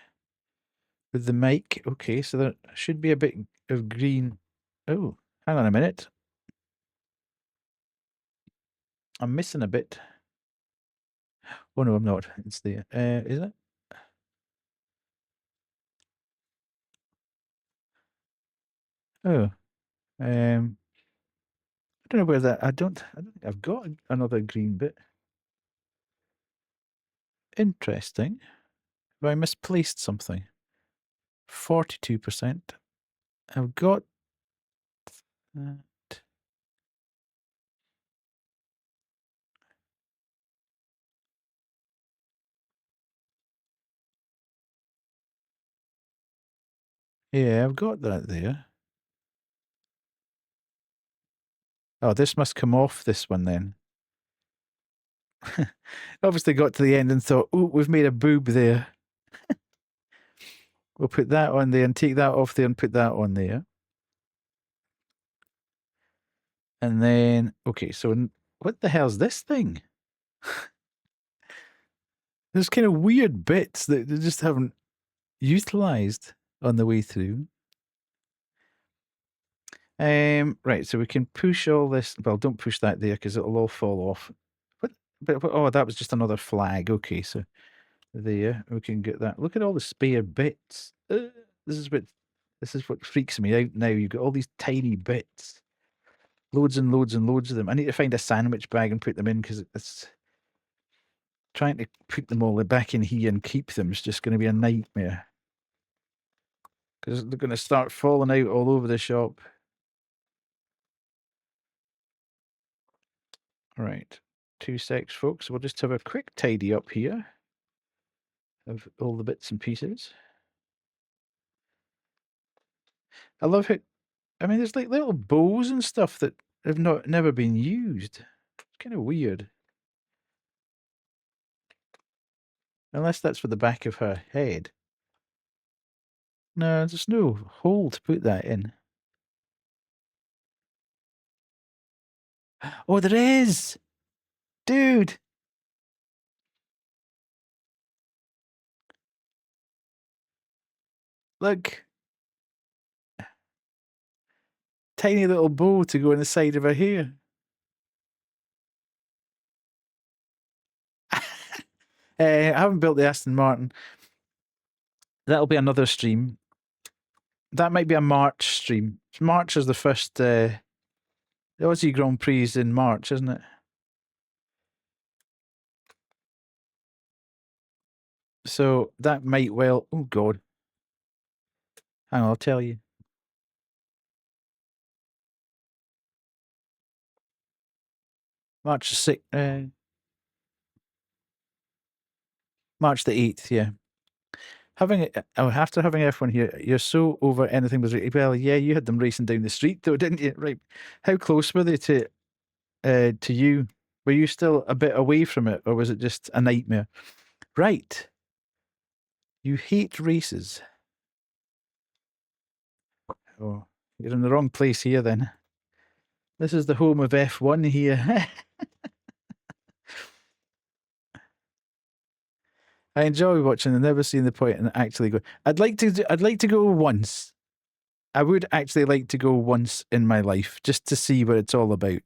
With the mic. Okay, so there should be a bit of green. Oh, hang on a minute. I'm missing a bit. Oh no, I'm not. It's there. Is it? Oh, I don't know where that. I don't think I've got another green bit. Interesting. Have I misplaced something? 42%. I've got that. Yeah, I've got that there. Oh, this must come off this one then. Obviously got to the end and thought, oh, we've made a boob there. We'll put that on there and take that off there and put that on there. And then, okay, so what the hell's this thing? There's kind of weird bits that they just haven't utilized on the way through. Right, so we can push all this. Well, don't push that there because it'll all fall off. But oh, that was just another flag. Okay, so there we can get that. Look at all the spare bits. This is what freaks me out now. You've got all these tiny bits, loads and loads and loads of them. I need to find a sandwich bag and put them in because it's trying to put them all back in here and keep them is just going to be a nightmare because they're going to start falling out all over the shop. Right, 2 secs, folks. We'll just have a quick tidy up here of all the bits and pieces. I love how, I mean, there's like little bows and stuff that have never been used. It's kind of weird. Unless that's for the back of her head. No, there's no hole to put that in. Oh, there is! Dude! Look. Tiny little bow to go on the side of her hair. I haven't built the Aston Martin. That'll be another stream. That might be a March stream. March is the first. The Aussie Grand Prix is in March, isn't it? So that might well. Oh God. Hang on, I'll tell you. March the 6th. March the 8th. Yeah. After having F1 here, you're so over anything was well. Yeah, you had them racing down the street though, didn't you? Right. How close were they to you? Were you still a bit away from it, or was it just a nightmare? Right. You hate races. Oh, you're in the wrong place here then. This is the home of F1 here. I enjoy watching and never seen the point in actually go. I'd like to go once. I would actually like to go once in my life just to see what it's all about.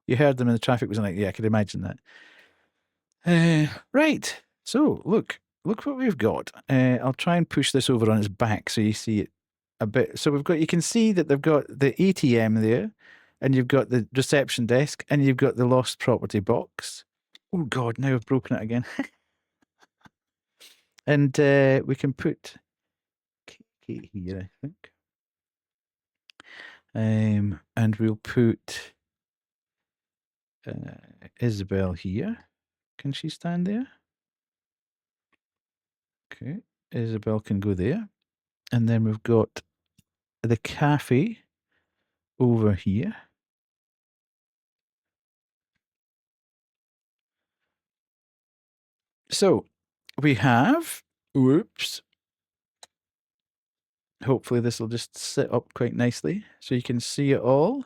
You heard them and the traffic was like, yeah, I could imagine that. Right. So look what we've got. I'll try and push this over on its back so you see it a bit. So you can see that they've got the ATM there, and you've got the reception desk, and you've got the lost property box. Oh God, now I've broken it again. And we can put Kate here, I think. And we'll put Isabel here. Can she stand there? Okay, Isabel can go there. And then we've got the cafe over here. So we have Whoops. Hopefully this will just sit up quite nicely so you can see it all.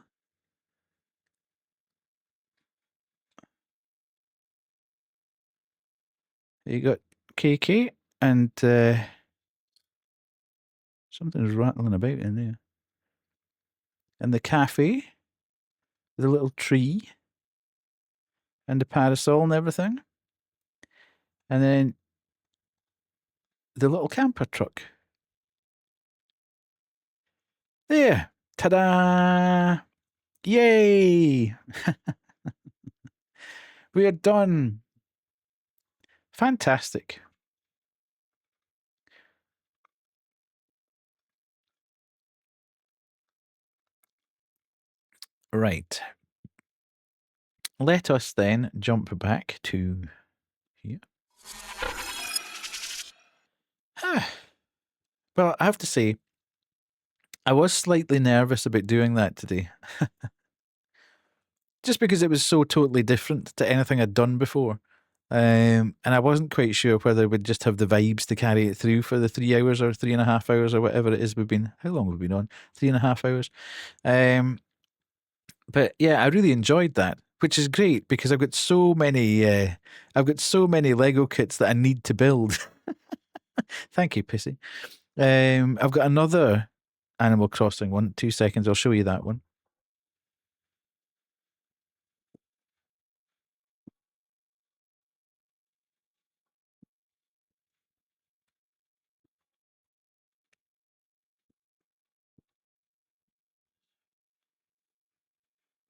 You got KK and something's rattling about in there. And the cafe, the little tree, and the parasol and everything. And then the little camper truck. There. Ta-da! Yay! We are done. Fantastic. Right. Let us then jump back to here. Well, I have to say, I was slightly nervous about doing that today. Just because it was so totally different to anything I'd done before. And I wasn't quite sure whether we'd just have the vibes to carry it through for the 3 hours or 3.5 hours or whatever it is we've been. How long have we been on? 3.5 hours. But yeah, I really enjoyed that, which is great because I've got so many Lego kits that I need to build. Thank you, Pissy. I've got another Animal Crossing one. 2 seconds, I'll show you that one.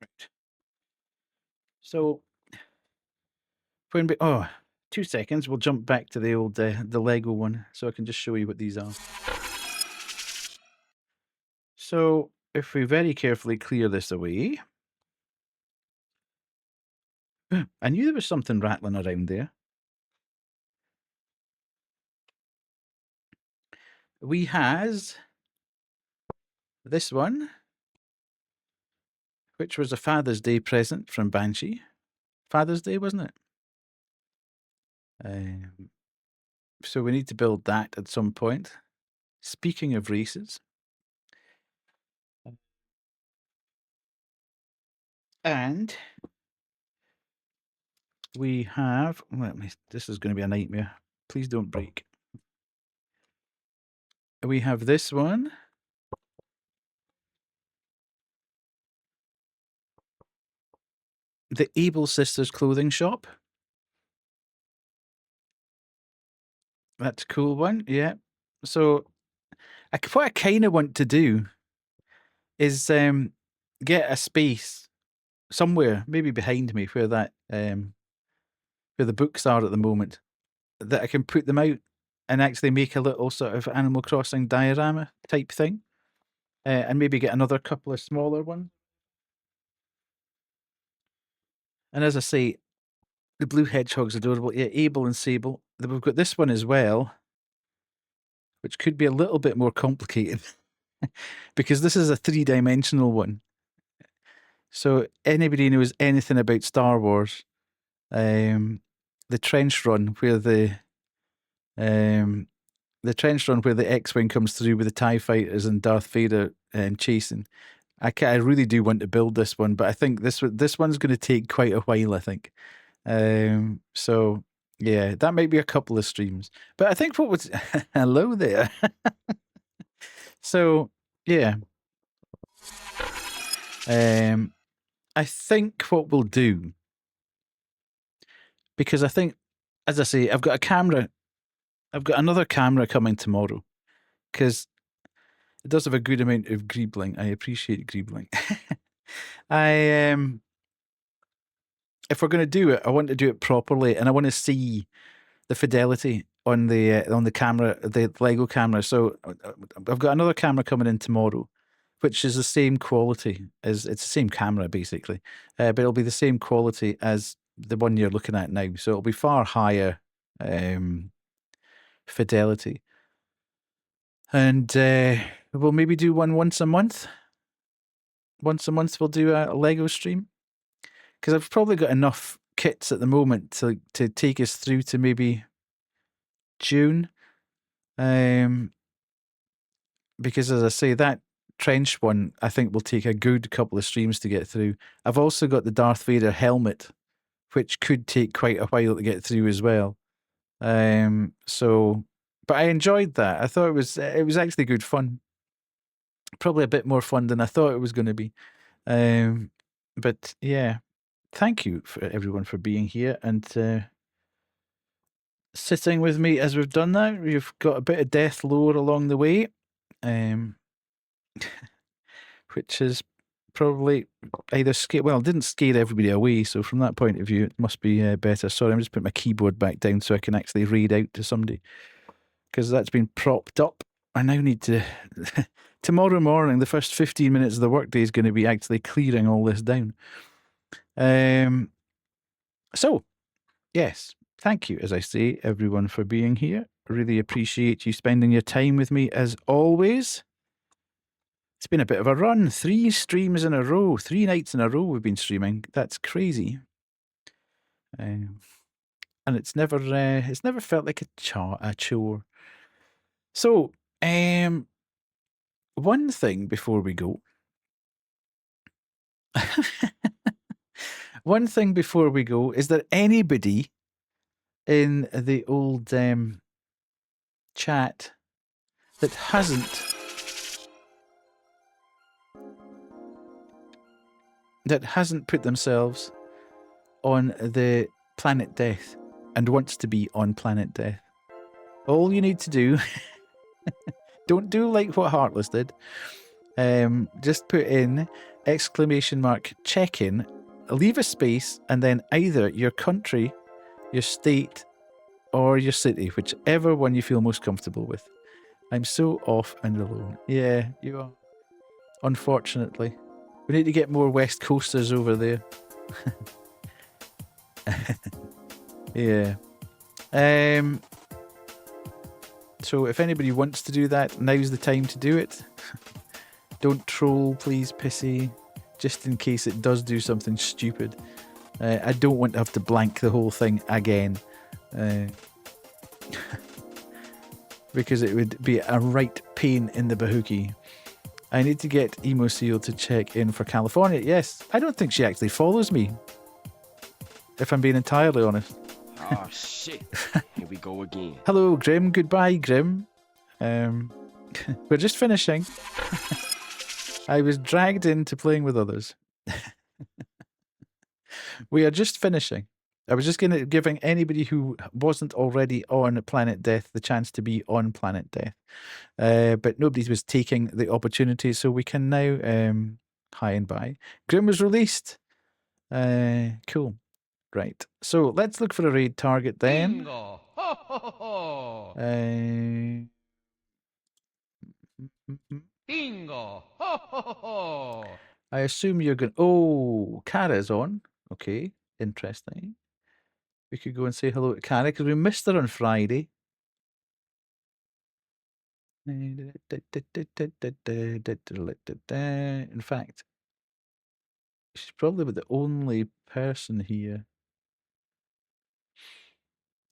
Right. So when 2 seconds, we'll jump back to the old the Lego one, so I can just show you what these are. So if we very carefully clear this away, I knew there was something rattling around there. We has this one, which was a Father's Day present from Banshee. Father's Day, wasn't it? So we need to build that at some point. Speaking of races. And we have, this is going to be a nightmare. Please don't break. We have this one. The Able Sisters clothing shop. That's a cool one. Yeah. So what I kind of want to do is get a space somewhere, maybe behind me, where that where the books are at the moment, that I can put them out and actually make a little sort of Animal Crossing diorama type thing, and maybe get another couple of smaller ones. And as I say, the blue hedgehog's adorable. Yeah, Abel and Sable. We've got this one as well, which could be a little bit more complicated because this is a 3-dimensional one. So anybody knows anything about Star Wars, the trench run where the X-wing comes through with the TIE fighters and Darth Vader chasing. I really do want to build this one, but I think this one's going to take quite a while, I think. So yeah, that might be a couple of streams. But I think hello there. So yeah. I think what we'll do, because I think, as I say, I've got another camera coming tomorrow, because it does have a good amount of greebling. I appreciate greebling. If we're going to do it, I want to do it properly, and I want to see the fidelity on the camera, the Lego camera. So I've got another camera coming in tomorrow, which is the same quality it's the same camera basically, but it'll be the same quality as the one you're looking at now. So it'll be far higher fidelity, and we'll maybe do one once a month. Once a month, we'll do a Lego stream, because I've probably got enough kits at the moment to take us through to maybe June. Because as I say, that trench one, I think will take a good couple of streams to get through. I've also got the Darth Vader helmet, which could take quite a while to get through as well. So, but I enjoyed that. I thought it was actually good fun. Probably a bit more fun than I thought it was going to be. But yeah, thank you for everyone for being here and sitting with me as we've done that. We've got a bit of death lore along the way, which is probably either it didn't scare everybody away. So from that point of view, it must be better. Sorry, I'm just putting my keyboard back down so I can actually read out to somebody because that's been propped up. I now need to. Tomorrow morning, the first 15 minutes of the workday is going to be actually clearing all this down. So, yes, thank you, as I say, everyone, for being here. Really appreciate you spending your time with me as always. It's been a bit of a run. 3 streams in a row, 3 nights in a row we've been streaming. That's crazy. And it's never felt like a chore. So, one thing before we go. One thing before we go, is there anybody in the old chat that hasn't put themselves on the Planet Death and wants to be on Planet Death? All you need to do, don't do like what Heartless did. Just put in ! Check-in, leave a space, and then either your country, your state, or your city, whichever one you feel most comfortable with. I'm so off and alone. Yeah, you are. Unfortunately. We need to get more West Coasters over there. Yeah. So if anybody wants to do that, now's the time to do it. Don't troll, please, Pissy. Just in case it does do something stupid. I don't want to have to blank the whole thing again. Because it would be a right pain in the bahookie. I need to get Emo Seal to check in for California. Yes, I don't think she actually follows me. If I'm being entirely honest. Oh, shit. Here we go again. Hello, Grim. Goodbye, Grim. We're just finishing. I was dragged into playing with others. We are just finishing. I was just giving anybody who wasn't already on Planet Death the chance to be on Planet Death. But nobody was taking the opportunity, so we can now hi and bye. Grim was released. Cool. Right. So let's look for a raid target then. Bingo. Ho, ho, ho. Bingo. Ho, ho, ho. I assume you're going. Oh, Kara's on. Okay, interesting. We could go and say hello to Kara because we missed her on Friday. In fact, she's probably the only person here.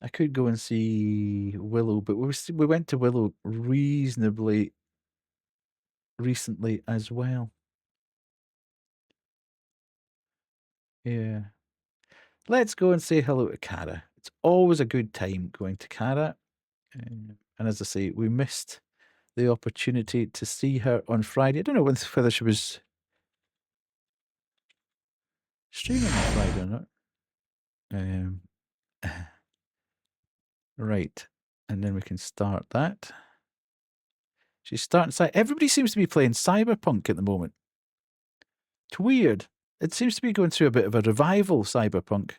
I could go and see Willow, but we went to Willow reasonably recently as well. Yeah. Let's go and say hello to Kara. It's always a good time going to Kara. And as I say, we missed the opportunity to see her on Friday. I don't know whether she was streaming on Friday or not. Right. And then we can start that. She's starting. Everybody seems to be playing Cyberpunk at the moment. It's weird. It seems to be going through a bit of a revival, Cyberpunk.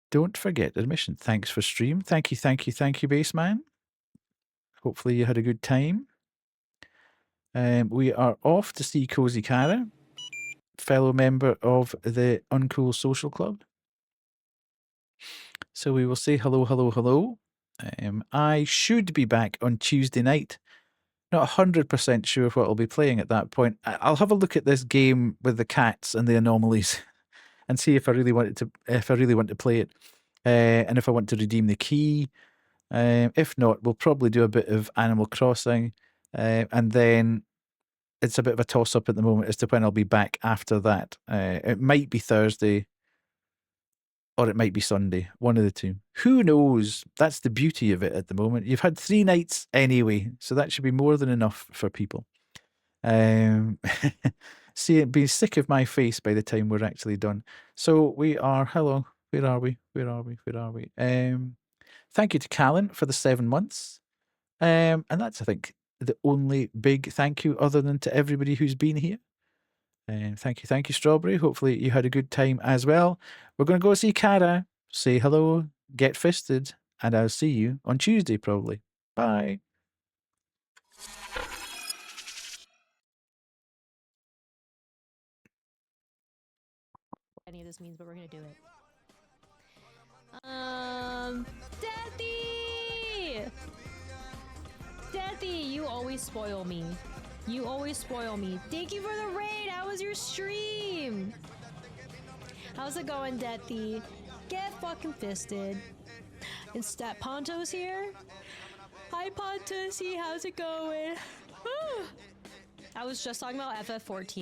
Don't forget admission. Thanks for stream. Thank you, Baseman. Hopefully you had a good time. We are off to see Cozy Kara, fellow member of the Uncool Social Club. So we will say hello, hello, hello. I should be back on Tuesday night. Not 100% sure what I'll be playing at that point. I'll have a look at this game with the cats and the anomalies and see if I really want to play it. And if I want to redeem the key. If not, we'll probably do a bit of Animal Crossing, and then it's a bit of a toss-up at the moment as to when I'll be back after that. It might be Thursday, or it might be Sunday, one of the two. Who knows? That's the beauty of it at the moment. You've had 3 nights anyway, so that should be more than enough for people. See, being sick of my face by the time we're actually done. So we are, hello, where are we? Where are we? Where are we? Thank you to Callan for the 7 months. And that's, I think, the only big thank you other than to everybody who's been here. Thank you, Strawberry. Hopefully you had a good time as well. We're going to go see Cara, say hello, get fisted, and I'll see you on Tuesday probably. Bye. Any of this means, but we're gonna do it. Deathy, you always spoil me. You always spoil me. Thank you for the raid. How was your stream? How's it going, Deathy? Get fucking fisted. Instead, Ponto's here. Hi, Ponto's. How's it going? I was just talking about FF14